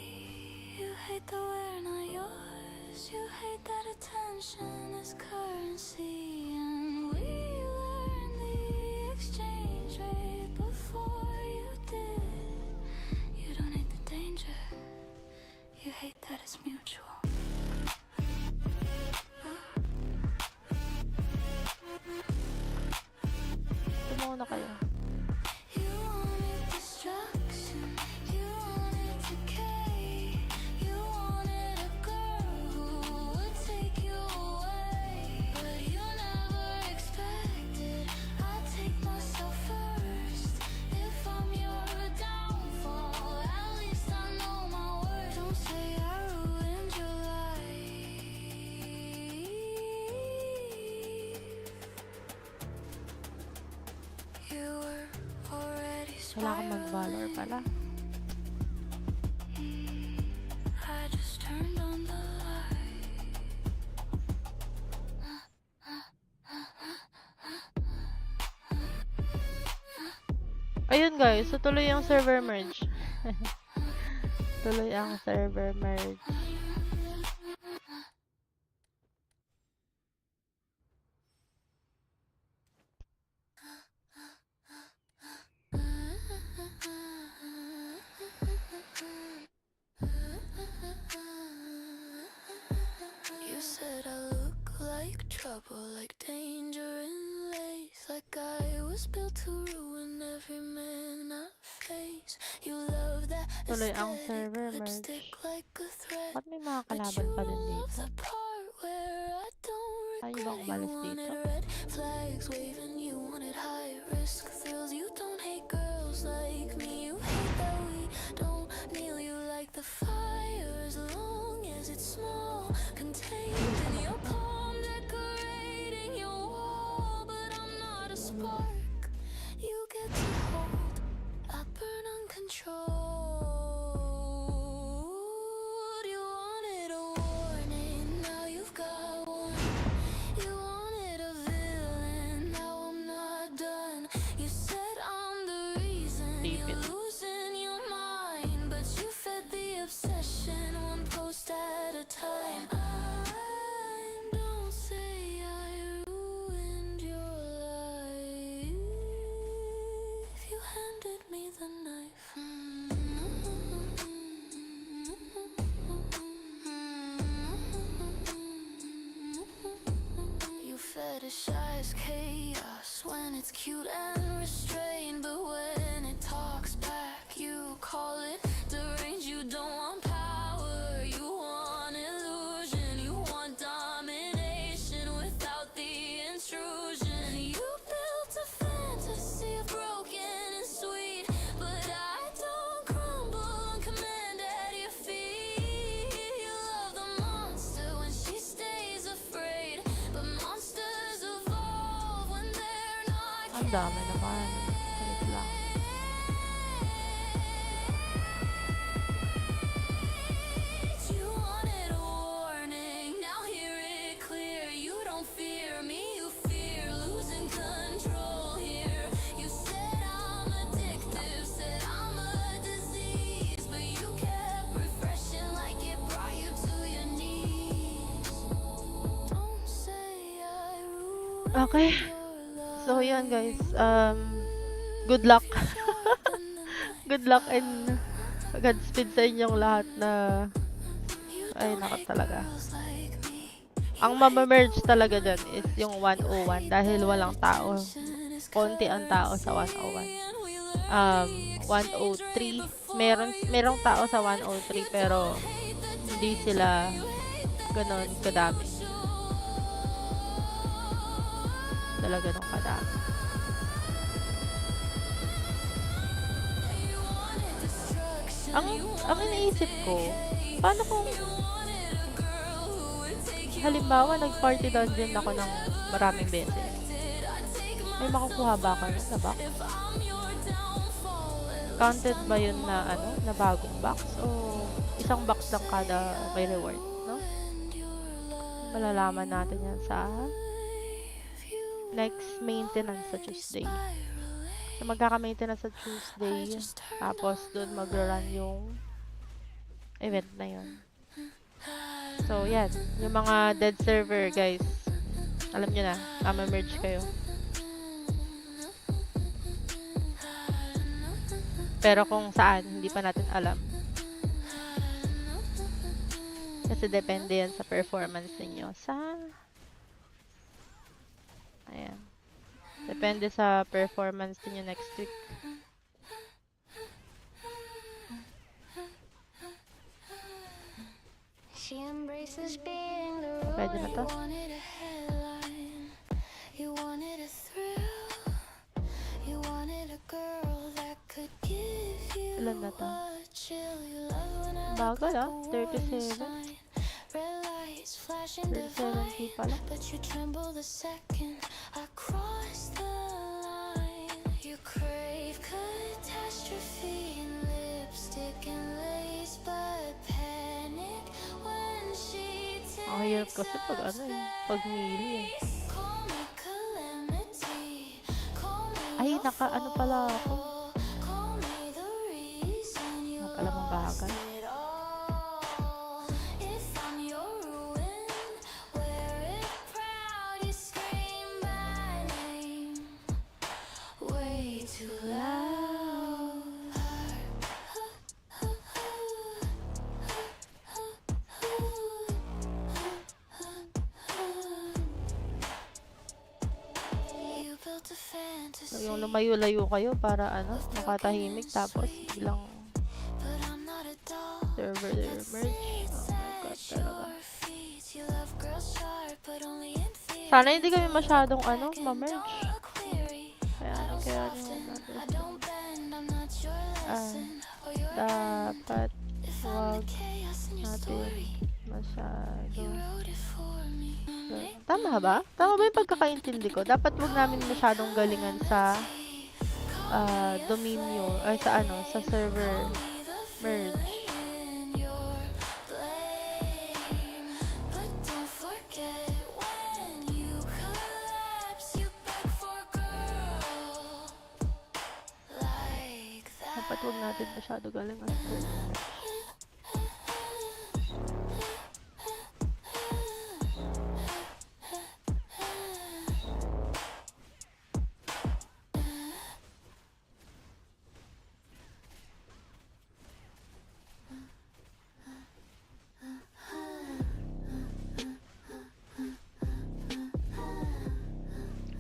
You hate the we're not yours. You hate that attention is currency. And we learned the exchange rate before you did. You don't hate the danger. You hate that it's mutual. Tumawa na kayo. You wanted destruction, you wanted decay, you wanted a girl who would take you away, but you never expected I'd take myself first. If I'm your downfall, at least I know my worth. Don't say I ruined your life. You were already Kailangan mag-valor pala. I just turned on the light. Ayun guys, so tuloy ang server merge. Tuloy ang server merge. You said I look like trouble, like danger in lace, like I was built to ruin every man I face. You love that Tuloy ang aesthetic server merge. lipstick like a threat, Ba't may mga but kalaban you pa din love dito? the part where I don't Ayaw bang regret. You umalis wanted dito? red flags waving, you wanted high risk thrills. You don't hate girls like me, you hate that we don't kneel. You like the fire as long as it's small, contained in your palm, decorating your wall. But I'm not a spark you get to hold, I burn uncontrolled. You wanted a warning, now you've got one. You wanted a villain, now I'm not done. You said I'm the reason Deep you're in. losing your mind, but you fed the obsession one post at a time. Don't say I ruined your life. You handed me the knife. You fetishize chaos when it's cute and restrained, but when it talks back, you call it deranged. You don't want power, you want illusion, you want domination without the intrusion. You built a fantasy of broken and sweet, Ang dami naman. Wait lang. You wanted a warning, now hear it clear. You don't fear me, you fear losing control here. You said I'm addictive, said I'm a disease, but you kept refreshing like it brought you to your knees. Don't say I ruined Okay. So, yan guys. Good luck. Good luck and Godspeed sa inyong lahat na ay naka talaga. Ang mamamerge talaga dyan is yung 101 dahil walang tao. Konti ang tao sa 101. 103, merong tao sa 103 pero hindi sila ganon kadami. Talaga nung kadami. Ang iniisip ko, paano kung halimbawa nag-party dungeon ako ng maraming beses? May makukuha ba ako na box? Counted ba yun na na bagong box o isang box lang kada may reward, no? Malalaman natin yan sa next maintenance sa Tuesday. So, magkaka-maintenance sa Tuesday, tapos doon mag-run yung event na yun. So, yan. Yung mga dead server, guys. Alam nyo na, merge kayo. Pero kung saan, hindi pa natin alam. Kasi depende yan sa performance ninyo. Ayan. Depende sa performance niyo next week. Pwede na to? Ilan na to? Bagal 37. 37K pala. But you tremble the second I cross the line. You crave catastrophe and lipstick and lace, but panic when she takes Ang hirap kasi pag pagmili Call me calamity, call me Ay, naka pala ako. call me the reason you Pala mong bagal. it all. If I'm your ruin, wear it proud, you scream my name way too loud. You built a fantasy, So, yung lumayo-layo kayo para makatahimik tapos bilang but I'm not a doll. server merge. Oh my god, talaga. You love girls sharp, but only in theory. Sana hindi kami masyadong ma-merge. Don't look weary. Kaya Often, I don't bend, I'm not your Ah, lesson or your dapat if I'm wag the chaos in your natin story. masyado. You wrote it for me. Tama ba? Tama ba yung pagkakaintindi ko? Dapat wag namin masyadong galingan sa Dominion ay sa sa server merge. In your blame, but don't forget when you collapse, you beg for a girl like that. Dapat wag natin masyado galingan sa server.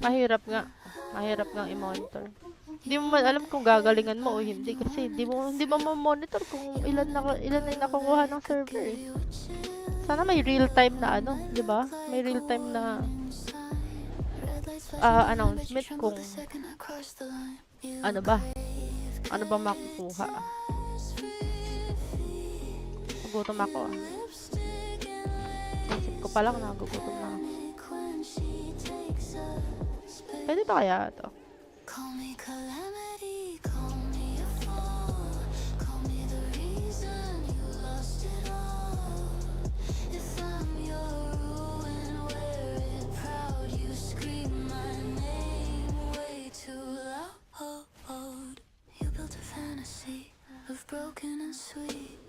Mahirap nga i-monitor. Hindi mo man alam kung gagalingan mo o hindi kasi hindi mo ma-monitor kung ilan na yung nakukuha ng server eh. Sana may real time na 'di ba? May real time na announcement kung ano ba makukuha. Nagugutom ako Isip ko pa lang nagugutom na ako. Pwede ba kaya ito? Call me calamity, call me a fool, call me the reason you lost it all. If I'm your ruin, wear it proud. You scream my name way too loud. You built a fantasy of broken and sweet,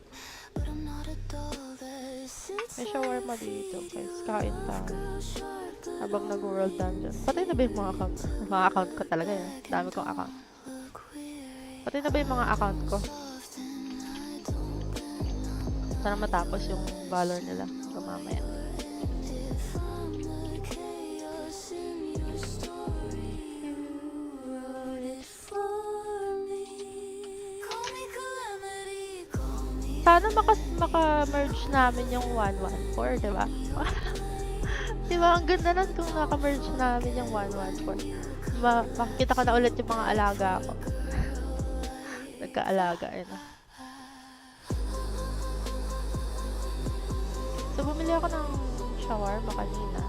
but I'm not a doll that sits May shawarma dito, guys. Kain tayo. sharp Habang nag-world dungeon. Patay na ba yung mga account? Mga account ko talaga yun. Dami kong account. look weary. Patay na ba yung mga account ko? Often I don't bend Sana matapos yung valor nila. Hanggang mamaya. if I'm the chaos in your story. You wrote it for me. Call me calamity, call me. Sana maka-merge namin yung 114, diba? Diba, ang ganda nun kung naka-merge namin yung 114. Makikita ko na ulit yung mga alaga ko. Nagka-alaga, na. So, bumili ako ng shawarma kanina.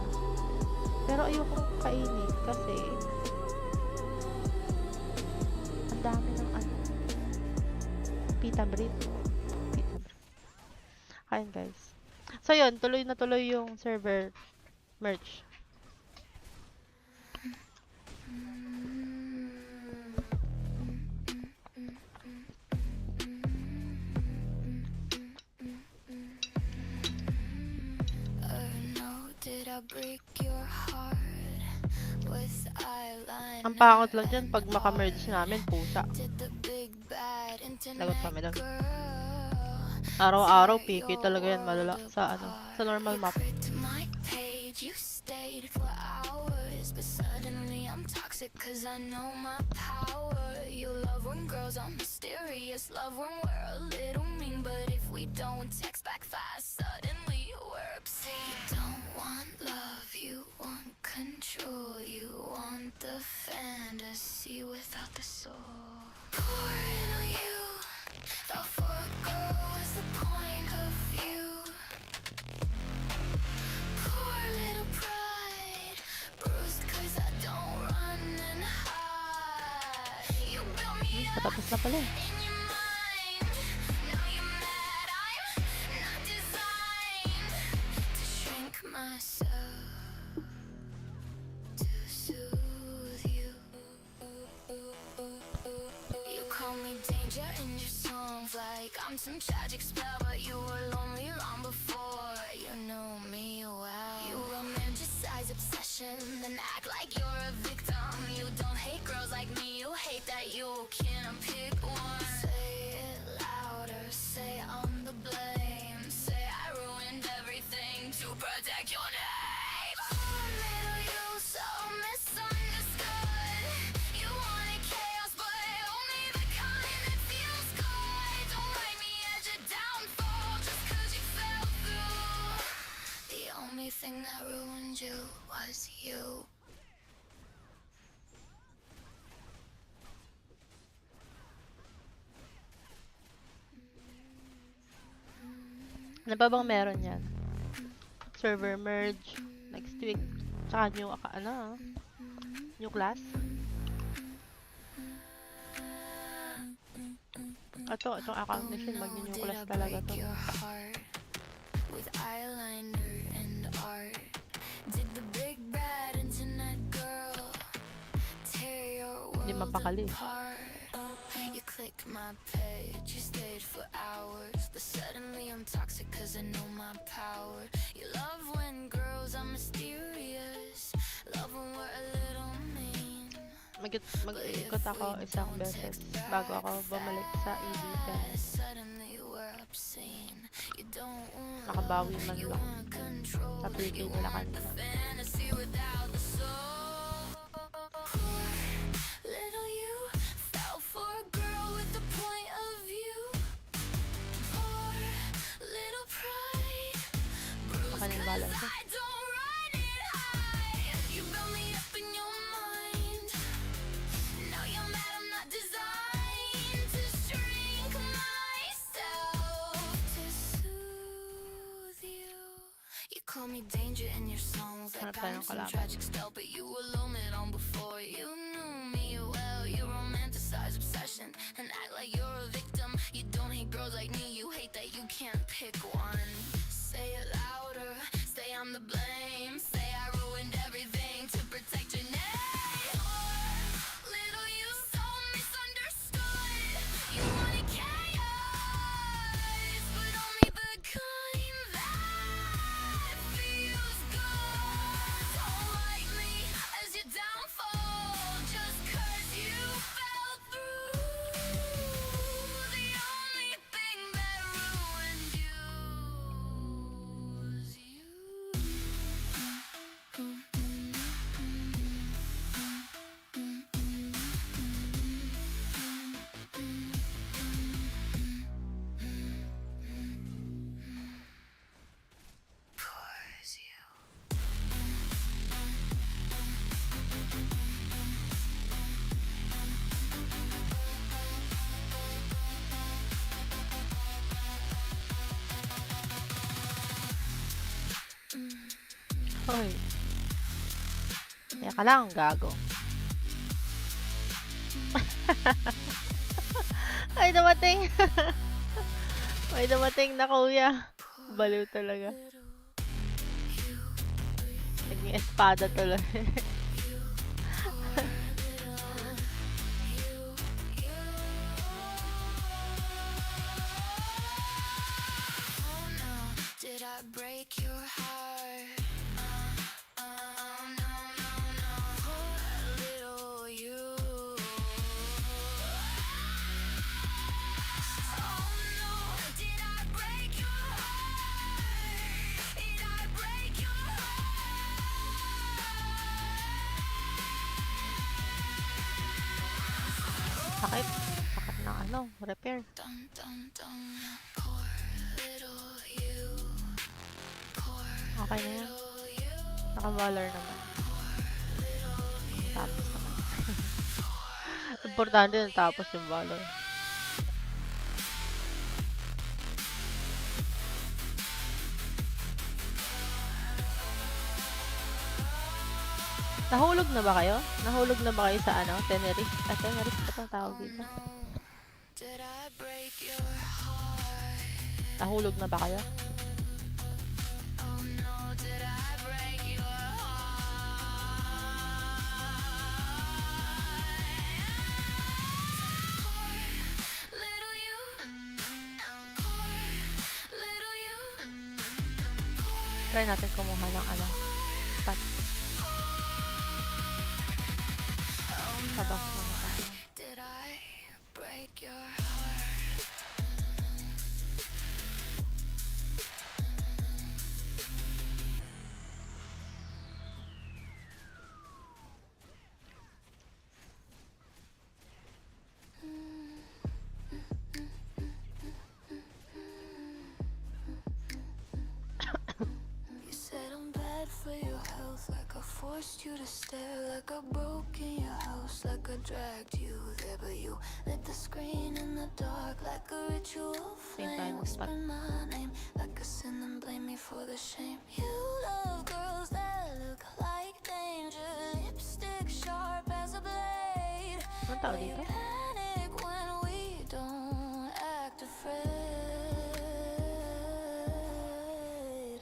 Pero ayokong kainin kasi ang dami ng pita bread. Pita bread. Kain, guys. So, yun. Tuloy na tuloy yung server merge. Did I break your heart with eyeliner? Ang pangit lang dyan pag maka-merge namin, pusa. Did the big bad Lagot internet kami doon. girl Araw-araw, piki talaga yan, malala. Sa normal map. pricked my page? You stayed for hours, but suddenly I'm toxic 'cause I know my power. You love when girls are mysterious, love when we're a little mean, but if we don't text back fast, suddenly we're obscene. You don't want love, you want control, you want the fantasy without the soul. Poor little you fell for a girl, what's the point of you? Poor little pride, bruised 'cause I don't run and hide. You built me up Patapos na pala. in your mind. Now you're mad, I'm not designed to shrink myself to soothe you. You call me danger in your songs like I'm some tragic spell, but you were lonely long before you knew me well. You romanticize obsession, then act like you're a victim. You don't hate girls like me, you hate that you can't pick one. Say it louder, say I'm the blame, say I ruined everything to protect your name. Oh, little you, so misunderstood. You wanted chaos, but only the kind that feels good. Don't write me as your downfall just 'cause you fell through. The only thing that ruined you was you. Ano pa bang meron yan? Server merge next week. Tsaka new class. Itong account nation, mag-new class talaga to. Your heart with eyeliner and art. Did the big bad internet girl tear your Hindi world mapakali. apart? You clicked my page, you stayed for hours, but suddenly I'm toxic 'cause I know my power. You love when girls are mysterious, love when we're a little mean. Mag-ikot ako isang beses bago ako bumalik sa ED10. Suddenly we're obscene. You don't want Makabawi man you lang want control. sa pre-pay nila kanina. Fantasy without the soul. Poor little you fell for a girl with the point of view. Poor little pride, bruised Makaning 'cause balance. I don't run and hide. You built me up in your mind. Now you're mad, I'm not designed to shrink myself to soothe you. You call me danger in your songs like Hanap tayo I'm ng some kalaban. tragic spell, but you were lonely long before you knew me well. like you're a victim. You don't hate girls like me, you hate that you can't pick one. Say it louder, say I'm the blame. Say I ruined everything to protect your name. Little you so misunderstood. You wanted chaos, but only the kind that feels good. Don't like me as your downfall, just 'cause you fell through. The only thing that ruined you was you. Was you. Hoy. Teka lang, gago. Ay, dumating. Ay, dumating na kuya. Baliw talaga. Naging espada tuloy. Oh no, did I break your heart? No, no, no. Poor little you. Oh no, did I break your heart? Did I break your Sakit. Sakit ng ano, repair. dum dum dum? Poor little you. Poor Okay na yan. little you. Naka-valor naman. Tapos naman. Importante na tapos yung valor. Nahulog na ba kayo? Nahulog na ba kayo sa ano? Tenerife? Tenerife ba itong tawag dito? Did I break your heart? Nahulog na ba kayo? Oh no, did I break your heart? Little you, little you. Try natin kumuha ng ano. Spot. Sabak mo na tayo. Did I break your heart? You said I'm bad for your health, like I forced you to stare, like I broke in your house, like I dragged you there, but you lit the screen in the dark, like a ritual flame. Whisper my name, like a sin, and blame me for the shame. You love girls that look like danger, lipstick sharp as a blade. Anong tawag dito? Panic when we don't act afraid.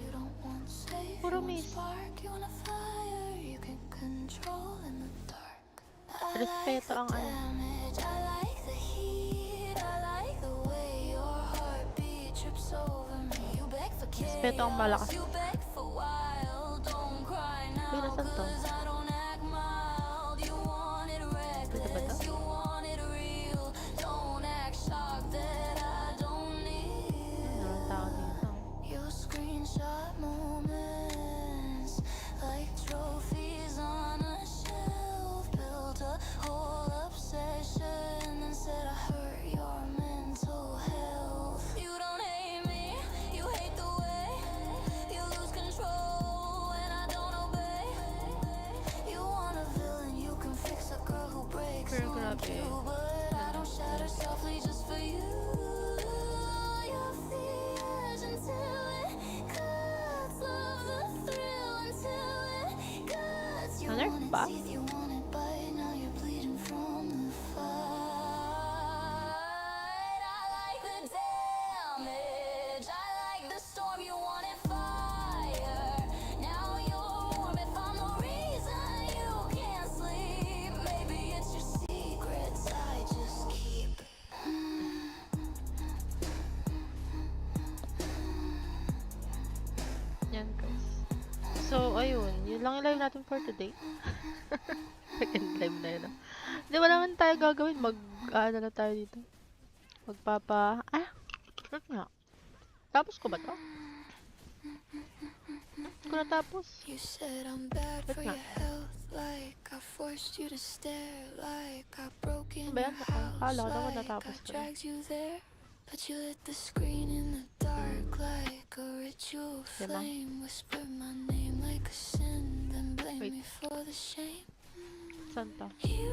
You don't want safe, Puro you want miss. spark, you want a fire you can control in the dark. I Respeto ang ano. damage, I like the heat, I like the way your heartbeat trips over me. You beg for Respeto ang chaos, malakas. you beg for wild. Don't cry Uy, now, nasan to? 'cause I don't act mild. You want it Dito ba reckless, to? you want it real. Don't act shocked that I don't need. Anong tawag dito? You screenshot moments like trophies on a shelf. Built a whole obsession and said I hurt your mental health. You don't hate me, you hate the way you lose control when I don't obey. You want a villain, you can fix a girl who breaks. Pero Won't grabe. you? But I don't shatter softly just for you. Your fears until it cuts, love the thrill until it cuts. You Ano? wanted Ba? teeth, you wanted bite, now you're bleeding from the fight. So, ayun. Yun lang yung live natin for today. Second live na yun. Ah. Di ba naman tayo gagawin? Ano na tayo dito? Ano nga? Tapos ko ba to? Ko natapos. You said I'm bad Ba't for nga? your health, like I forced you to stare, like I broke in Ba your yan? house, Akala ko naman like natapos I ko na. dragged you there. But you lit the screen in the dark like a ritual Diba? flame. Whisper my name like a sin, then blame Wait. me for the shame. Saan to? You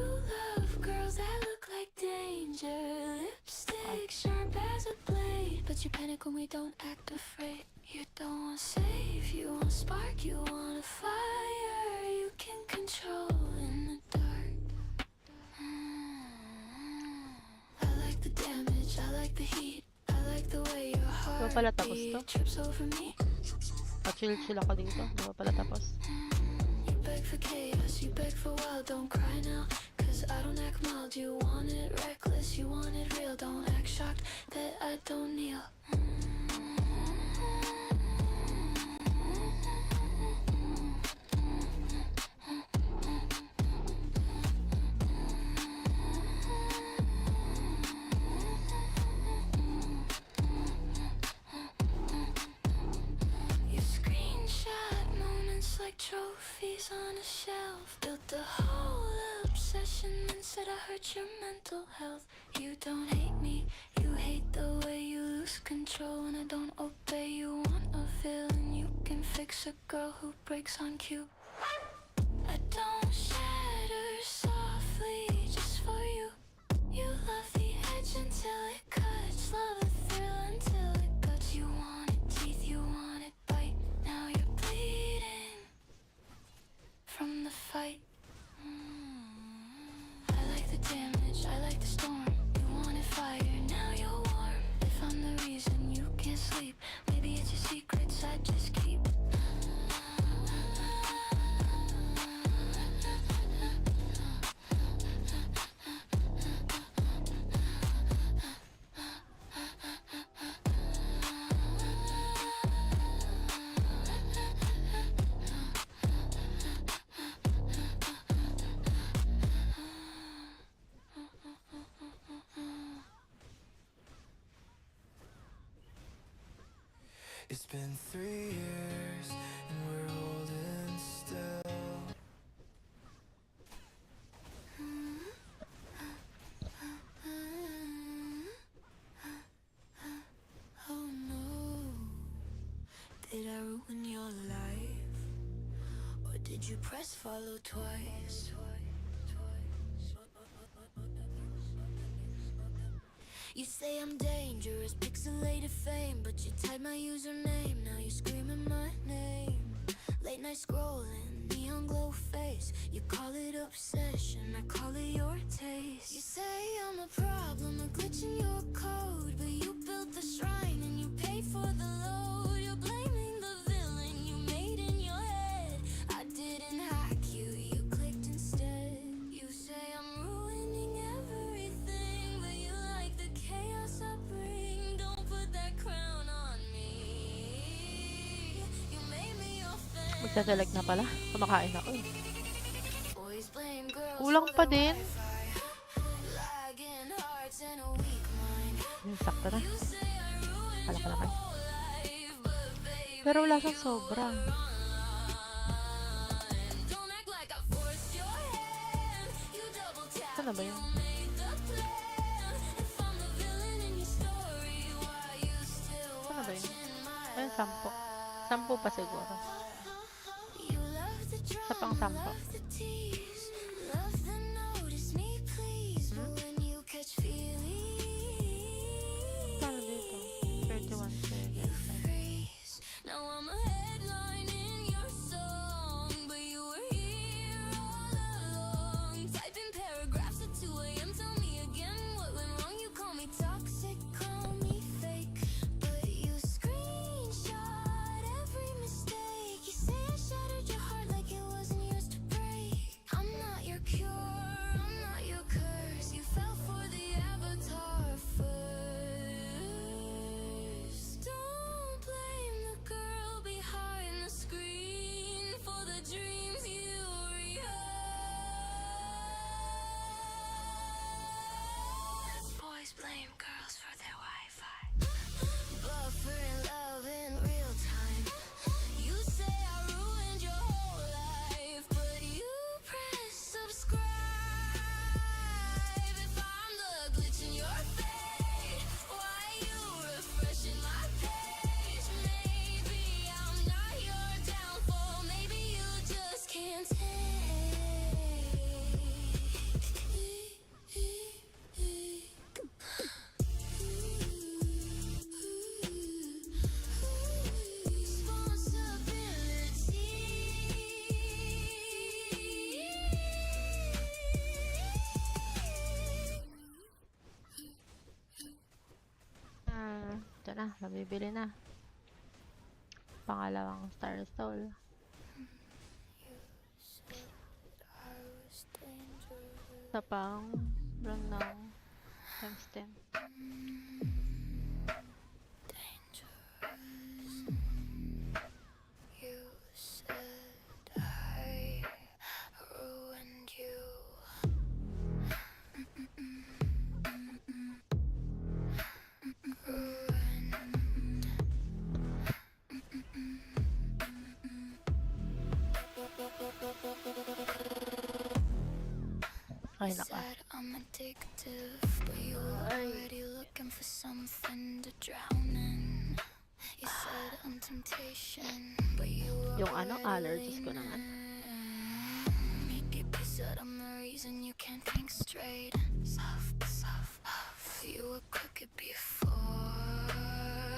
love girls that look like danger, lipstick sharp as a blade. But you panic when we don't act afraid. You don't want save, you want spark, you want a fire you can control in the dark. I like the damage, I like the heat, I like the way your Di ba heart pala tapos to? trips over me. Pa-chill-chill ako dito. Di ba pala tapos? You beg for chaos, you beg for wild, don't cry now, cause I don't act mild. You want it reckless, you want it real, don't act shocked that I don't kneel. You screenshot moments like trophies on a shelf. Built a whole obsession and said I hurt your mental health. You don't hate me, you hate the way you lose control when I don't obey. You want a villain, you can fix a girl who breaks on cue. I don't shatter softly just for you. You love the edge until it cuts, love the thrill until it cuts. You wanted teeth, you wanted bite, now you're bleeding from the fight. I like the damage, I like the storm. You wanted fire, now you're warm. If I'm the reason you can't sleep, maybe it's your secrets I just keep. It's been 3 years and we're holding still. Oh no, did I ruin your life? Or did you press follow twice? You say I'm dangerous, pixelated fame, but you type my username, now you're screaming my name. Late night scrolling, neon glow face, you call it obsession, I call it your taste. You say I'm a problem, a glitch in your code, but you built the shrine and you paid for the load. You're blaming the villain you made in your head. I didn't hack you, you clicked instead. You say I'm ruining everything, but you like the chaos I bring. Don't put that crown on me. You made me your fan. Magsasalag na pala. Kumakain ako eh. Boys blame girls Kulang for pa their din. Wi-Fi. Lagging hearts and a weak mind. Yung sakto na. You say I ruined Kala your ko na. whole life, but baby, Pero wala siyang sobra. don't act like I forced your hand. You double tap, Saan na ba you yun? made the plan. If I'm the villain in your story, why you still Saan na ba yun? watching my Ayun, 10. 10 pa siguro. You love the Sa pang drama, 10. love the tease, love the notice me please, but when you catch feelings, Paano dito? 31 you seconds. freeze. Now I'm a headline in your song, but you were here all along. Typing paragraphs at 2 a.m. Tell me again what went wrong. You call me toxic, call me fake, but you screenshot every mistake. You say I shattered your heart like it wasn't yours to break. I'm Bibili na. Pangalawang Star Soul. Sa pang run ng times 10. You said I ruined you. Ay, You naka. said I'm addictive, but you were already looking for something to drown in. You said I'm temptation, but you were Yung ano, already allergies ko naman. You said I'm the reason you can't think straight. Soft, soft, soft. You were crooked before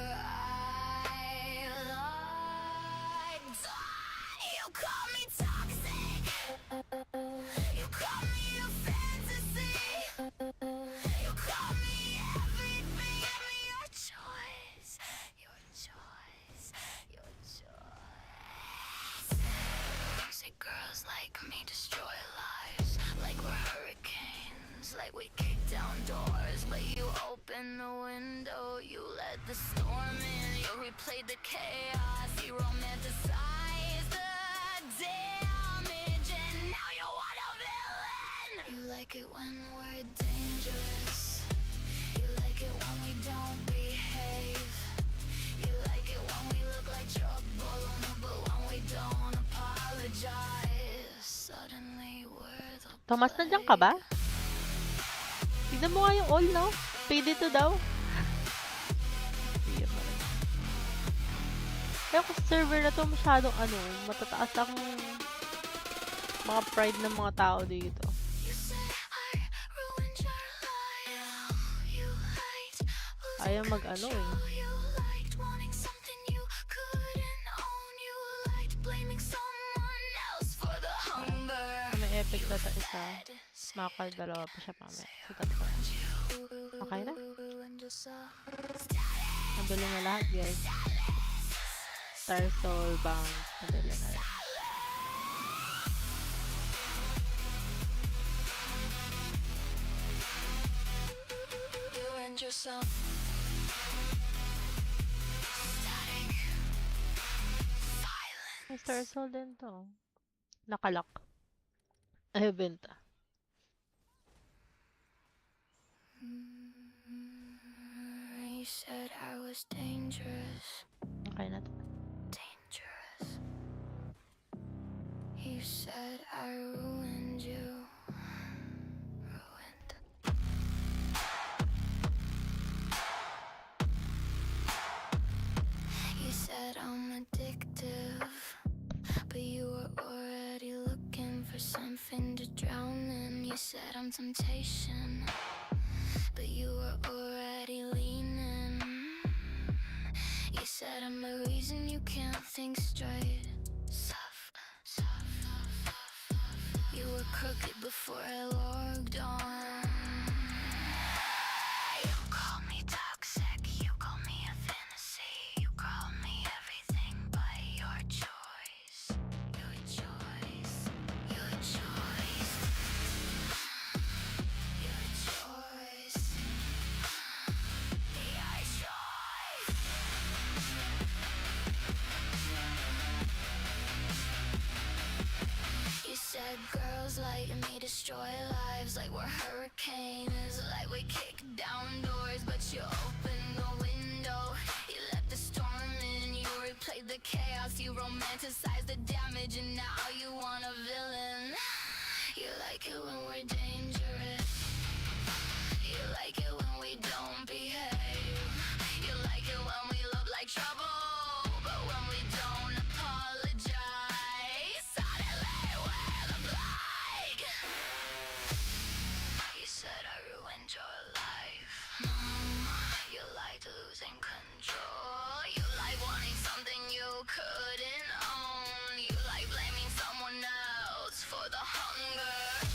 I lied. You call me toxic. You call me a fantasy. You call me everything. Your choice. Your choice. Your choice. You say girls like me destroy lives, like we're hurricanes, like we kick down doors, but you open the window, you let the storm in, you replayed the chaos, you romanticize the damage, and now you want a villain. You like it when we're dangerous, you like it when we don't behave, you like it when we look like trouble, but when we don't apologize, suddenly we're the Thomas, nandiyan ka ba? Tignan mo nga yung all, no? Pay dito daw. Kaya kung server na to masyadong ano, matataas ang mga pride ng mga tao dito. You say I ruined your life. You liked losing Ayaw mag-ano eh. control. You liked wanting something you couldn't own. You liked blaming someone else for the hunger. May epic na sa isa. Makakadalawa pa siya mamaya. Sa tatlo. Okay na? Ruined yourself. Nabili na lahat, guys. Star Soul Bound. Nabili na lahat. You ruined yourself. Static. Silence. May Star Soul din to. Nakalock. Ay, benta. You said I was dangerous. Okay na to. Dangerous. You said I ruined you. Ruined. You said I'm addictive, but you were already looking for something to drown in. You said I'm temptation, but you were already leaning. You said I'm the reason you can't think straight. Soft, soft, soft. You were crooked before I logged on. You call me toxic, you call me a fantasy, you call me everything but your choice. Your choice. Your choice. Your choice. Your choice. You said girls like me destroy lives, like we're hurricanes, like we kick down doors, but you open the window, you let the storm in, you replayed the chaos, you romanticize the damage, and now you want a villain. You like it when we're dangerous, you like it when we don't behave, you like it when we look like trouble, but when we don't apologize, suddenly we're the plague. You said I ruined your life. You like losing control. You like wanting something you couldn't own. You like blaming someone else for the hunger.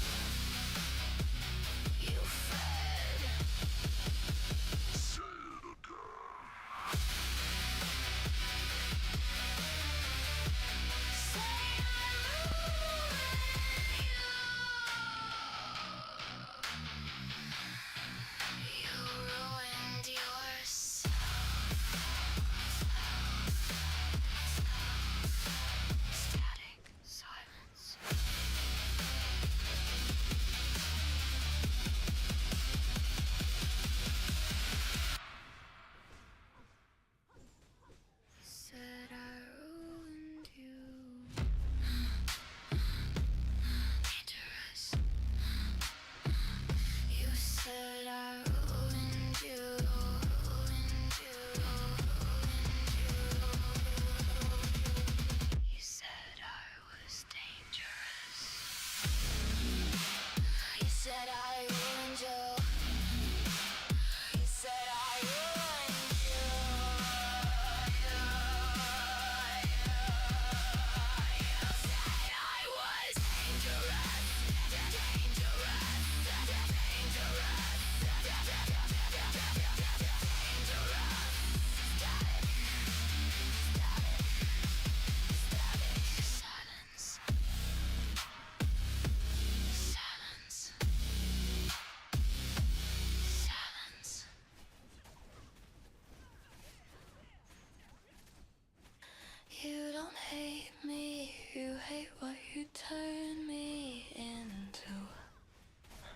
turn me into.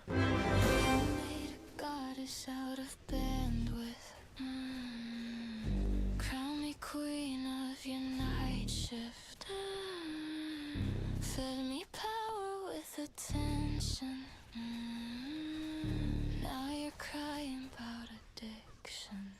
You made a goddess out of bandwidth. Crown me queen of your night shift. Fed me power with attention. Now you're crying about addiction.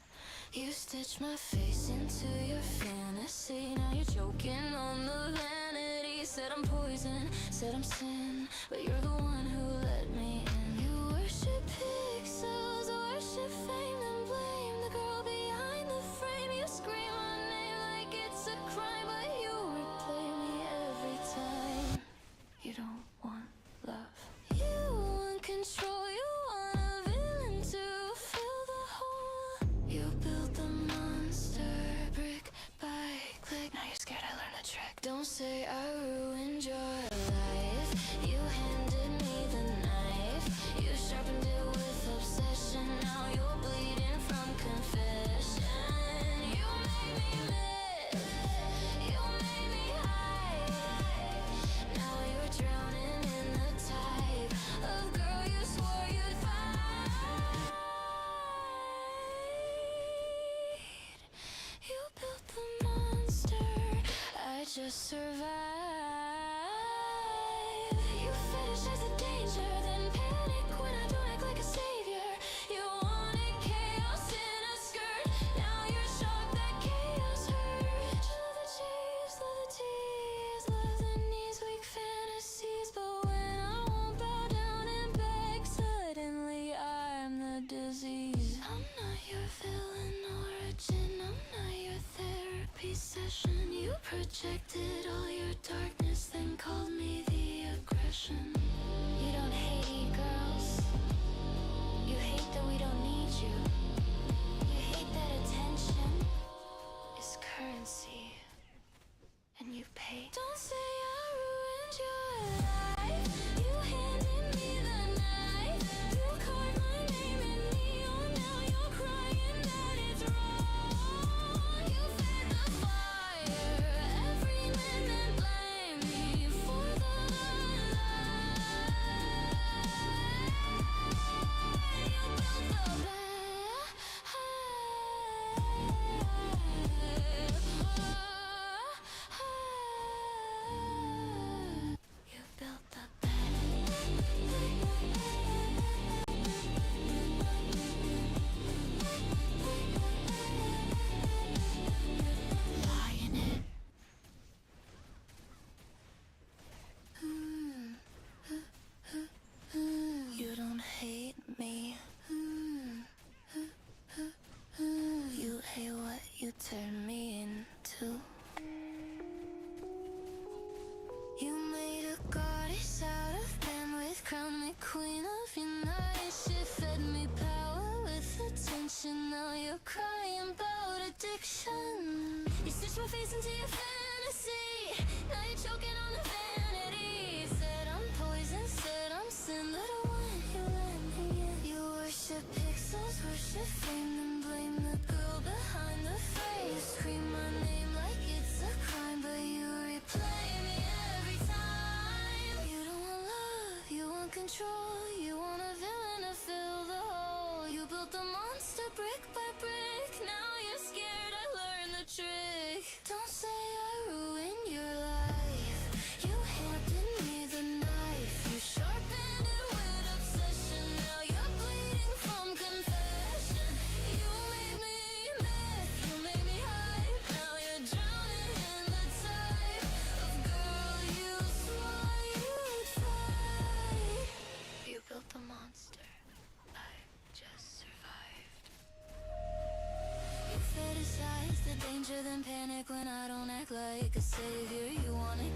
You stitched my face into your fantasy. Now you're choking on the vanity. Said I'm poison, said I'm sin, but you're the one who let me in. You worship pixels, worship fame, then blame the girl behind the frame. You scream my name like it's a crime, but you replay me every time. You don't want love. You want control, you want a villain to fill the hole. You built the monster brick by click. Now you're scared I learned the trick. Don't say I ruined your life. You handed me the knife. You sharpened it with obsession. Now you're bleeding from confession. You made me mad. You made me hide. Now you're drowning in the type of girl you swore you'd fight. You built the monster, I just survived. You fetishize the danger, then panic when I don't act like a savior. You wanted chaos in a skirt, now you're shocked that chaos hurt. Love the chase, love the tease, love the knees, weak fantasies. But when I won't bow down and beg, suddenly I'm the disease. I'm not your villain origin, I'm not your therapy session. You projected all your darkness, then called me the aggression. You don't hate girls, you hate that we don't need you. You hate that attention is currency, and you pay. Don't say I ruined your life. You handed me the knife. You carved my name in neon. Now you're crying that it's wrong. You fed the fire. Every man that blamed me for the lie. You built the You built the lie in it. You don't hate me. You hate what you turn me into. You made a goddess out of bandwidth, crowned me queen of your night shift, fed me power with attention. Now you're crying about addiction. You stitched my face into your fantasy. Now you're choking on the vanity. Said I'm poison, said I'm sin, but I want you let me in. You worship pixels, worship fame, then blame the girl behind the frame. You scream my name like it's a crime, but you replay me every time. You don't want love, you want control, you want a villain to fill the hole. You built the monster brick by brick. Now you're scared I learned the trick. Don't say I ruined your life. You handed me the knife. You sharpened it with obsession. Now you're bleeding from confession. You made me mad, you made me hide. Now you're drowning in the type of girl you swore you'd fight. You built the monster, I just survived. You fetishize the danger, then panic when I don't act like a savior. You wanna